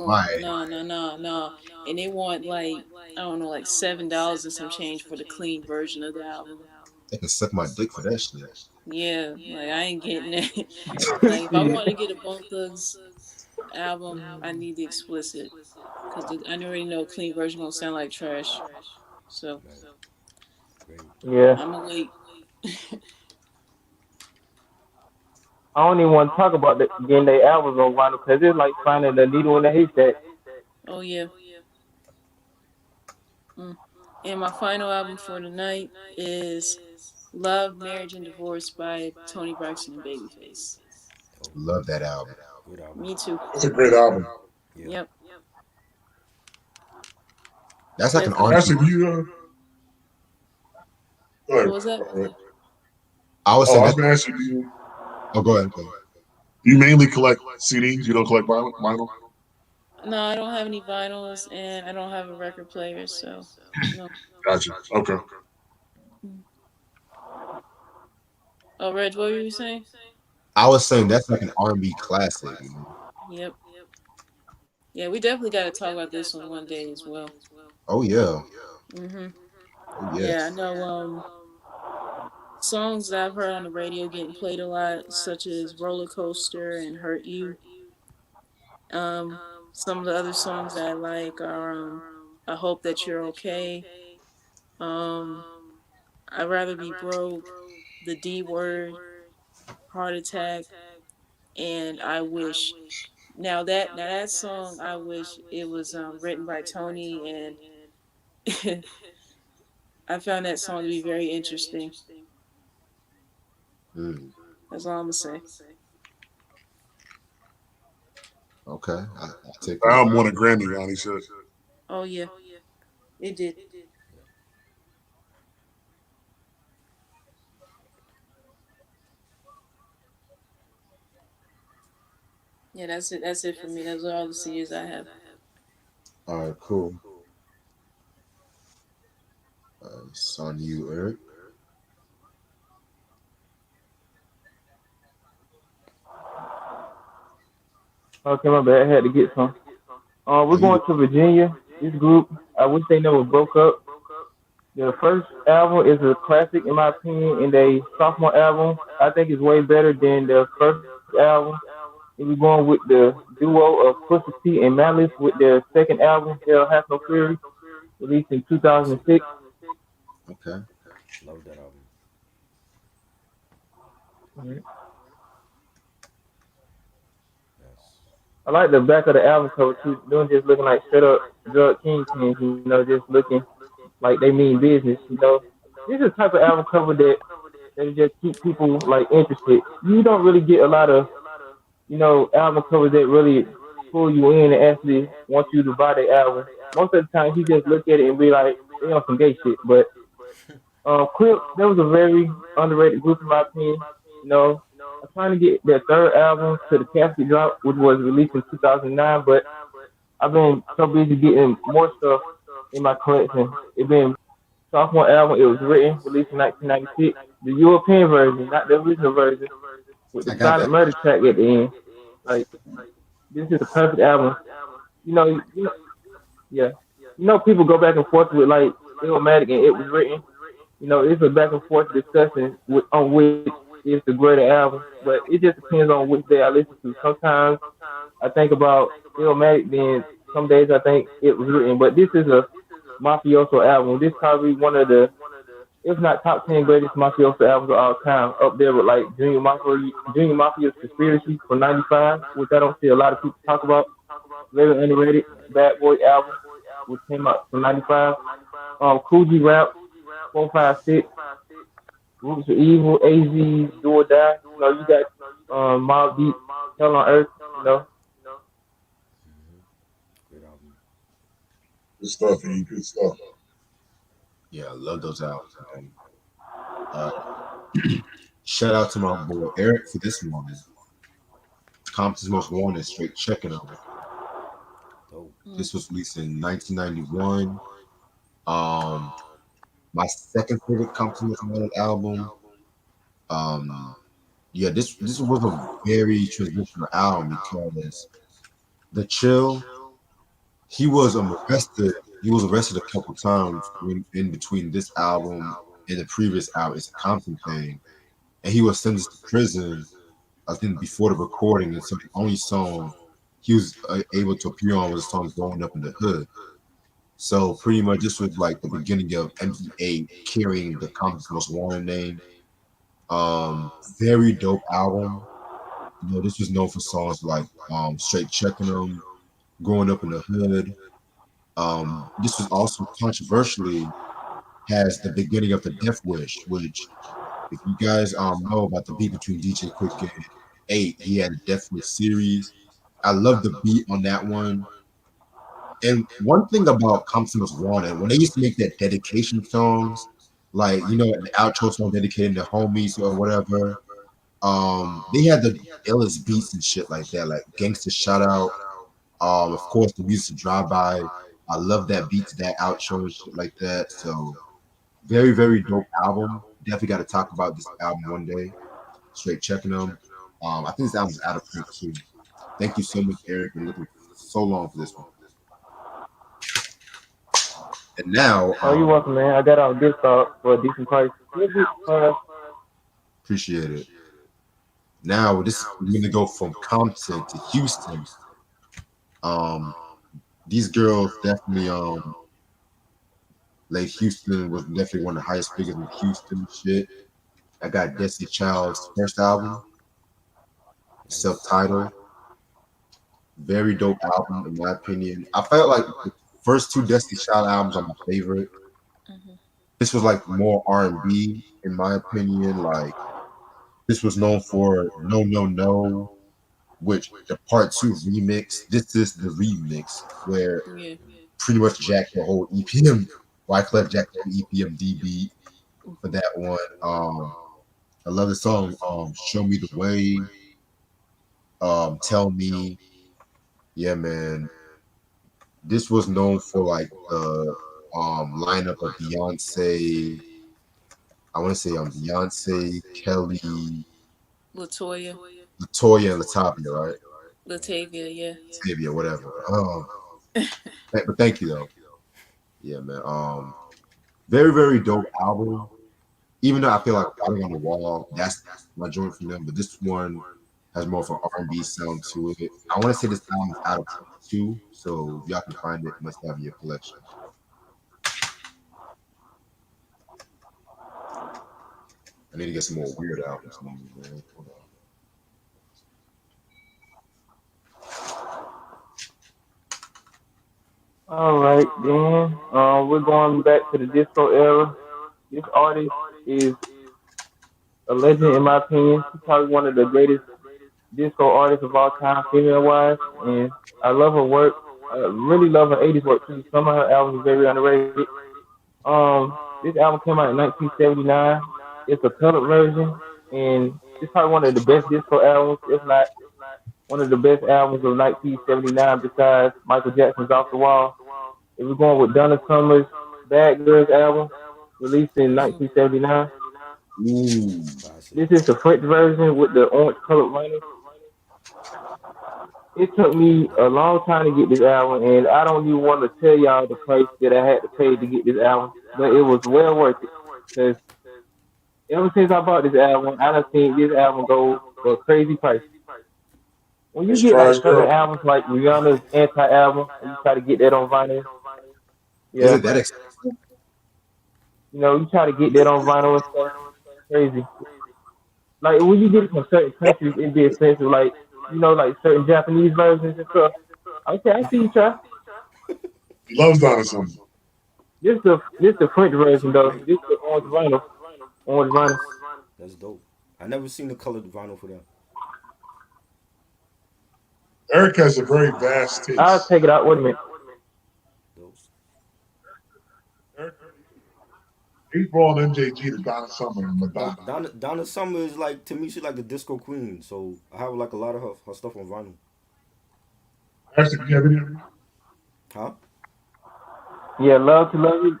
Right. no, no, no, no. And they want like I don't know, like $7 and some change for the clean version of the album. They can suck my dick for that shit. Yeah, like I ain't getting that. Like if I want to get a Bone Thugs album, I need the explicit, cause I already know clean version gonna sound like trash. So Right. Great. Yeah. I'm gonna wait. I don't even want to talk about getting their albums on vinyl because it's like finding the needle in the haystack. Oh yeah. Mm. And my final album for the night is Love, Marriage, and Divorce by Tony Braxton and Babyface. Dope. Love that album. Good album. Me too. It's a great album. Yeah. Yep. That's like an Definitely. R&B. Actually, do you go ahead. What was that? I was Oh, saying I that. was gonna ask you, do Oh, go ahead. Go ahead. you mainly collect CDs? You don't collect vinyl? No, I don't have any vinyls and I don't have a record player, so no. Gotcha. Okay. Mm. Oh, Reg, what were you saying? I was saying that's like an R&B classic, man. Yep. Yeah, we definitely got to talk about this one day as well. Oh yeah, Mhm. oh Yeah, I yes. know. Songs that I've heard on the radio getting played a lot, such as "Roller Coaster" and "Hurt You." Um, some of the other songs that I like are "I Hope That You're Okay." Um, I'd rather be broke, "The D Word," "Heart Attack," and "I Wish." Now that song, I wish it was written by Tony, and I found that song to be very interesting. Mm, That's all I'm gonna say. okay, I take The that. album won a Grammy, Ronnie said. Oh yeah, it did. Yeah, that's it. That's it for me. Those are all the CDs I have. All right, cool. It's on you, Eric. Okay, my bad. I had to get some. Are We're going you? to Virginia. This group, I wish they never broke up. The first album is a classic in my opinion, and their sophomore album I think is way better than their first album. And we're going with the duo of Pusha T and Malice with their second album, Hell Has No Fury, released in Excellent. 2006. Okay. Love that album. Yes. I like the back of the album cover too. Them just looking like straight up drug kingpins, just looking like they mean business. This is the type of album cover that just keep people like interested. You don't really get a lot of album covers that really pull you in and actually want you to buy the album. Most of the time, he just look at it and be like, they on some gay shit. But Clip, that was a very underrated group in my opinion. I'm trying to get their third album to the casket drop, which was released in 2009, but I've been so busy getting more stuff in my collection. It been sophomore album. It was written, released in 1996. The European version, not the original version, with the I got silent that. murder track at the end. Like this is the perfect album. You know, you know, yeah. People go back and forth with like Illmatic and It Was Written. It's a back and forth discussion on which is the greater album, but it just depends on which day I listen to. Sometimes I think about Illmatic, then some days I think It Was Written. But this is a mafioso album. This probably one of the, if not top 10 greatest mafioso albums of all time, up there with like Junior Mafia's Conspiracy from '95, which I don't see a lot of people talk about. Very underrated. Bad Boy album, which came out from '95. Coogee Rap, 456, Roots of Evil, AZ, Do or Die. You got Mobb Deep, Hell on Earth. Great album. Good stuff, E. Good stuff. Yeah, I love those albums, man. Uh, Shout out to my boy Eric for this one. Compton's Most Wanted, straight checking on it. Dope. This was released in 1991. Um, my second favorite Compton's Most Wanted album. Um, yeah, this was a very transitional album because the Chill, he was arrested. He was arrested a couple times in between this album and the previous album. It's a Compton thing, and he was sentenced to prison. I think before the recording, and so the only song he was able to appear on was the song "Growing Up in the Hood." So pretty much this was like the beginning of MPA carrying the Compton's Most Wanted name. Very dope album. This was known for songs like Straight Checking Them, Growing Up in the Hood. This was also controversially has the beginning of the Death Wish, which if you guys know about the beat between DJ Quick and Eight, he had a Death Wish series. I love the beat on that one. And one thing about Compton Was Wanted, when they used to make that dedication songs, like the outro song dedicated to homies or whatever, they had the illest beats and shit like that, like Gangsta Shout Out. Of course, the music Drive By. I love that beat to that outro and shit like that. So very, very dope album. Definitely got to talk about this album one day. straight checking them. I think this album's out of print too. Thank you so much, Eric. Been looking so long for this one. And now, Oh, you're welcome, man. I got it on Discog for a decent price. appreciate it. Now, this we're gonna go from Compton to Houston. Um, these girls definitely like Houston was definitely one of the highest figures in Houston shit. I got Jessie Chow's first album, Nice. self-titled, very dope album in my opinion. I felt like the first two Jessie Chow albums are my favorite. Hmm. This was like more R&B in my opinion. Like this was known for No No No, which the part two remix. This is the remix where Yeah. pretty much jacked the whole EPM. Wyclef jacked the whole EPMD beat for that one. I love the song. Show Me the Way. Tell Me. Yeah, man. This was known for like the lineup of Beyonce. I want to say Beyonce, Kelly, Latoya, Latoya, and Latavia, right? Latavia, yeah. Latavia, whatever. But thank you though. Yeah, man. Very very dope album. Even though I feel like Writing on the Wall, that's my joint from them, but this one has more of an R&B sound to it. I want to say this album is out of 22, so if y'all can find it, it must have in your collection. I need to get some more weird albums, man. Hold on. All right, then. We're going back to the disco era. This artist is a legend in my opinion. She's probably one of the greatest disco artists of all time, female wise, and I love her work. I really love her '80s work too. Some of her albums are very underrated. This album came out in 1979. It's a colored version, and it's probably one of the best disco albums, if not one of the best albums of 1979 besides Michael Jackson's Off the Wall. If we're going with Donna Summer's Bad Girls album, released in Hmm. 1979. Ooh, Classic. This is the French version with the orange colored vinyl. It took me a long time to get this album, and I don't even want to tell y'all the price that I had to pay to get this album, but it was well worth it. Because ever since I bought this album, I done seen this album go for a crazy price. When you As get far like as certain girl, albums like Rihanna's anti-album, and you try to get that on vinyl, is yeah, it that expensive? you try to get that on vinyl and stuff, crazy. Like when you get it from certain countries, it be expensive. Like like certain Japanese versions and stuff. Okay, I see you try. he loves Donna Summer. This the French She version though. great. This the orange vinyl. Orange vinyl. That's dope. I never seen the colored vinyl for them. Eric has a very vast I'll taste. take it out. Wait a minute. Dope. Eric, he's born MJG to Donna Summer and Nah, Madonna. Donna Summer is like to me. She's like a disco queen. So I have like a lot of her stuff on vinyl. Actually, do you have any? Huh? Yeah, love to love you.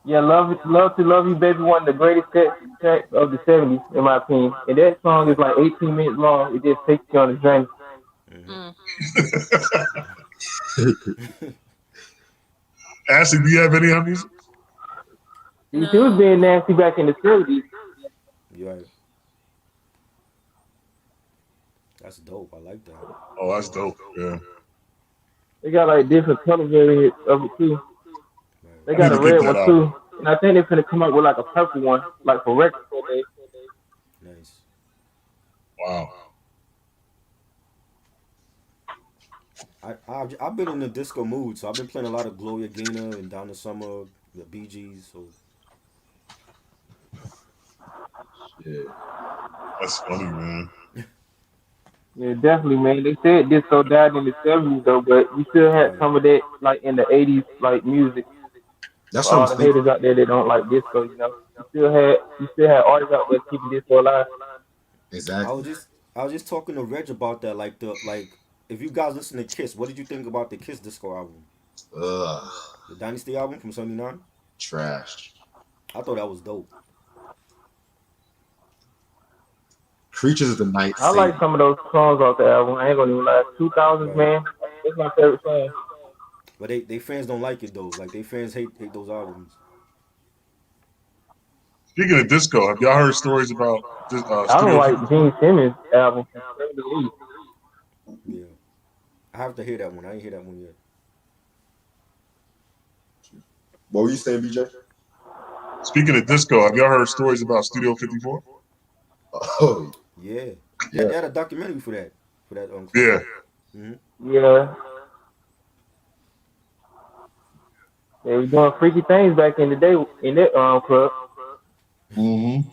Yeah, love to love you, baby. One of the greatest tracks of the '70s, in my opinion. And that song is Yeah. like 18 minutes long. It just takes you on a journey. Hmm. Mm. Ashley, do you have any on music? See, she was No. being nasty back in the '70s. You right. That's dope. I like that. Oh, that's dope. Yeah, They got like different color variants of it too. Right. They I need got to a get red that one album. too, and I think they're gonna come up with like a purple one, like for record store day. Nice. Wow. I've been in the disco mood, so I've been playing a lot of Gloria Gaynor and Donna Summer, the Bee Gees. So Shit. That's funny, man. Yeah, definitely, man. They said disco died in the '70s though, but we still had right. some of that like in the '80s, like music. That's For what I'm all the thinking. haters out there that don't like disco, you still had artists out there keeping disco alive. I Exactly. was just I was just talking to Reg about that. If you guys listen to Kiss, what did you think about the Kiss disco album, Ugh, the Dynasty album from '79? trash. I thought that was dope. Creatures of the Night I like saved. some of those songs off the album. I ain't gonna even lie. 2000s, Right. man. It's my favorite song. But they fans don't like it though. Like they fans hate those albums. Speaking of disco, have y'all heard stories about this, I don't Studio like 54? Gene Simmons' album from 78. Yeah. I have to hear that one. I ain't hear that one yet. What were you saying, BJ? Speaking of disco, have y'all heard stories about Studio 54? Oh, Yeah. yeah. They had a documentary for that club. Yeah. Mm-hmm. Yeah, they were doing freaky things back in the day in that club. Mm-hmm.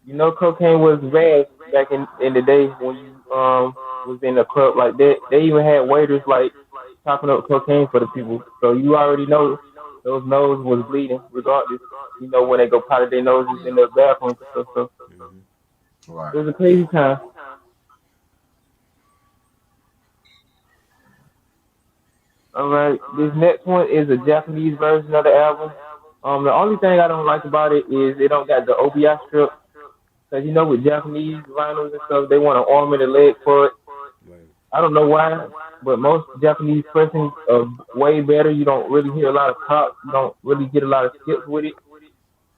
You know, cocaine was bad back in the day when you was in a club like that. They even had waiters like chopping up cocaine for the people. So you already know those nose was bleeding regardless. You know when they go powder their noses in the bathrooms and stuff. So Mm-hmm. Right. it was a crazy time. All right, this next one is a Japanese version of the album. The only thing I don't like about it is it don't got the OBI strip. Cause you know with Japanese vinyls and stuff, they want an arm and a leg for it. Right. I don't know why, but most Japanese pressings are way better. You don't really hear a lot of pop. You don't really get a lot of skips with it.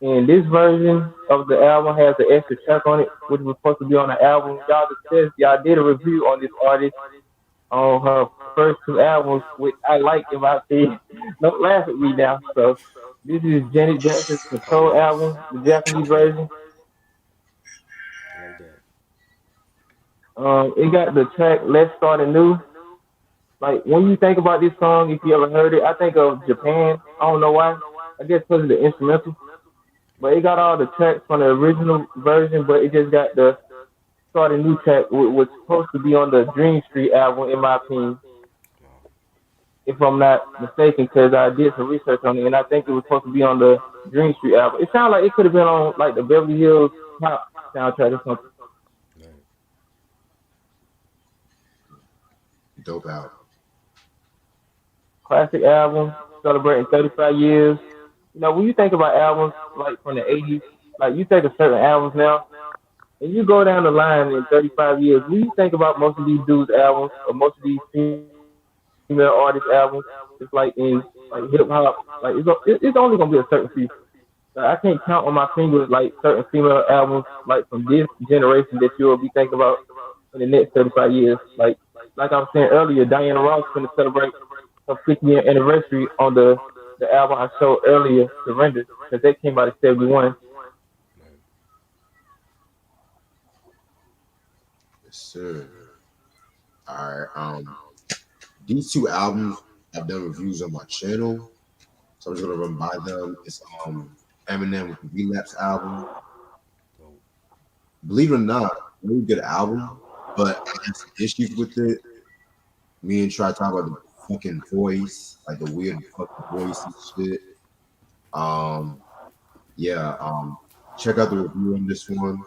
And this version of the album has an extra track on it, which was supposed to be on the album. Y'all discussed, y'all did a review on this artist on her first two albums, which I like in my opinion. Don't laugh at me now. So this is Janet Jackson's Oh Control yes. album, the Japanese Like that. version. I like that. It got the track "Let's Start Anew." Like when you think about this song, if you ever heard it, I think of Japan. I don't know why. I guess because of the instrumental. But it got all the tracks from the original version, but it just got the "Start a New" track, which was supposed to be on the Dream Street album, in my opinion, Wow. if I'm not mistaken, because I did some research on it, and I think it was supposed to be on the Dream Street album. It sounded like it could have been on like the Beverly Hills Cop soundtrack or something. Right. Dope album. Classic album, celebrating 35 years. You know, when you think about albums like from the 80s, like you think of certain albums now, and you go down the line in 35 years, when you think about most of these dudes' albums or most of these female artists' albums, it's like in like hip hop, like it's only gonna be a certain few. Like, I can't count on my fingers like certain female albums like from this generation that you'll be thinking about in the next 35 years. Like I was saying earlier, Diana Ross is going to celebrate her 50th anniversary on the album I showed earlier, Surrender, because that came out in '71. Right. Yes, sir. All right. These two albums I've done reviews on my channel, so I'm just gonna run by them. It's Eminem with the Relapse album. Dope. Believe it or not, really good album, but I had some issues with it. Me and Try talk about the fucking voice, like the weird fucking voice and shit. Um, yeah. Check out the review on this one.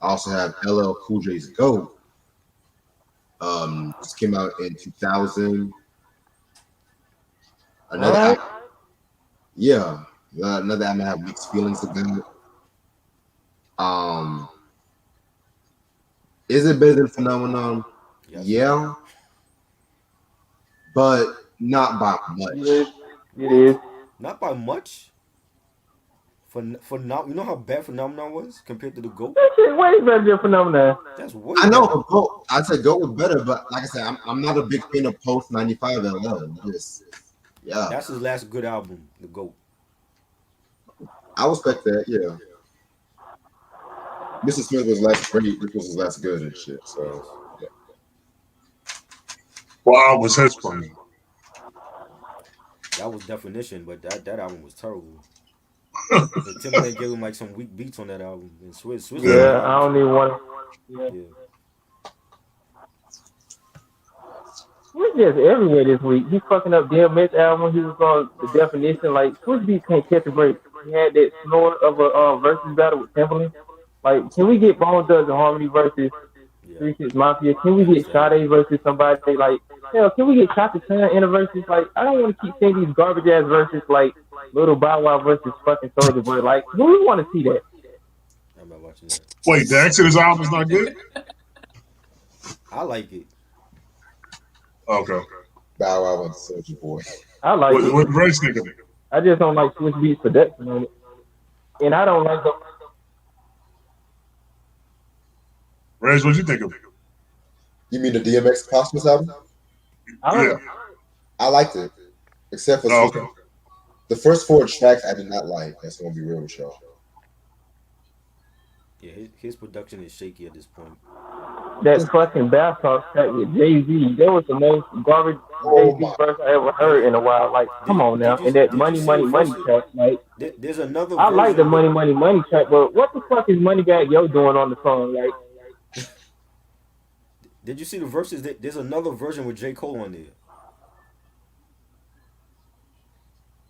I also have LL Cool J's Go. This came out in 2000. All Another right. album, yeah, another album I have mixed feelings about. Um, is it better than Phenomenon? Yes. Yeah, but not by Yes, much. it is. Not by much. For now, you know how bad Phenomenon was compared to the GOAT. That shit way better than Phenomenon. That's way I know, better. but Go. I said Go was better, but like I said, I'm not a big fan of post '95 LL. Just yeah, That's his last good album, the GOAT. I respect that. Yeah, Mr. Smith was less great. This was his last good and shit. So Yes. yeah. Well, I was his playing. That was Definition, but that album was terrible. And Timberlake gave him like some weak beats on that album. And Swiss was on Yeah. that Yeah, I album don't too. even want to. Yeah. Yeah. Switch just everywhere this week. He fucking up DMX album. He was on the Definition. Like Switch beats can't catch a break. He had that snort of a versus battle with Timberland. Like, can we get Bone Thugs and Harmony versus Yeah. 3 6 Mafia? Can we get Same. Sade versus somebody? Like, hell, can we get Chaka Khan in a versus? Like, I don't want to keep seeing these garbage ass verses like Little Bow Wow versus fucking Soldier Boy. Like, who you want to see that? I'm not watching that. Wait, the Exodus album's not good? I like it. Okay. Bow Wow and Soldier Boy. I like it. What Grace think of it? I just don't like Swiss Beats production on it, and I don't like the. Reg, what you think of it? You mean the DMX Posthumous album? Yeah. I liked it, except for Oh, okay. the first 4 tracks I did not like. That's gonna be real with y'all. Yeah, his production is shaky at this point. That fucking Bath Talk track with Jay-Z. That was the most garbage Oh Jay-Z my! verse I ever heard in a while. Like, come on now. And that Money, see Money, the Money verses? track. Like, There's another I like the version. Money, Money, Money track, but what the fuck is Moneybag Yo doing on the song? Like, Did you see the verses? There's another version with J. Cole on there.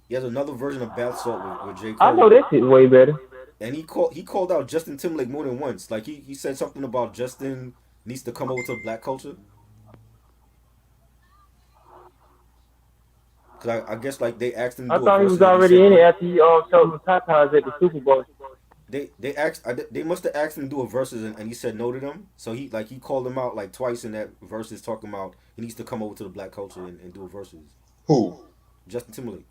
He has another version of Bath Salt with J. Cole. I know that shit way better. And he called out Justin Timberlake more than once. Like he said something about Justin needs to come over to black culture. Cause I guess like they asked him to I do a thought he verses was and he already said in it no. after he showed some tatas at the Super Bowl. They must have asked him to do a verses and he said no to them. So he called him out like twice in that verses talking about he needs to come over to the black culture and do a verses. Who? Justin Timberlake.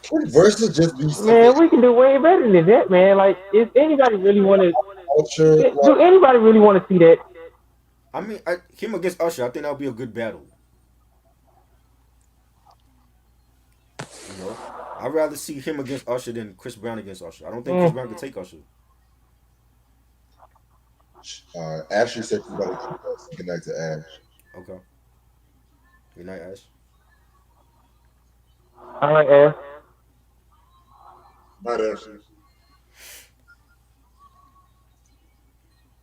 Can verses just be Man, we can do way better than that, man. Like, if anybody really want to, culture? do anybody really want to see that? I mean, him against Usher, I think that would be a good battle. You know, I'd rather see him against Usher than Chris Brown against Usher. I don't think Chris Brown could take Usher. Ashley said she's about to give good night to Ash. Okay. Good night, Ash. All right, Ash. Not Ashley.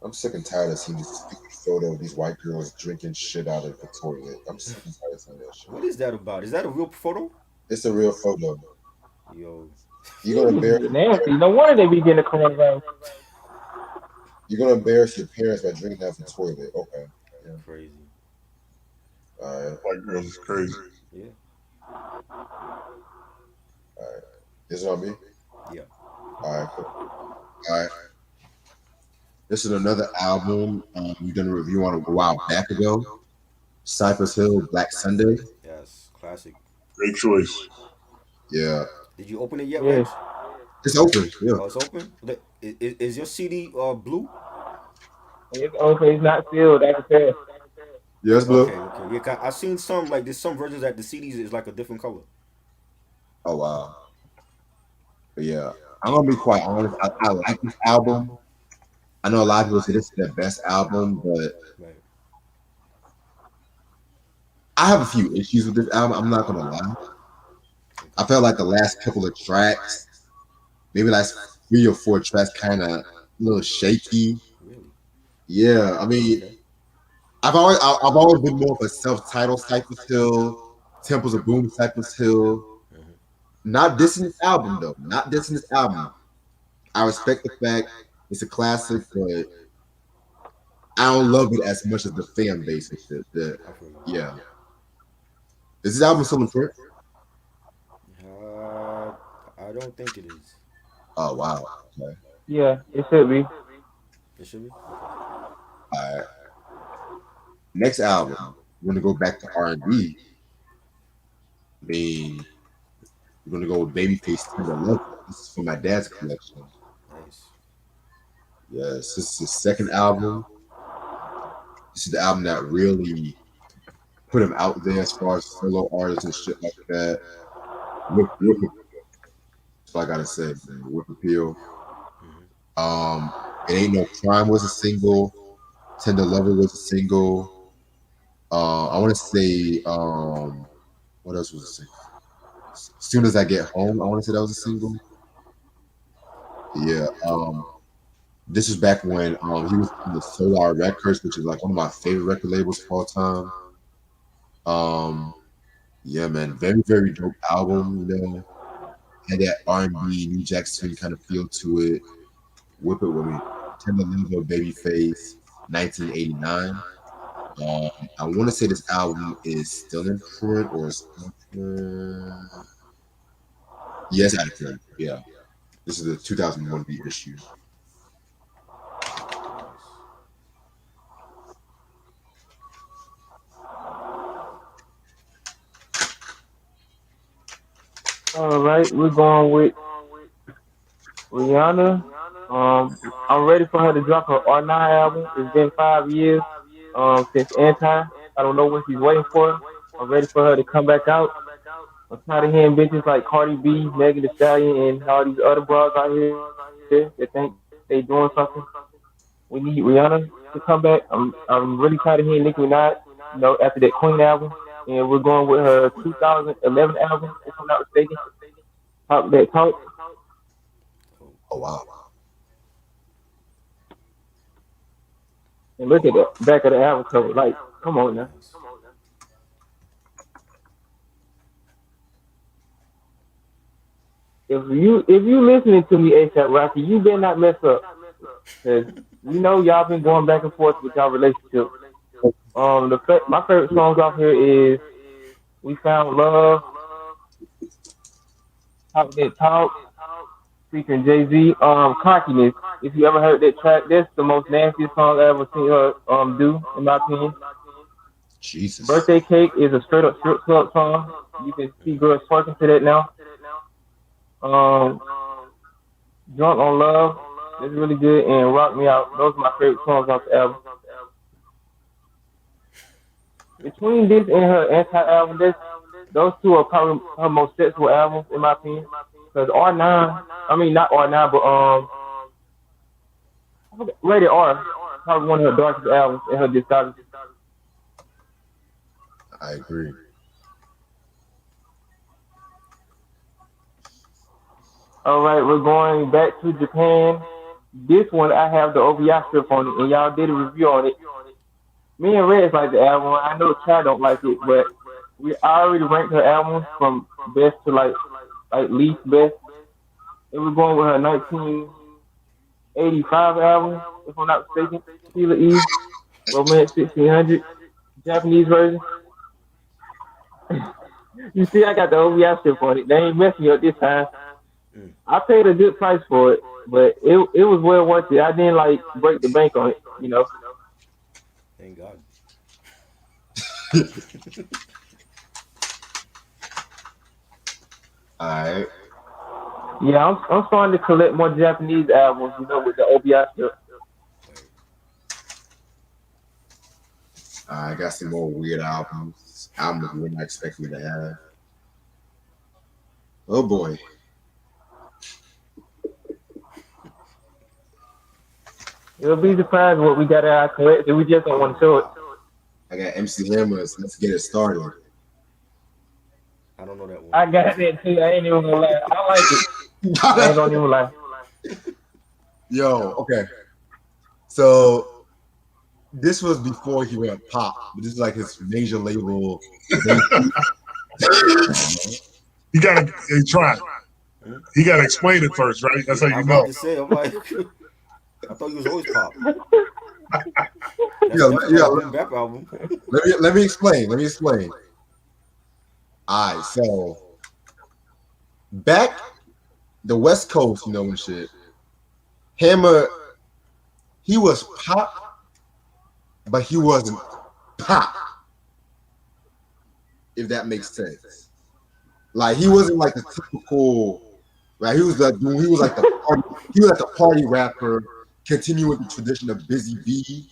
I'm sick and tired of seeing this stupid photo of these white girls drinking shit out of the toilet. I'm sick and tired of seeing that shit. What is that about? Is that a real photo? It's a real photo. Yo. You're gonna embarrass. Nasty. No wonder they be getting the coronavirus. You're gonna embarrass your parents by drinking out the toilet. Okay. Yeah. Crazy. All right. White girls is crazy. Yeah. All right. Is it on me? Yeah. All right. Cool. All right. This is another album we done a review on a while back ago. Cypress Hill, Black Sunday. Yes. Classic. Great choice. Yeah. Did you open it yet, Yeah. Rex? It's open. Yeah. Oh, it's open? Is your CD blue? It's okay. It's not sealed. I can tell. Yes, blue. Okay. Yeah, 'cause I seen some, like, there's some versions that the CDs is like a different color. Oh wow. But yeah, I'm gonna be quite honest. I like this album. I know a lot of people say this is their best album, but Right. I have a few issues with this album. I'm not gonna lie. I felt like the last couple of tracks, maybe last 3 or 4 tracks, kind of a little shaky. Really? Yeah, I mean, Okay. I've always been more of a self-titled Cypress Hill, Temples of Boom Cypress Hill. Mhm. Not dissing this album though. Not dissing this album. I respect the fact it's a classic, but I don't love it as much as the fan base. With it. I feel you. Yeah. Is this album still in print? I don't think it is. Oh wow. Okay. Yeah, it should be. It should be. All right. Next album, we're gonna go back to R&B. I mean, we're gonna go with Babyface Tender Love. This is from my dad's collection. Nice. Yes, this is his second album. This is the album that really put him out there as far as solo artists and shit like that. Whip that's all I gotta say, man. Whip Appeal. It Ain't No Crime was a single. Tender Lover was a single. I want to say, what else was a single? As Soon as I Get Home, I want to say that was a single. Yeah. This is back when he was on the Solar Records, which is like one of my favorite record labels of all time. Yeah, man, very very dope album. You know, had that R&B New Jack Swing kind of feel to it. Whip It With Me, Tender Lover, Babyface, 1989. I want to say this album is still in print or it's yes, out of print. Yeah, this is the 2001 reissue. Nice. All right, we're going with Rihanna. I'm ready for her to drop her R9 album. It's been 5 years since Anti. I don't know what she's waiting for. I'm ready for her to come back out. I'm tired of hearing bitches like Cardi B, Megan Thee Stallion, and all these other bras out here that think they doing something. We need Rihanna to come back. I'm really tired of hearing Nicki Minaj, after that Queen album. And we're going with her 2011 album, if I'm not mistaken. Talk That Talk. Oh, Oh wow. And look at the back of the album cover. Like, come on now. nice. If you listening to me, ASAP Rocky, you better not mess up. Cause we know y'all been going back and forth with y'all relationship. My favorite songs off here is "We Found Love," "Talk That Talk," featuring Jay Z. "Cockiness." If you ever heard that track, that's the most nastiest song I ever seen her do, in my opinion. Jesus. "Birthday Cake" is a straight up strip club song. You can see girls twerking to that now. Um, "Drunk on Love," that's really good, and "Rock Me Out." Those are my favorite songs off the album. Between this and her anti-album, those two are probably her most sexual albums, in my opinion. Because R9, I mean not R9, but Rated R, probably one of her darkest albums in her discography. I agree. All right, we're going back to Japan. This one I have the OVI strip on it, and y'all did a review on it. Me and Reds like the album. I know Chad don't like it, but I already ranked her albums from best to like least best. And we're going with her 1985 album, if I'm not mistaken. Sheila E. Romance 1600, Japanese version. You see, I got the OVI strip on it. They ain't messing me up this time. Mm, I paid a good price for it, but it was well worth it. I didn't like break the bank on it. thank God. All right. Yeah, I'm starting to collect more Japanese albums, with the OVI strip. Wait. I got some more weird albums. Albums you wouldn't expect me to have. Oh boy. You'll be surprised what we got in our collection. We just don't want to show it. I got MC Hammer's Let's Get It Started. I don't know that one. I got that too. I ain't even gonna lie. I like it. I ain't gonna even lie. Yo, okay. So this was before he went pop, but this is like his major label. You gotta try. Hmm? He gotta explain it first, right? That's how I you was know. about to say, I'm like, I thought you was always pop. That's Yeah, definitely yeah. a boom bap album. Let me explain. Let me explain. All right, so back the West Coast, and shit. Hammer, he was pop, but he wasn't pop. If that makes sense. Like he wasn't like the typical. Right, he was like the party rapper, continuing the tradition of Busy Bee.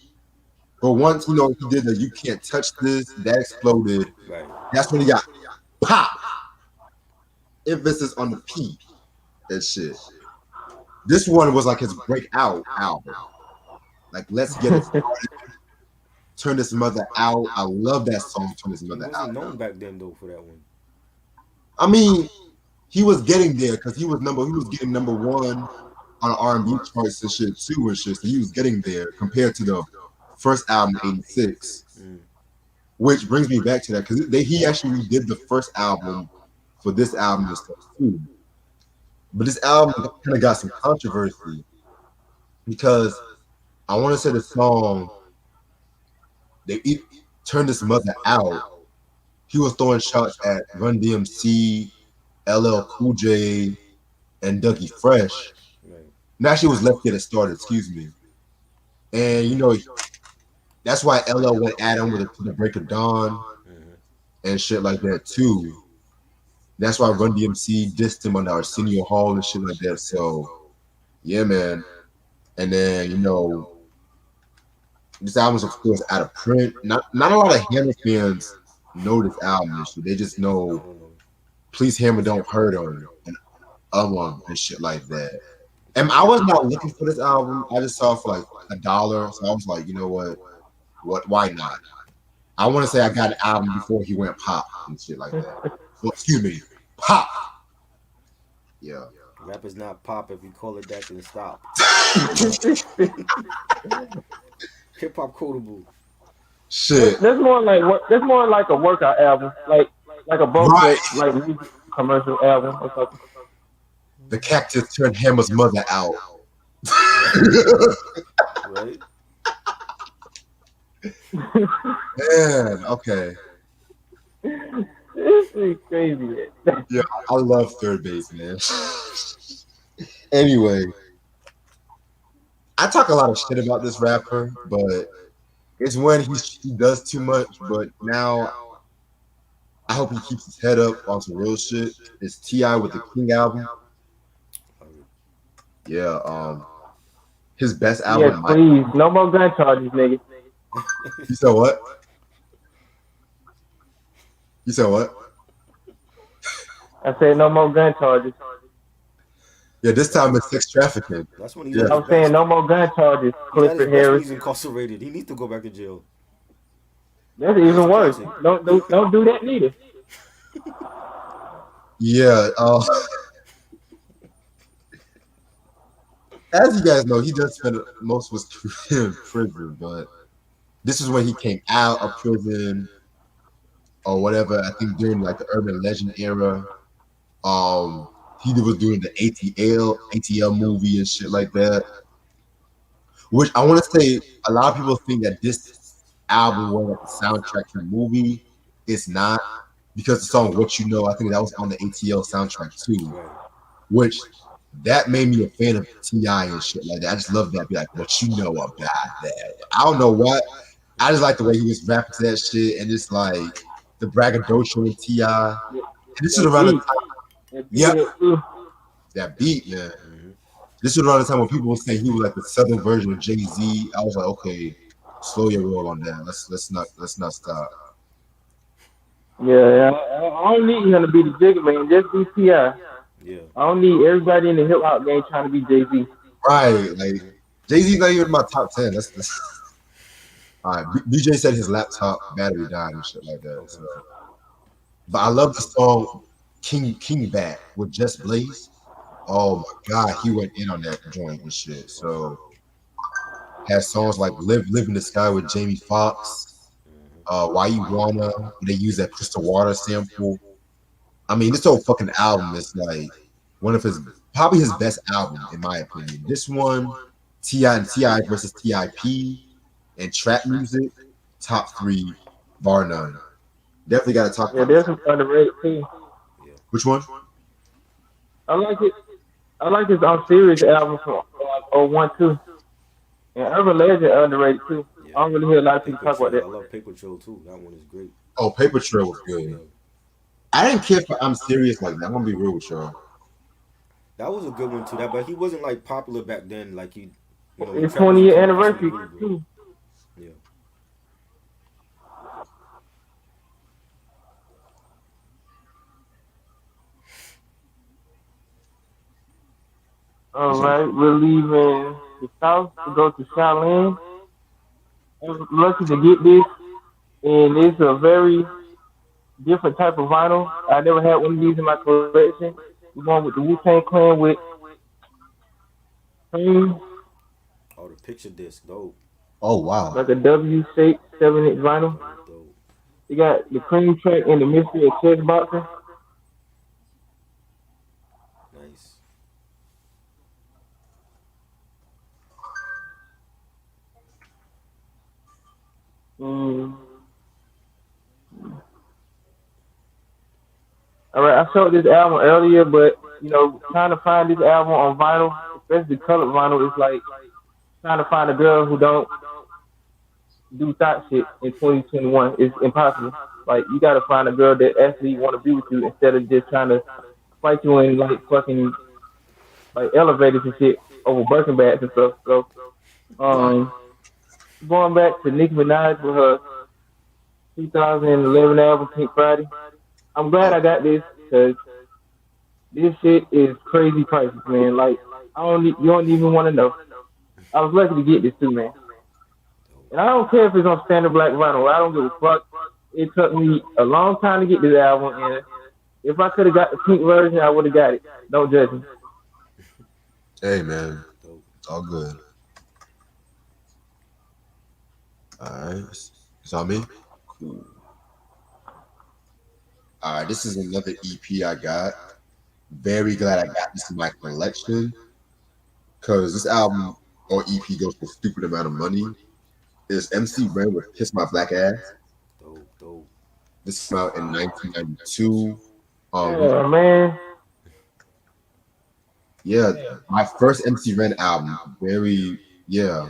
But once he did the "You Can't Touch This," that exploded. Right. That's when he got pop. Emphasis on the P. That shit. This one was like his breakout album. Like, let's get it started. Turn This Mother Out. I love that song. Turn This He Mother wasn't Out. known back then though for that one. I mean, he was getting there because he was getting number one on R&B charts and shit too and shit. So he was getting there compared to the first album, '86. Mm. Which brings me back to that because he actually did the first album for this album and stuff too. But this album kind of got some controversy because I want to say the song They turned his mother out. He was throwing shots at Run DMC, LL Cool J, and Dougie Fresh. Right. And actually, it was Let's Get It Started. Excuse me. And that's why LL went at him with it to the break of dawn Mm-hmm. and shit like that too. That's why Run DMC dissed him on the Arsenio Hall and shit like that. So yeah, man. And then this album's of course out of print. Not a lot of Hammer fans know this album and shit. They just I know don't know. Please Hammer Don't Hurt Him and and shit like that. And I Yeah. was not looking for this album. I just saw it for like $1. So I was like, you know what? Why not? I want to say I got an album before he went pop and shit like that. Well, excuse me, pop. Yeah. Rap is not pop. If you call it that, then stop. Hip hop quotable. Shit. That's more like that's more like a workout album, like a bump Right. set, like music commercial album or something. The cactus turned Hammer's mother out. Right? Man, okay. This is crazy. Yeah, I love Third Base, man. Anyway, I talk a lot of shit about this rapper, but it's when he does too much. But now I hope he keeps his head up on some real shit. It's T.I. with the King album. Yeah, his best Yes, album. please, no more gun charges, nigga. You said what? You said what? I said no more gun charges. Yeah, this time it's sex trafficking. That's when he's Yeah. at his I'm saying best. no more gun charges, He's at his Clifford best when Harris. he's incarcerated. He needs to go back to jail. That's That's even a worse. classic. Don't do that neither. Yeah. As you guys know, he just spent most of his career in prison, but this is when he came out of prison or whatever. I think during like the urban legend era. He was doing the ATL movie and shit like that. Which I want to say, a lot of people think that this album was like the soundtrack to the movie. It's not, because the song "What You Know," I think that was on the ATL soundtrack too. Right. Which that made me a fan of T.I. and shit like that. I just love that. Be like, "What you know about that?" I don't know what. I just like the way he was rapping to that shit, and just like the braggadocio in T.I. And this is That around the beat, time. that beat, Yep, too. that beat, man. Mm-hmm. This was around the time when people were saying he was like the southern version of Jay-Z. I was like, okay, slow your roll on that. Let's not stop. Yeah, I don't need him to be the Jigga Man. Just be Ti. Yeah. I don't need everybody in the hip hop game trying to be Jay Z. Right, like Mm-hmm. Jay-Z's not even in my top 10. That's all right. BJ said his laptop battery died and shit like that. Okay. So, but I love the song King Bat with Just Blaze. Oh my god, he went in on that joint and shit. So has songs like Live in the Sky with Jamie Foxx, Mm-hmm. Why You Wanna, they use that Crystal Water sample. I mean, this whole fucking album is like one of his, probably his best album in my opinion. This one, Ti versus Tip, and trap music, top three, bar none. Definitely got to talk Yeah, about this. there's some underrated too. Yeah. Which one? I like it. I like this on series album from like '01 too. And Urban Legend underrated too. Yeah. I don't really hear a lot of people Paper talk about Trail. that. I love Paper Trail too. That one is great. Oh, Paper Trail was Yeah. good. I didn't care for I'm Serious like that. I'm gonna be real with y'all. That was a good one too. That, but he wasn't like popular back then. Like when It's trap music 20-year came out, that's when he anniversary really grew. too. Yeah. All right, we're leaving the south to go to Shaolin. I'm lucky to get this, and it's a very different type of vinyl. I never had one of these in my collection. We're going with the Wu-Tang Clan with cream, Oh, the picture disc, dope. Oh wow. like a W-shaped 7-inch vinyl. That is dope. You got the cream track and the mystery of chess boxing. Nice. All right, I showed this album earlier, but trying to find this album on vinyl, especially colored vinyl, is like trying to find a girl who don't do thought shit in 2021. It's impossible. Like you gotta find a girl that actually want to be with you instead of just trying to fight you in like fucking like elevators and shit over Birkin bags and stuff. So Right. um, going back to Nicki Minaj with her 2011 album Pink Friday. I'm glad Oh, I got this because this shit is crazy prices, man. Like you don't even want to know. I was lucky to get this too, man. And I don't care if it's on standard black vinyl. I don't give a fuck. It took me a long time to get this album, and if I could have got the pink version, I would have got it. Don't judge me. hey man, Dope. it's all good. All right, it's on me. Cool. All right, this is another EP I got. Very glad I got this in my collection because this album or EP goes for a stupid amount of money. Is MC Ren with Kiss My Black Ass. Dope. Dope. This came out in 1992. Yeah, man. Yeah, my first MC Ren album. Very, yeah.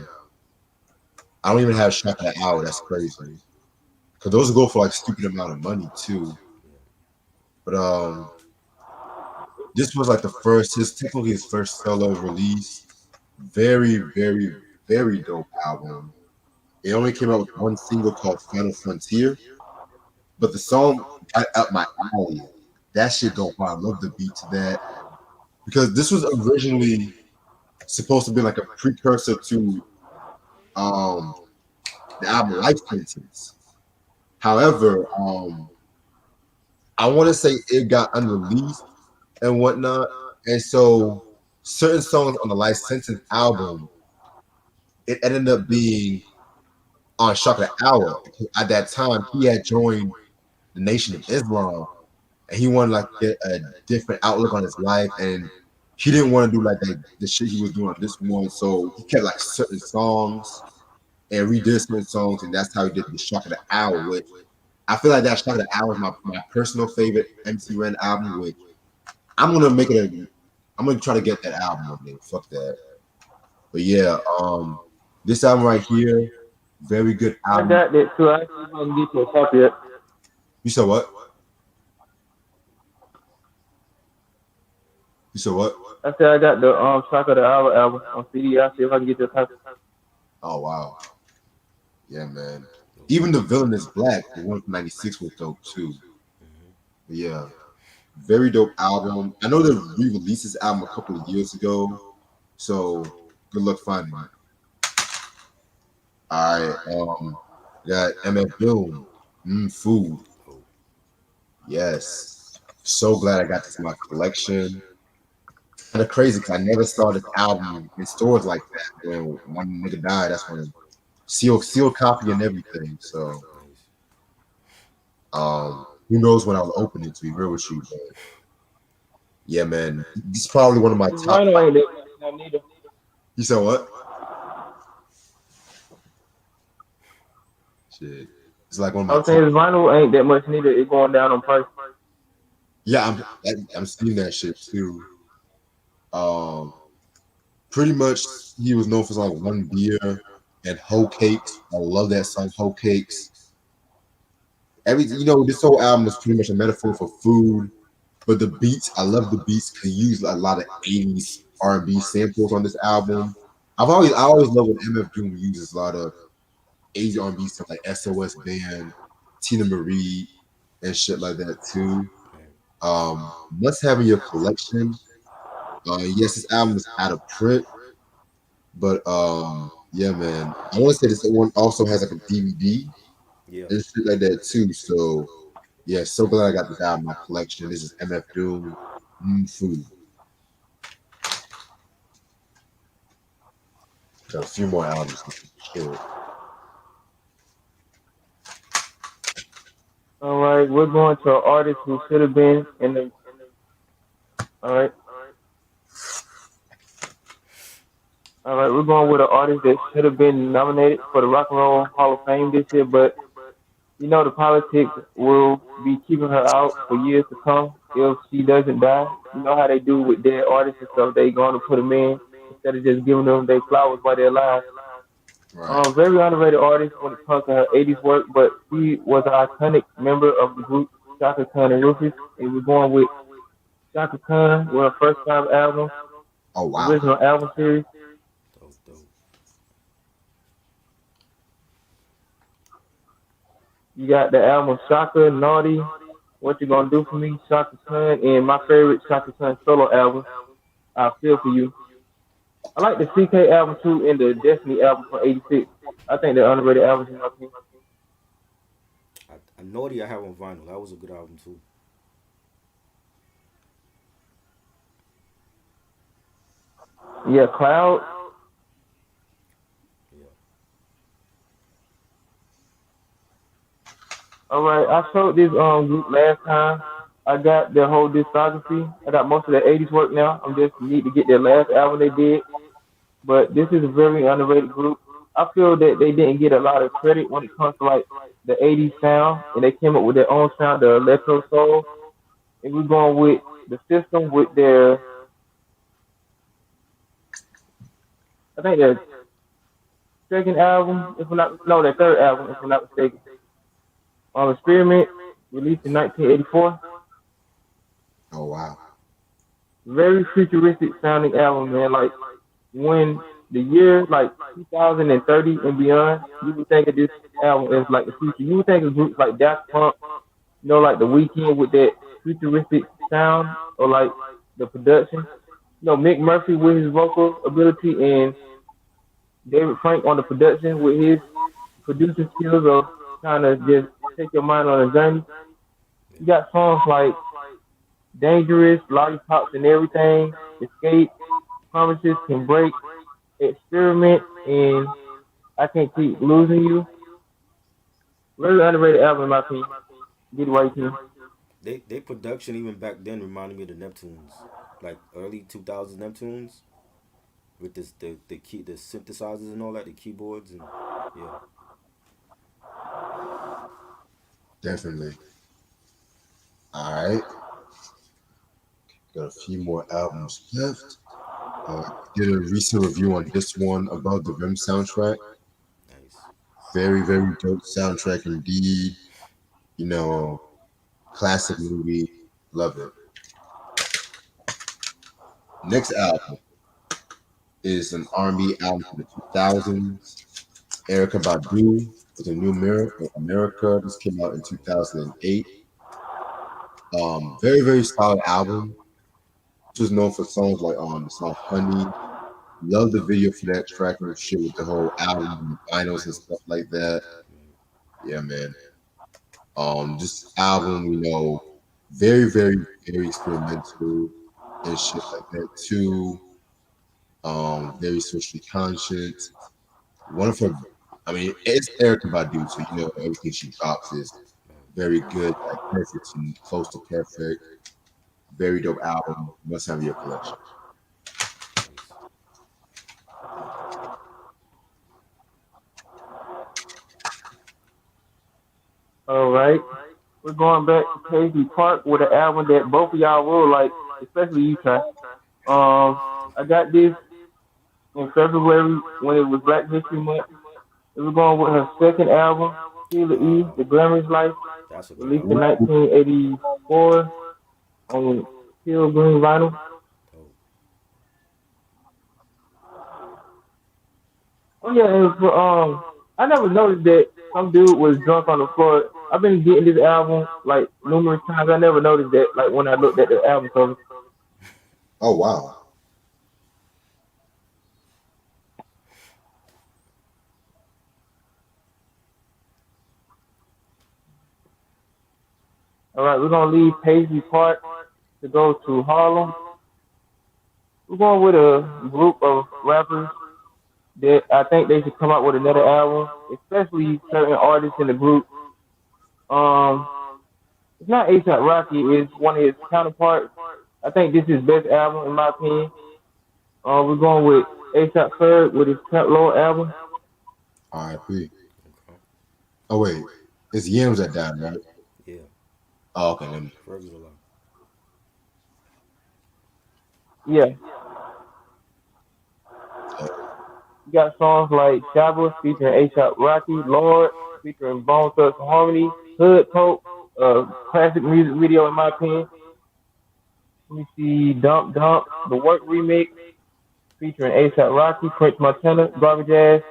I don't even have Shock of the Hour. That's crazy. Because those go for like stupid amount of money too. But this was like technically his first solo release. Very, very, very dope album. It only came out with one single called Final Frontier, but the song got up my alley. That shit go hard. I love the beat to that because this was originally supposed to be like a precursor to um the album Life Sentence. However, I want to say it got unreleased and whatnot, and so certain songs on the Life Sentence album it ended up being on Shock of the Hour. At that time, he had joined the Nation of Islam, and he wanted like get a different outlook on his life, and he didn't want to do like the shit he was doing on this one. So he kept like certain songs and redid certain songs, and that's how he did the Shock of the Hour. Which I feel like that Shock of the Hour is my personal favorite MC Ren album. Which I'm gonna make it a. I'm gonna try to get that album one day. Fuck that. But yeah, this album right here, very good I album. got that too. I actually gonna get you a copy of it. You said what? You said what? I said I got the Shock of the Hour album on CD. I'll see if I can get you a copy. Oh wow. Yeah, man. Even the villain is black. The one from '96 was dope too. But yeah, very dope album. I know they re-released this album a couple of years ago, so good luck finding it. All right, got MF Doom, Food. Yes, so glad I got this in my collection. Kind of crazy because I never saw this album in stores like that. When one nigga died, that's when sealed copy and everything. So Nice. who knows when I'll open it to be real with you, but yeah, man, this is probably one of my This top vinyl five. ain't that much now neither. You said what? Shit, it's like one of I my was saying top. this vinyl ain't that much neither. It's going down on price. Yeah, I'm seeing that shit too. Um, pretty much he was known for like One Beer and Hoe Cakes. I love that song, Hoe Cakes. Everything, this whole album is pretty much a metaphor for food. But the beats, I love the beats. He used a lot of '80s R&B samples on this album. I always love when MF Doom uses a lot of '80s R&B stuff like SOS Band, Tina Marie, and shit like that too. Must have in your collection. Yes, this album is out of print, but yeah, man. I want to say this one also has like a DVD Yeah. and shit like that too. So yeah, so glad I got this album in my collection. This is MF Doom, Food. Got a few more albums. Shit. All right, we're going to an artist who should have been in the. All right, all right, we're going with an artist that should have been nominated for the Rock and Roll Hall of Fame this year, but You know the politics will be keeping her out for years to come if she doesn't die. You know how they do with dead artists and stuff. They going to put them in instead of just giving them their flowers while they're alive. Right. Very underrated artist when it comes to her '80s work, but she was an iconic member of the group Shaka Khan and Rufus. And we're going with Shaka Khan with her first time album, Oh wow. original album series. Dope, dope. You got the album Shaka, Naughty, What You Gonna Do For Me, Shaka Khan, and my favorite Shaka Khan solo album, I Feel For You. I like the CK album too and the Destiny album from '86. I think they're underrated albums in my opinion. I Naughty I have on vinyl. That was a good album too. Yeah, Cloud. Yeah. All right, I showed this group last time. I got their whole discography. I got most of their '80s work now. I'm just need to get their last album they did. But this is a very underrated group. I feel that they didn't get a lot of credit when it comes to like the '80s sound, and they came up with their own sound, the electro soul. And we're going with the system with their, I think their second album, if I'm not, no, their third album, if I'm not mistaken. Experiment, released in 1984. Oh wow. Very futuristic sounding album, man. Like when the year like 2030 and beyond, you would think of this album as like the future. You would think of groups like Daft Punk, like the Weeknd with that futuristic sound or like the production. Mick Murphy with his vocal ability and David Frank on the production with his producing skills of kind of just take your mind on a journey. Yeah. You got songs like Dangerous, Lollipops and Everything, Escape, Promises Can Break, Experiment, and I Can't Keep Losing You. Very underrated album in my opinion. Get it while you can. They production even back then reminded me of the Neptunes, like early 2000s Neptunes with this the key the synthesizers and all that, the keyboards and yeah. Definitely. All right. Got a few more albums left. Did a recent review on this one about the Rim soundtrack. Nice. Very, very dope soundtrack indeed. You know, classic movie. Love it. Next album is an R&B album from the 2000s. Erica Badu with a New Mirror for America. This came out in 2008. Very, very solid album. This was known for songs like the song Honey. Love the video for that track and shit with the whole album and the vinyls and stuff like that. Yeah, man. This album, very, very, very experimental and shit like that too. Very socially conscious. One of her, I mean, it's Erica Badu, so everything she drops is very good, like perfect and close to perfect. Very dope album. Must have in your collection. Nice. All right. We're going back to Paisley Park with an album that both of y'all will like, especially you, Ty. I got this in February when it was Black History Month. We're going with her second album, Sheila E., The Glamorous Life, That's a good released in album. 1984 on Teal Green Vinyl. Dope. Oh yeah, and I never noticed that some dude was drunk on the floor. I've been getting this album like numerous times. I never noticed that like when I looked at the album cover. Oh wow. All right, we're gonna leave Paisley Park to go to Harlem. We're going with a group of rappers that I think they should come out with another album, especially certain artists in the group. Um, it's not ASAP Rocky, it's one of his counterparts. I think this is his best album in my opinion. We're going with ASAP Ferg with his Trap Lord album. R.I.P. Okay. Oh wait, It's Yams that died, right? Yeah, Oh, okay. Then. Ferg is alive. Yeah, you got songs like Shabba featuring A$AP Rocky, Lord featuring Bone Thugs and Harmony, Hood Pope, classic music video in my opinion. Let me see, Dump Dump, the Work remix featuring A$AP Rocky, French Montana, Garbage Ass,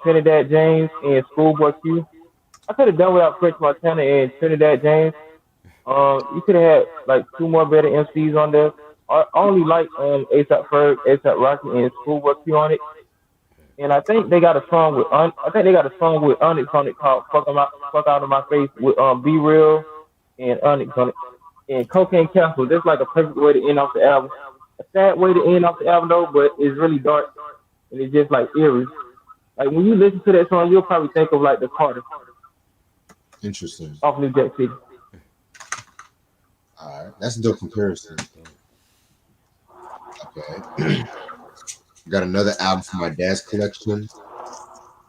Trinidad James, and Schoolboy Q. I could have done without French Montana and Trinidad James. You could have had like two more better MCs on there. I only like A$AP Ferg, A$AP Rocky, and Schoolboy Q on it. And I think they got a song with I think they got a song with Onyx on it called Fuck Out of My Face with Be Real and Onyx on it. And Cocaine Castle, that's like a perfect way to end off the album. A sad way to end off the album though, but it's really dark and it's just like eerie. Like when you listen to that song, you'll probably think of like the Carter Interesting. off New Jack City. All right, that's a dope comparison. Okay. Got another album from my dad's collection.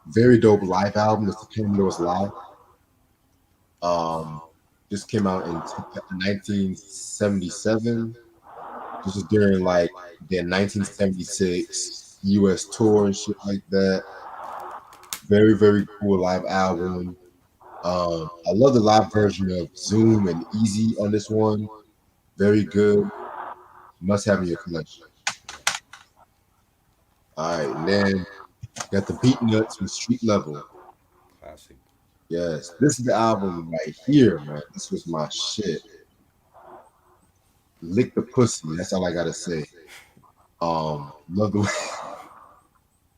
Very dope live album. It's the Commodores Live. This came out in 1977. This was during like their 1976 U.S. tour and shit like that. Very, very cool live album. I love the live version of Zoom and Easy on this one. Very good. Must have in your collection. All right, and then got the Beat Nuts from Street Level. Classic. Yes, this is the album right here, man. This was my shit. Lick the pussy. That's all I gotta say. Love the way,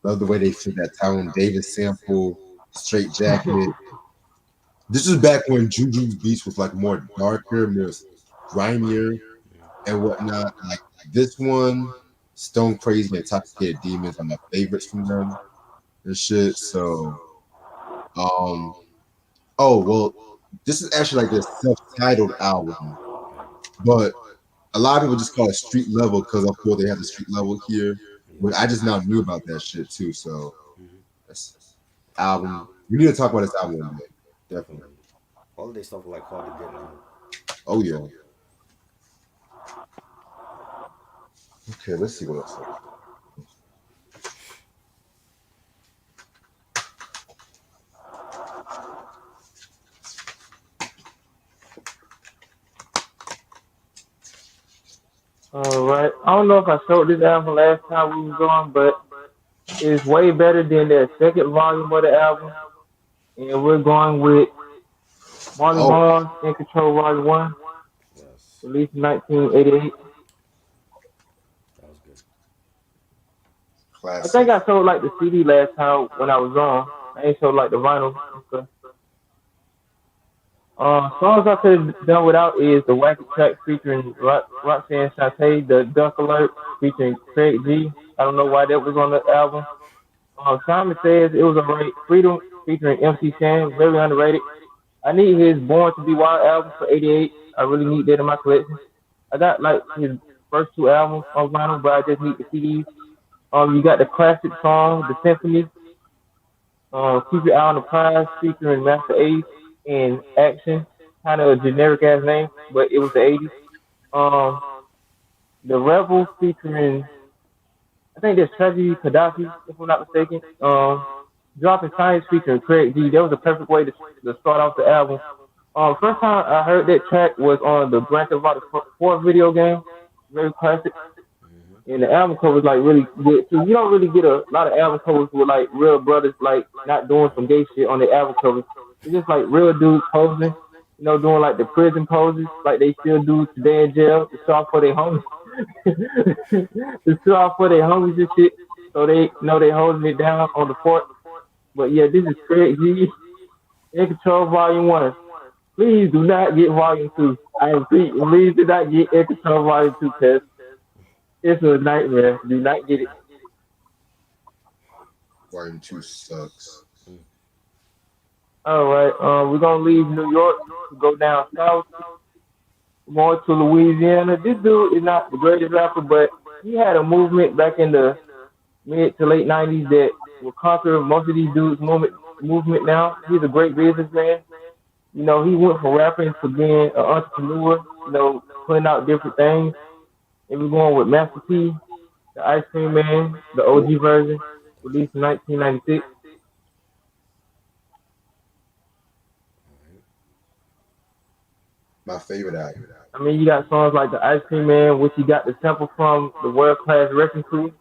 love the way they fit that Tyrone Davis sample, Straight Jacket. This was back when Juju's beats was like more darker, more grimier and whatnot. Like this one, Stone Crazy and Intoxicated Demons are my favorites from them and shit. So, oh well, this is actually like their self-titled album, but a lot of people just call it Street Level because of course they have the Street Level here. But I just now knew about that shit too. So, that's album. We need to talk about this album one day. Definitely. All of their stuff like hard to get now. Oh yeah. Okay, let's see what else. All right. I don't know if I showed this album last time we was on, but it's way better than the second volume of the album. And we're going with Marley Oh, Marl in Control Volume 1, Yes, released in 1988. that was good. I think classic. I showed like the CD last time when I was on. I ain't showed like the vinyl and stuff. Songs I could have done without is the Wacky track featuring Roxanne Shante, the Dunk Alert featuring Craig G. I don't know why that was on the album. Simon Says it was alright. Freedom featuring MC Shan, very underrated. I need his Born to Be Wild album for '88. I really need that in my collection. I got like his first two albums on vinyl, but I just need the CDs. You got the classic song, The Symphony, Keep Your Eye on the Prize featuring Master Ace and Action. Kind of a generic ass name, but it was the '80s. Um, the Rebel featuring, I think that's Tragedy Gaddafi, if I'm not mistaken. Dropping Science featuring Craig G. That was a perfect way to start off the album. First time I heard that track was on the Grand Theft Auto 4 video game. Very classic. And the album cover is like really good too. You don't really get a lot of album covers with like real brothers like not doing some gay shit on the album covers. It's just like real dudes posing, doing like the prison poses like they still do today in jail to show off for their homies. To show off for their homies and shit. So they know they holding it down on the fort. But yeah, this is Craig G. In Control Volume 1. Please do not get Volume 2. I repeat, please do not get In Control Volume 2 because it's a nightmare. Do not get it. Volume 2 sucks. All right, we're gonna leave New York to go down south, going to Louisiana. This dude is not the greatest rapper, but he had a movement back in the mid to late '90s that will conquer most of these dudes' movement now. He's a great businessman. You know, he went from rapping to being an entrepreneur. You know, putting out different things. And we're going with Master P, the Ice Cream Man, the OG version, released in 1996. Alright. My favorite album. I mean, you got songs like the Ice Cream Man, which you got the sample from the World Class Wrecking Crew.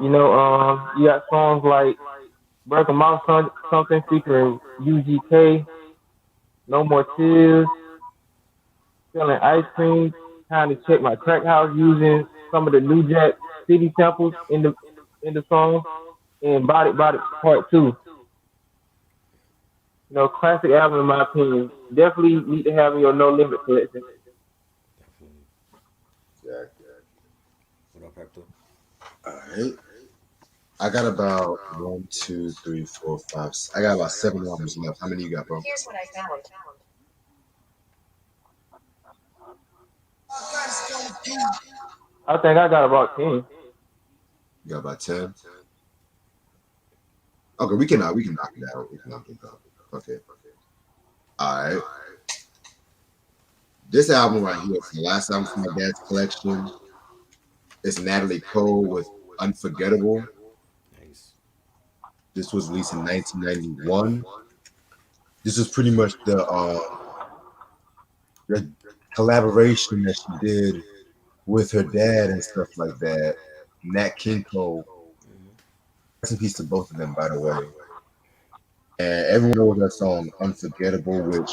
You know, you got songs like Burton something featuring UGK, No More Tears, selling ice cream, trying to check my crack house using some of the New Jack City samples in the song, and Body Part Two. You know, classic album in my opinion. Definitely need to have in your No Limit collection. Definitely. Yeah. What up, Hector? All right. I got about one, two, three, four, five. I got about seven albums left. How many you got, bro? Here's what I found. I think I got about 10. You got about 10. Okay, we can knock it out. We can knock it out. Okay. All right. This album right here is the last album from my dad's collection. It's Natalie Cole with Unforgettable. Nice. This was released in 1991. This was pretty much the collaboration that she did with her dad and stuff like that. Nat King Cole. Mm-hmm. Rest in peace to both of them, by the way. And everyone knows that song Unforgettable, which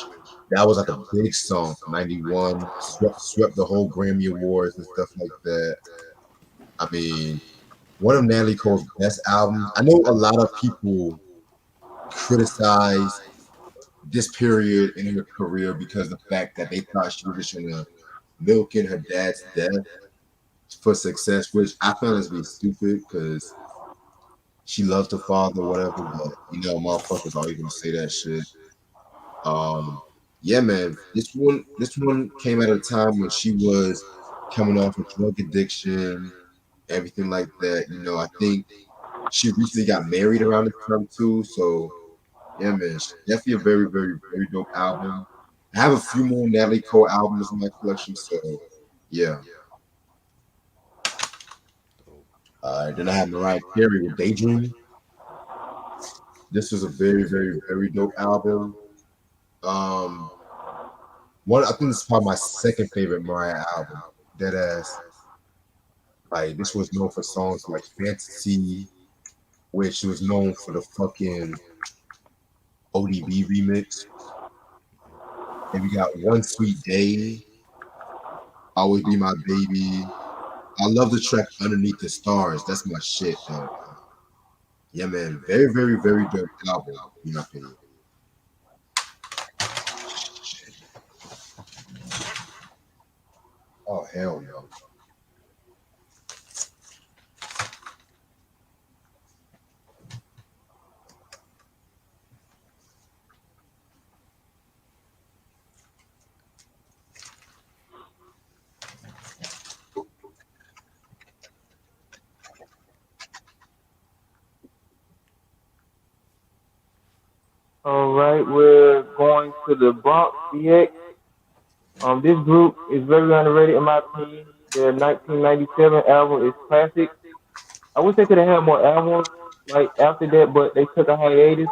that was like a big song from 91, swept the whole Grammy Awards and stuff like that. I mean, one of Natalie Cole's best albums. I know a lot of people criticize this period in her career because of the fact that they thought she was just gonna milk in her dad's death for success, which I found as being stupid because she loved her father, whatever. But you know, motherfuckers always gonna say that shit. Um, yeah, man. This one came at a time when she was coming off a drug addiction, everything like that. You know, I think she recently got married around this time too. So yeah, man, definitely a very, very, very dope album. I have a few more Natalie Cole albums in my collection, so yeah. Dope. Then I have Mariah Carey with Daydream. This was a very, very, very dope album. Um, One, I think this is probably my second favorite Mariah album. Deadass. Like this was known for songs like Fantasy, which was known for the fucking ODB remix. And we got One Sweet Day, Always Be My Baby. I love the track Underneath the Stars. That's my shit, though. Yeah, man. Very, very, very dope album, in my opinion. Oh, hell no. All right, we're going to the Bronx CX. This group is very underrated in my opinion. Their 1997 album is classic. I wish they could have had more albums like after that, but they took a hiatus.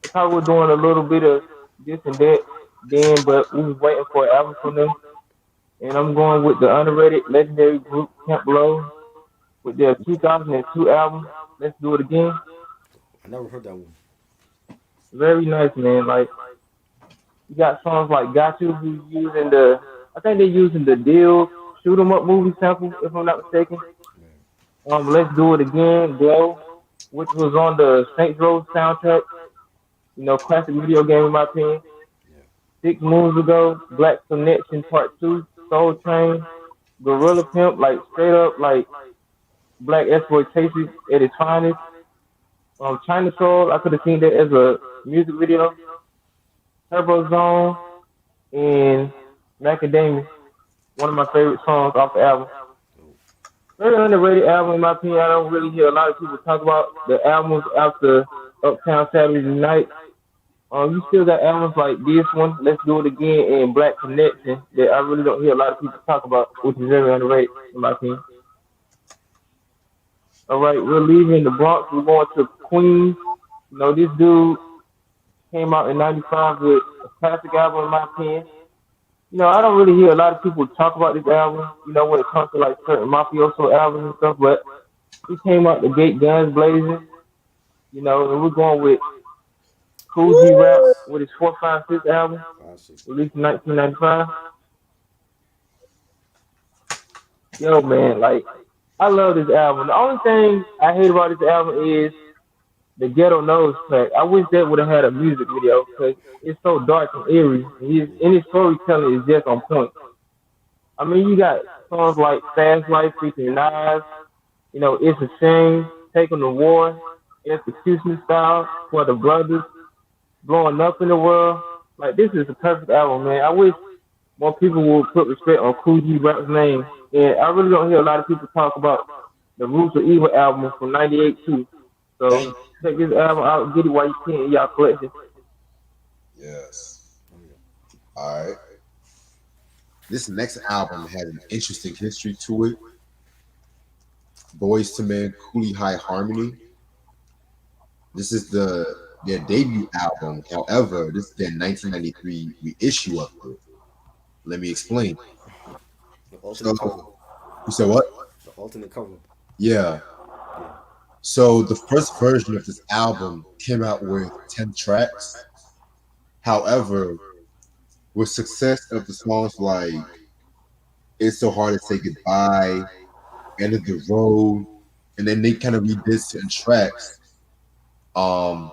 They probably were doing a little bit of this and that then, but we was waiting for an album from them. And I'm going with the underrated legendary group Camp Low with their 2002 album. Let's do it again. I never heard that one. Very nice, man. Like you got songs like "Got You," who's using I think they're using the Deal Shoot 'Em Up movie sample, if I'm not mistaken. Yeah. Let's do it again. Glow, which was on the Saints Row soundtrack. You know, classic video game in my opinion. Yeah. 6 moves ago, Black Connection Part Two, Soul Train, Gorilla Pimp, like straight up like black exploitation at its finest. China Soul, I could have seen that as a music video. Turbo Zone and Macadamia, one of my favorite songs off the album. Dope. Very underrated album in my opinion. I don't really hear a lot of people talk about the albums after Uptown Saturday Night. You still got albums like this one, Let's Do It Again, and Black Connection that I really don't hear a lot of people talk about, which is very underrated in my opinion. All right, we're leaving the Bronx. We're going to Queens. This dude came out in '95 with a classic album in my opinion. I don't really hear a lot of people talk about this album. When it comes to like certain mafioso albums and stuff, but he came out the gate guns blazing. And we're going with Cool G Rap Yes. with his 456 album, Classic. released in 1995. Yo, man, like, I love this album. The only thing I hate about this album is the Ghetto Nose track. I wish that would have had a music video because it's so dark and eerie. And his storytelling is just on point. I mean, you got songs like Fast Life featuring Nas, It's a Shame, Taking the War, Execution Style for the Brothers, Blowing Up in the World. Like, this is a perfect album, man. I wish more people would put respect on Cool G Rap's name. And I really don't hear a lot of people talk about the Roots of Evil album from '98 too. So Thank check this album out, get it while you can in y'all collection. Yes. Oh yeah. All right. This next album has an interesting history to it. Boys to Men, Coolie High Harmony. This is their debut album. However, this is their 1993 reissue of it. Let me explain. The So, alternate cover. you said what? The alternate cover. Yeah. Yeah. So the first version of this album came out with 10 tracks. However, with success of the songs like It's So Hard to Say Goodbye, End of the Road, and then they kind of redid certain tracks. Um,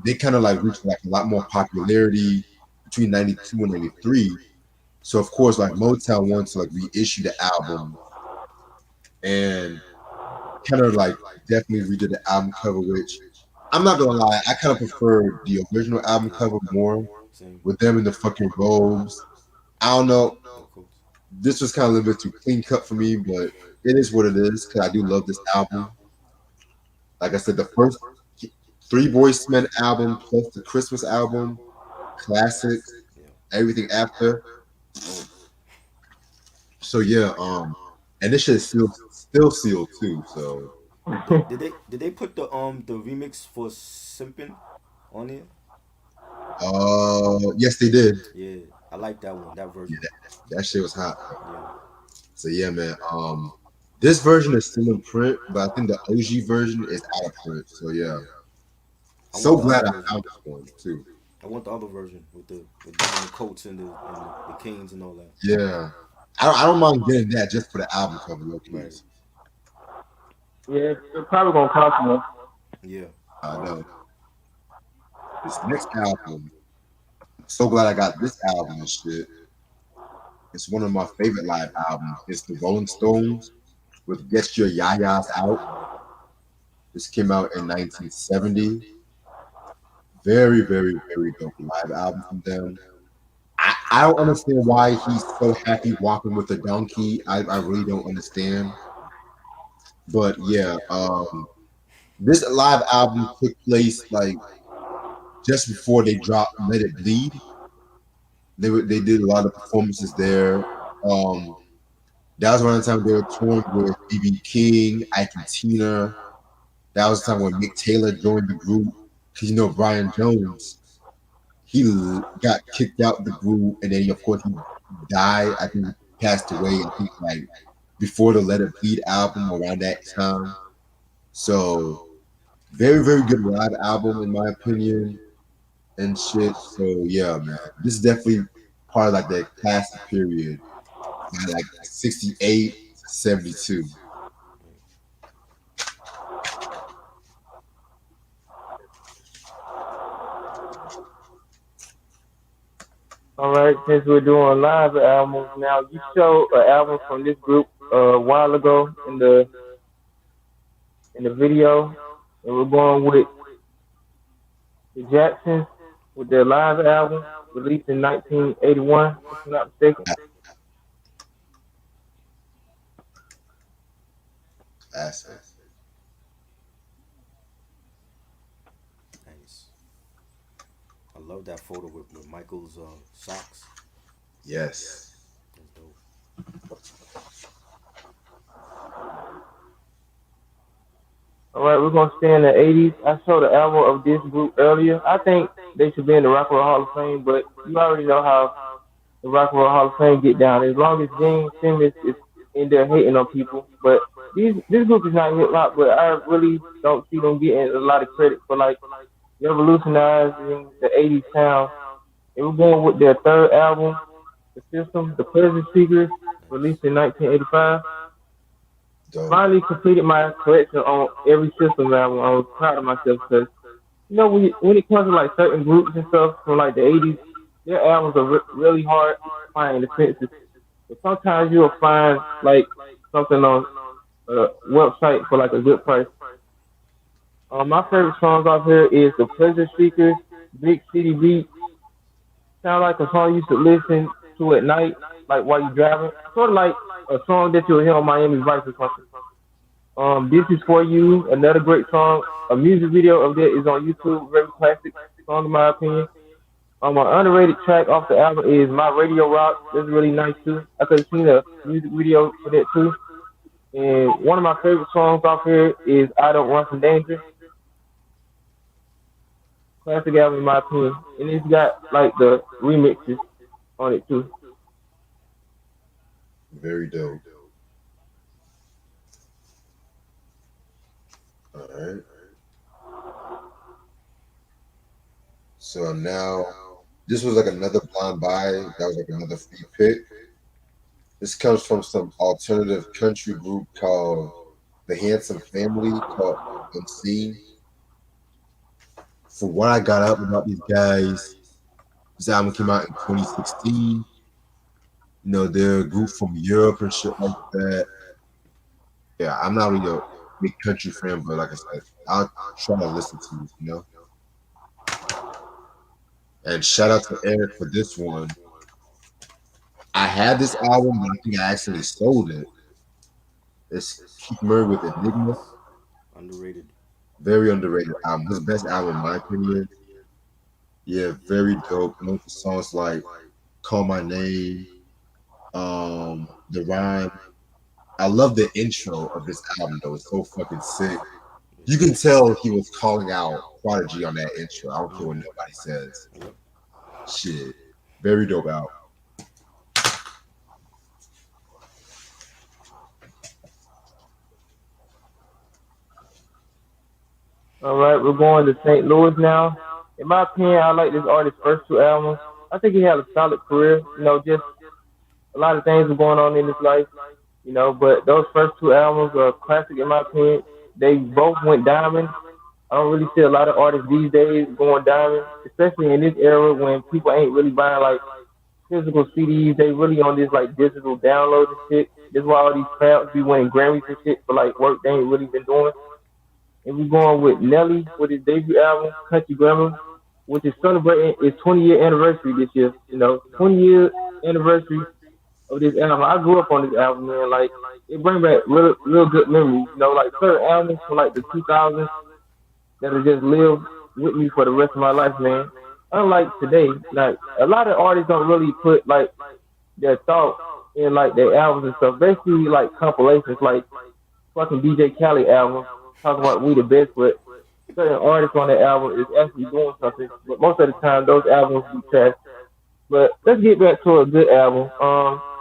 they kind of like reached like a lot more popularity between 92 and 93. So of course, like Motown wanted to like reissue the album and kind of like definitely redid the album cover, which I'm not gonna lie, I kind of prefer the original album Yeah. cover more Same. with them in the fucking robes. I don't know. No coats. This was kind of a little bit too clean cut for me, but it is what it is because I do love this album. Like I said, the first Three Boys Men album plus the Christmas album, classics, Yeah. everything after. So yeah, and this shit is still sealed too. So Did they put the remix for Simpin on here? yes they did. Yeah, I like that one. That Yeah, version. that shit was hot. Yeah. So yeah, man. This version is still in print, but I think the OG version is out of print. So yeah, I want so the other glad I version. found this one too. I want the other version with them and the coats and the canes and all that. Yeah, I don't mind getting that just for the album cover, low Right. keys. Yeah, it's probably gonna cost more. Yeah. I know this next album. So glad I got this album and shit. It's one of my favorite live albums. It's the Rolling Stones with Get Your Yayas Out. This came out in 1970. Very, very, very dope live album from them. I don't understand why he's so happy walking with a donkey. I really don't understand. But yeah, this live album took place like just before they dropped Let It Bleed. They did a lot of performances there. Um, that was around the time they were touring with BB King, Ike and Tina. That was the time when Mick Taylor joined the group. Because Brian Jones, he got kicked out the group, and then of course he died. I think he passed away. I think like before the Let It Bleed album around that time. So very very good live album in my opinion and shit. So yeah, man, this is definitely part of like that classic period, like 68 to 72. All right, since we're doing live albums now, you showed an album from this group a while ago in the video, and we're going with the Jacksons with their live album released in 1981, if I'm not mistaken. Classic. Nice. I love that photo with Michael's socks. Yes. That's dope. All right, we're gonna stay in the '80s. I showed the album of this group earlier. I think they should be in the Rock and Roll Hall of Fame, but you already know how the Rock and Roll Hall of Fame get down. As long as Gene Simmons is in there hating on people, but this group is not hip hop, but I really don't see them getting a lot of credit for like revolutionizing the '80s sound. They were going with their third album, The System, The Pleasure Seekers, Nice. released in 1985. Dope. Finally completed my collection on every System album. I was proud of myself because when it comes to like certain groups and stuff from like the '80s, their albums are really hard to find in the senses. But sometimes you'll find like something on a website for like a good price. My favorite songs off here is The Pleasure Seekers, Big City Beat. Sound like a song you should listen to at night, like while you're driving. Sort of like a song that you'll hear on Miami Vice or something. This is for you. Another great song. A music video of that is on YouTube. Very classic song in my opinion. An underrated track off the album is My Radio Rock. That's really nice too. I could have seen a music video for that too. And one of my favorite songs off here is I Don't Run From Danger. Classic album in my opinion. And it's got like the remixes on it too. Very dope. All right. So now, this was like another blind buy. That was like another free pick. This comes from some alternative country group called The Handsome Family, called Unseen. From what I got up about these guys, this album came out in 2016. They're a group from Europe and shit like that. Yeah, I'm not really a big country fan, but like I said, I'll try to listen to it. And shout out to Eric for this one. I had this album, but I think I accidentally sold it. It's Keith Murray with Enigma. Underrated. Very underrated album. His best album, in my opinion. Yeah, very dope. I know the songs like Call My Name, The Rhyme. I love the intro of this album, though. It's so fucking sick. You can tell he was calling out Prodigy on that intro. I don't care what nobody says. Shit. Very dope album. All right, we're going to St. Louis now. In my opinion, I like this artist's first two albums. I think he had a solid career. Just a lot of things were going on in his life. But those first two albums are classic in my opinion. They both went diamond. I don't really see a lot of artists these days going diamond, especially in this era when people ain't really buying like physical CDs. They really on this like digital download and shit. That's why all these crowds be winning Grammys and shit for like work they ain't really been doing. And we're going with Nelly with his debut album, Country Grammar, which is celebrating its 20-year anniversary this year. 20-year anniversary of this album. I grew up on this album, man. Like, it brings back real good memories. Like certain albums from like the 2000s that'll just live with me for the rest of my life, man. Unlike today, like a lot of artists don't really put like their thought in like their albums and stuff. Basically, like compilations, like fucking DJ Khaled album talking about we the best, but certain artists on that album is actually doing something. But most of the time, those albums be trash. But let's get back to a good album.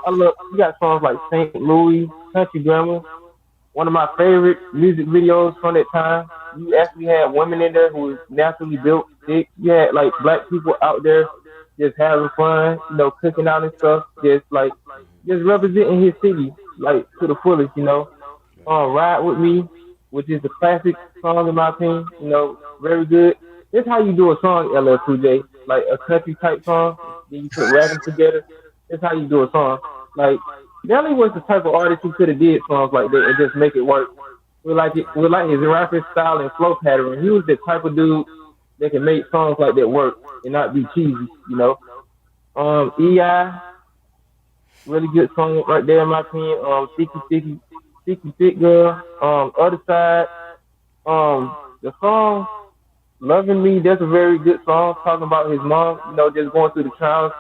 You got songs like St. Louis, Country Grammar. One of my favorite music videos from that time. You actually had women in there who was naturally built, thick. You had like black people out there just having fun, cooking out and stuff. Just representing his city, like to the fullest. Ride With Me, which is a classic song in my opinion. Very good. This how you do a song, LL Cool J, like a country type song. Then you put rapping together. That's how you do a song. Like Nelly was the type of artist who could have did songs like that and just make it work. We like his rapping style and flow pattern. He was the type of dude that can make songs like that work and not be cheesy. EI, really good song right there in my opinion. Sticky Fit Girl. Other Side. The song Loving Me, that's a very good song talking about his mom, just going through the trials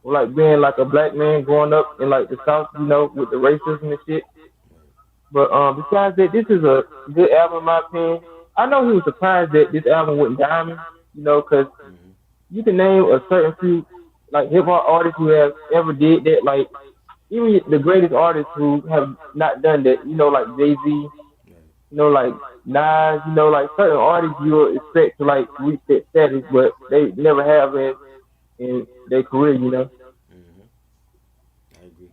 of like being like a black man growing up in like the South, with the racism and shit. Right. But besides that, this is a good album in my opinion. I know he was surprised that this album went diamond, because Mm-hmm. you can name a certain few like hip hop artists who have ever did that. Like even the greatest artists who have not done that, like Jay Z, Right. like Nas, like certain artists you would expect to like reach that status, but they never have in their career. Mm-hmm. I agree.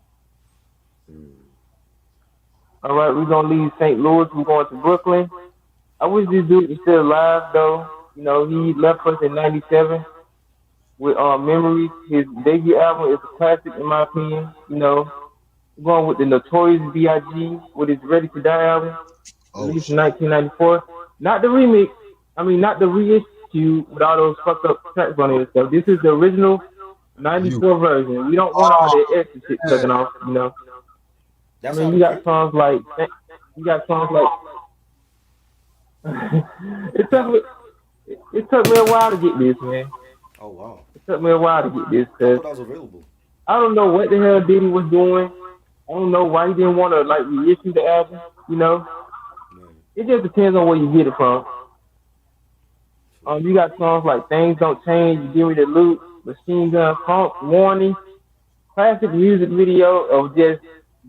Mm. All right, we're gonna leave St. Louis. We're going to Brooklyn. I wish this dude was still alive though. He left us in '97 with Memories. His debut album is a classic in my opinion. Going with the Notorious B.I.G. with his Ready to Die album, Oh released in shit. 1994. Not the remix. I mean, not the reissue with all those fucked up tracks on it and stuff. This is the original You. '94 version. We don't want all Oh that extra shit man. taken off. I That's mean, out you of got print. songs like you got songs like it took me it took me a while to get this, man. Oh wow. It took me a while to get this I because thought that was available. I don't know what the hell Diddy was doing. I don't know why he didn't want to like reissue the album. Right. It just depends on where you get it from. True. You got songs like Things Don't Change, You Give Me the Loot, Machine Gun Funk, Warning, classic music video of just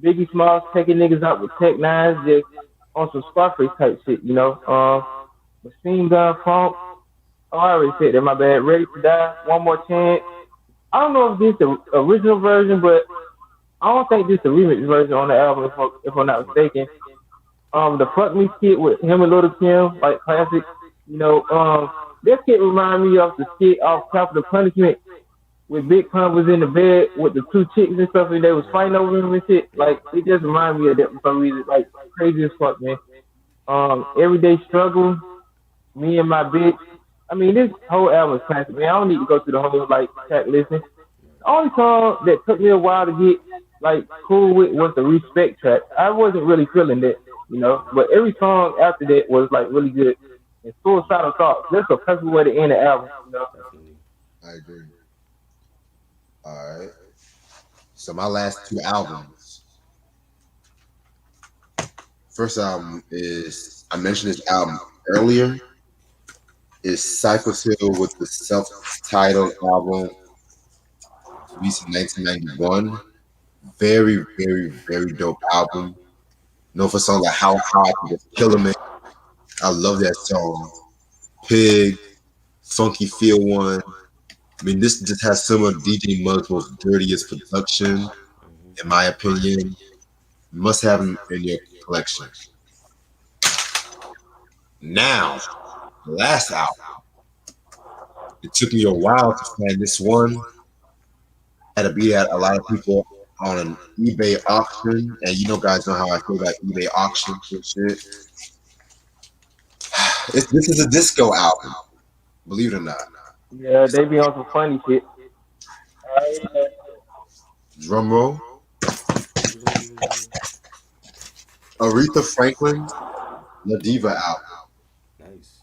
Biggie Smalls taking niggas out with Tech Nines, just on some Scarface type shit. Machine Gun Funk. Oh, I already said that. My bad. Ready to Die. One More Chance. I don't know if this is the original version, but I don't think this is the remix version on the album, if I'm not mistaken. The Fuck Me skit with him and Little Kim, like classic. This skit remind me of the skit off Capital Punishment with Big Pun was in the bed with the two chicks and stuff, and they was Right. fighting over him and shit. Yeah. Like it just reminded me of that for some reason. Like crazy as fuck, man. Everyday Struggle, Me and My Bitch. I mean, this whole album is classic, man. I don't need to go through the whole like track listing. The only song that took me a while to get like cool with was the Respect track. I wasn't really feeling that, Mm-hmm. but every song after that was like really good. And Suicidal Thoughts, that's a perfect way to end the album. Definitely. I agree. All right. So my last two albums. First album is I mentioned this album earlier. Is Cypress Hill with the self-titled album released in 1991. Very, very, very dope album. Known for songs like How I Can Just Kill a Man. I love that song. Pig, Funky Feel One. I mean, this just has some of DJ Muggs' most dirtiest production, Mm-hmm. in my opinion. Must have them in your collection. Now, the last album. It took me a while to find this one. Had to beat out a lot of people on an eBay auction, and guys know how I feel about eBay auctions and shit. This is a disco album, believe it or not. Yeah, they be on some funny shit. Drum roll. Aretha Franklin, La Diva album. Nice.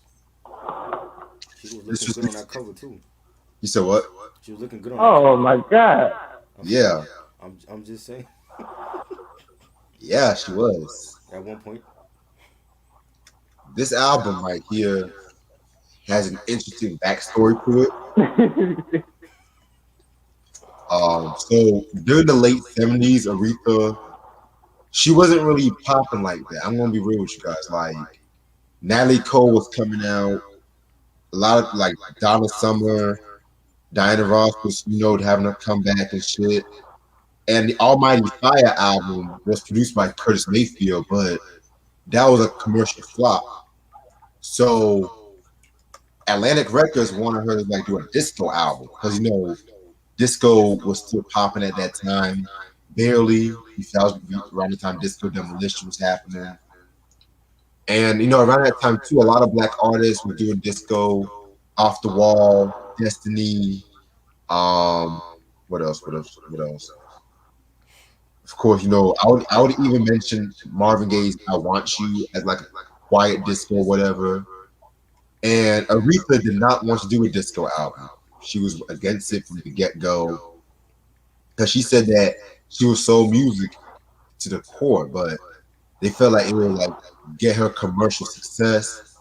She was This looking was good on that cover too. you said what? She was looking good on that Oh cover. my god. Yeah, I'm just saying. yeah, she was. At one point. This album right here has an interesting backstory to it. So during the late '70s, Aretha, she wasn't really popping like that. I'm gonna be real with you guys. Like Natalie Cole was coming out, a lot of like Donna Summer, Diana Ross was, having a comeback and shit. And the Almighty Fire album was produced by Curtis Mayfield, but that was a commercial flop. So Atlantic Records wanted her to like do a disco album because disco was still popping at that time, barely. That was around the time Disco Demolition was happening, and around that time too, a lot of black artists were doing disco, Off the Wall, Destiny. Um, what else? What else? What else? Of course, I would even mention Marvin Gaye's "I Want You" as like a quiet disco or whatever. And Aretha did not want to do a disco album. She was against it from the get go because she said that she was soul music to the core, but they felt like it would like get her commercial success,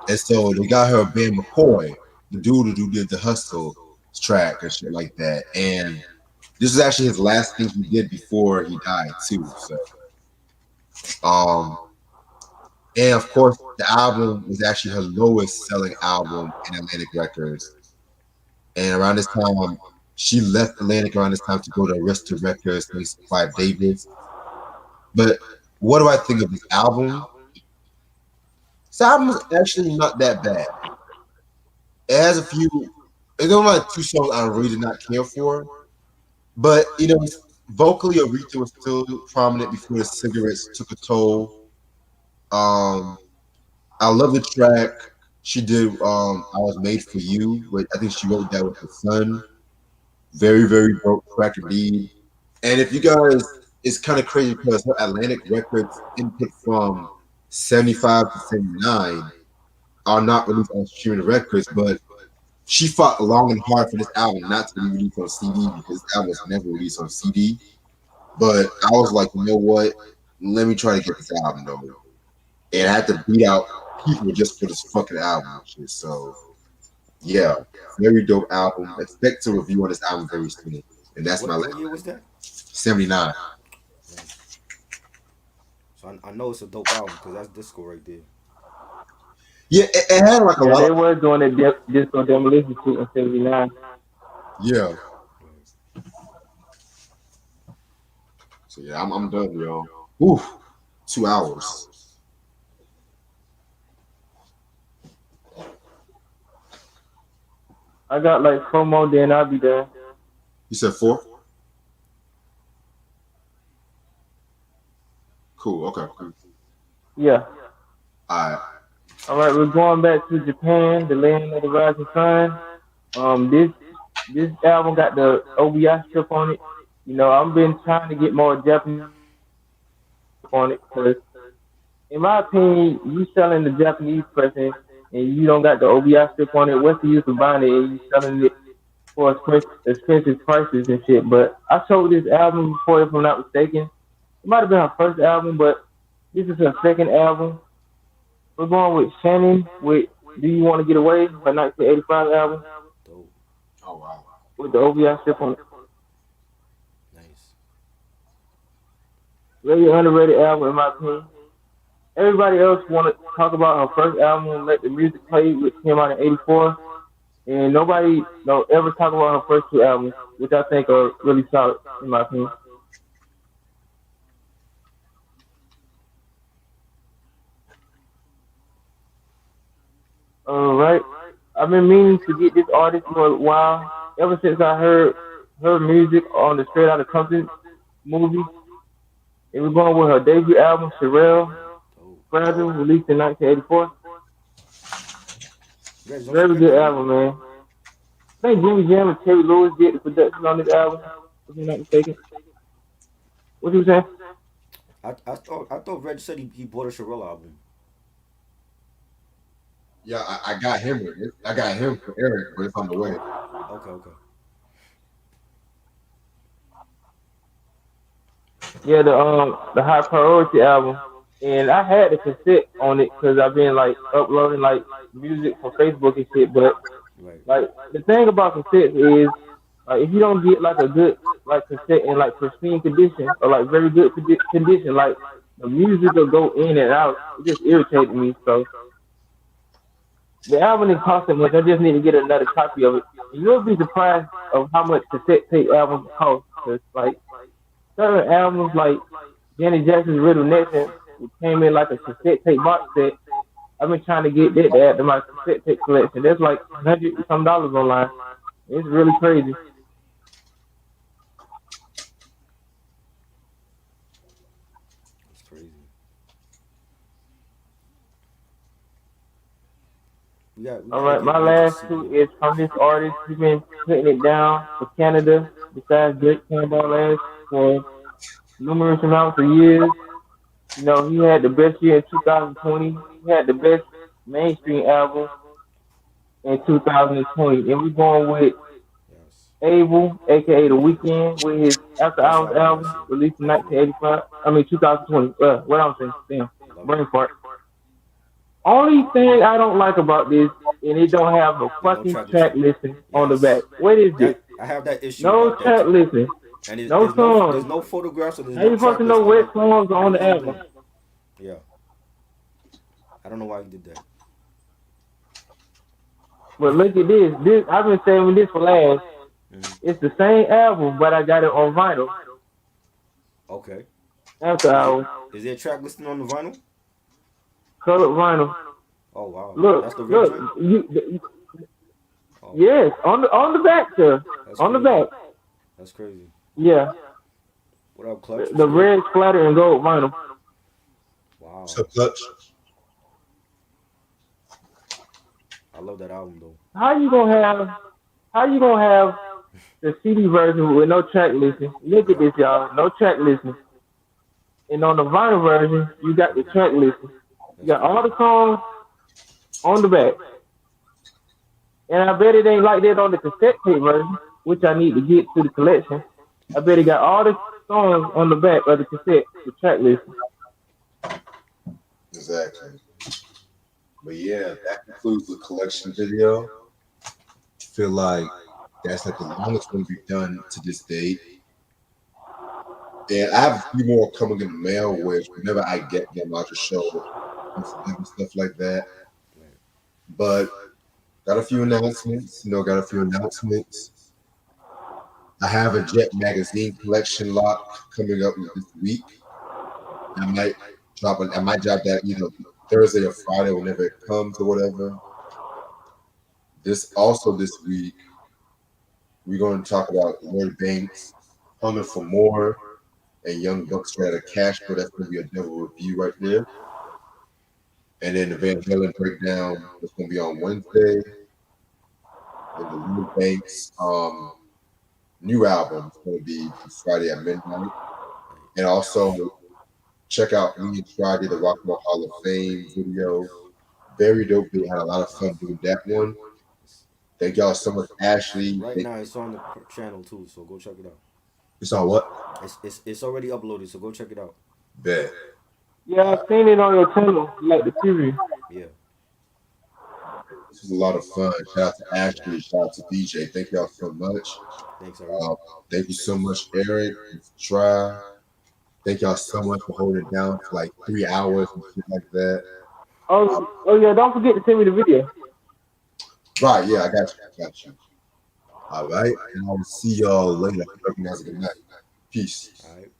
and so they got her Ben McCoy, the dude who did the Hustle track and shit like that. And this was actually his last thing he did before he died too. So, um, and of course, the album was actually her lowest selling album in Atlantic Records. And around this time, she left Atlantic around this time to go to Arista Records, thanks to Clive Davis. But what do I think of this album? This album is actually not that bad. It has a few, it's only like two songs I really did not care for. But, you know, vocally, Aretha was still prominent before the cigarettes took a toll. Um, I love the track she did. I Was Made for You. But I think she wrote that with her son. Very, very dope track indeed. And if you guys, it's kind of crazy because her Atlantic Records input from 75 to 79 are not released on streaming records, but she fought long and hard for this album not to be released on CD because this album was never released on CD. But I was like, you know what? Let me try to get this album though. And I had to beat out people just for this fucking album. Shit. So yeah, very dope album. Expect to review on this album very soon. And that's my What year was that? 79. So I know it's a dope album because that's disco right there. Yeah, it had like a Yeah, lot they of were doing a disco demolition shoot in '79. yeah. So yeah, I'm done, yo. Oof, 2 hours. I got like 4 more, then I'll be done. You said 4? Cool. Okay. Cool. Yeah. All right. All right, we're going back to Japan, the land of the rising sun. This album got the OBI strip on it. You know, I've been trying to get more Japanese on it because, in my opinion, you selling the Japanese person and you don't got the OBI strip on it. What's the use of buying it and you selling it for expensive prices and shit? But I sold this album before, if I'm not mistaken. It might have been her first album, but this is her second album. We're going with Shannon with Do You Want to Get Away, her 1985 album Dope. Oh wow. with the OBI strip on it. Nice. Very underrated album in my opinion. Everybody else want to talk about her first album, Let the Music Play, which came out in '84, and nobody don't ever talk about her first two albums, which I think are really solid in my opinion. All right, I've been meaning to get this artist for a while. Ever since I heard her music on the Straight Outta Compton movie, and we're going with her debut album, Sherelle Dope. Fragile, released in 1984. Guys, don't Very forget good that. album, man. I think Jimmy Jam and Terry Lewis did the production on this album, if I'm not mistaken. What you saying? I thought Reg said he bought a Sherelle album. Yeah, I got him. I got him for Eric, but it's on the way. Okay. Yeah, the High Priority album, and I had the cassette on it because I've been like uploading like music from Facebook and shit. But Right. like the thing about cassettes is, like if you don't get like a good like cassette in like pristine condition or like very good condition, like the music will go in and out. It just irritated me. So the album didn't cost that much. I just need to get another copy of it. And you'll be surprised of how much cassette tape albums cost. Cause like certain albums like Janet Jackson's Riddle Nation, it came in like a cassette tape box set. I've been trying to get that to add to my cassette tape collection. There's like $100 some online. It's really crazy. It's crazy. We All gotta right, get my Reg a last two CD. is from this artist. He's been putting it down for Canada, besides Drake Campbell last for numerous amounts of years. You know, he had the best year in 2020. He had the best mainstream album in 2020, and we're going with Yes. Abel, aka The Weeknd, with his After Best Hours album this album year. released in For me. 1985. I mean 2020. What I'm saying, damn, Love it. brain fart. Only thing I don't like about this, and it don't have a There's no fucking track track listing. listing on the back. Yes. What is this? That I have that issue No about that track too. listing. And No there's songs. no photographs or there's How no you supposed track to know list. I'm what like, songs are on what the is he album? doing? Yeah. I don't know why he did that. But look at this. This I've been saving this for last. Hmm. It's the same album, but I got it on vinyl. Okay. After Is it Hours, is there a track listing on the vinyl? colored vinyl. Oh wow. Look, That's the red look. joint? Oh, Yes, on the back, sir. that's On the crazy. back. That's crazy. Yeah, What up, Clutch? What's the good? red splatter and gold vinyl. What's Wow. up, Clutch? I love that album though. How you gonna have? How you gonna have the CD version with no track listing? Look at Yeah. this, y'all. No track listing. And on the vinyl version, you got the track listing. You That's got all crazy. the songs on the back. And I bet it ain't like that on the cassette tape version, which I need to get to the collection. I bet it got all the songs on the back of the cassette, the track listing. Exactly. But yeah, that concludes the collection video. I feel like that's like the longest one we've done to this date. And I have a few more coming in the mail, which whenever I get them, I'll just show and stuff like that. Right. But got a few announcements. Got a few announcements. I have a Jet magazine collection lock coming up this week. I might I might drop that either Thursday or Friday, whenever it comes or whatever. This week, we're going to talk about Lloyd Banks coming for more and Young Buck straight out of Cashville. That's going to be a double review right there. And then the Van Halen breakdown is going to be on Wednesday. And the Lloyd Banks new album is going to be Friday at midnight. And also check out me and Friday, the Rock and Roll Hall of Fame video. Very dope. We had a lot of fun doing that one. Thank y'all so much, Ashley. Right now it's on the channel too, so go check it out. It's on what? It's already uploaded, so go check it out. Bet. Yeah, I've seen it on your channel, like the preview. Yeah. This was a lot of fun. Shout out to Ashley. Shout out to DJ. Thank y'all so much. Thanks, Eric. Thank you so much, Eric. Try. Thank y'all so much for holding it down for like 3 hours and shit like that. Oh yeah, don't forget to send me the video. Right, yeah, I got you. All right, and I will see y'all later. Recognize a good night. Peace. All right.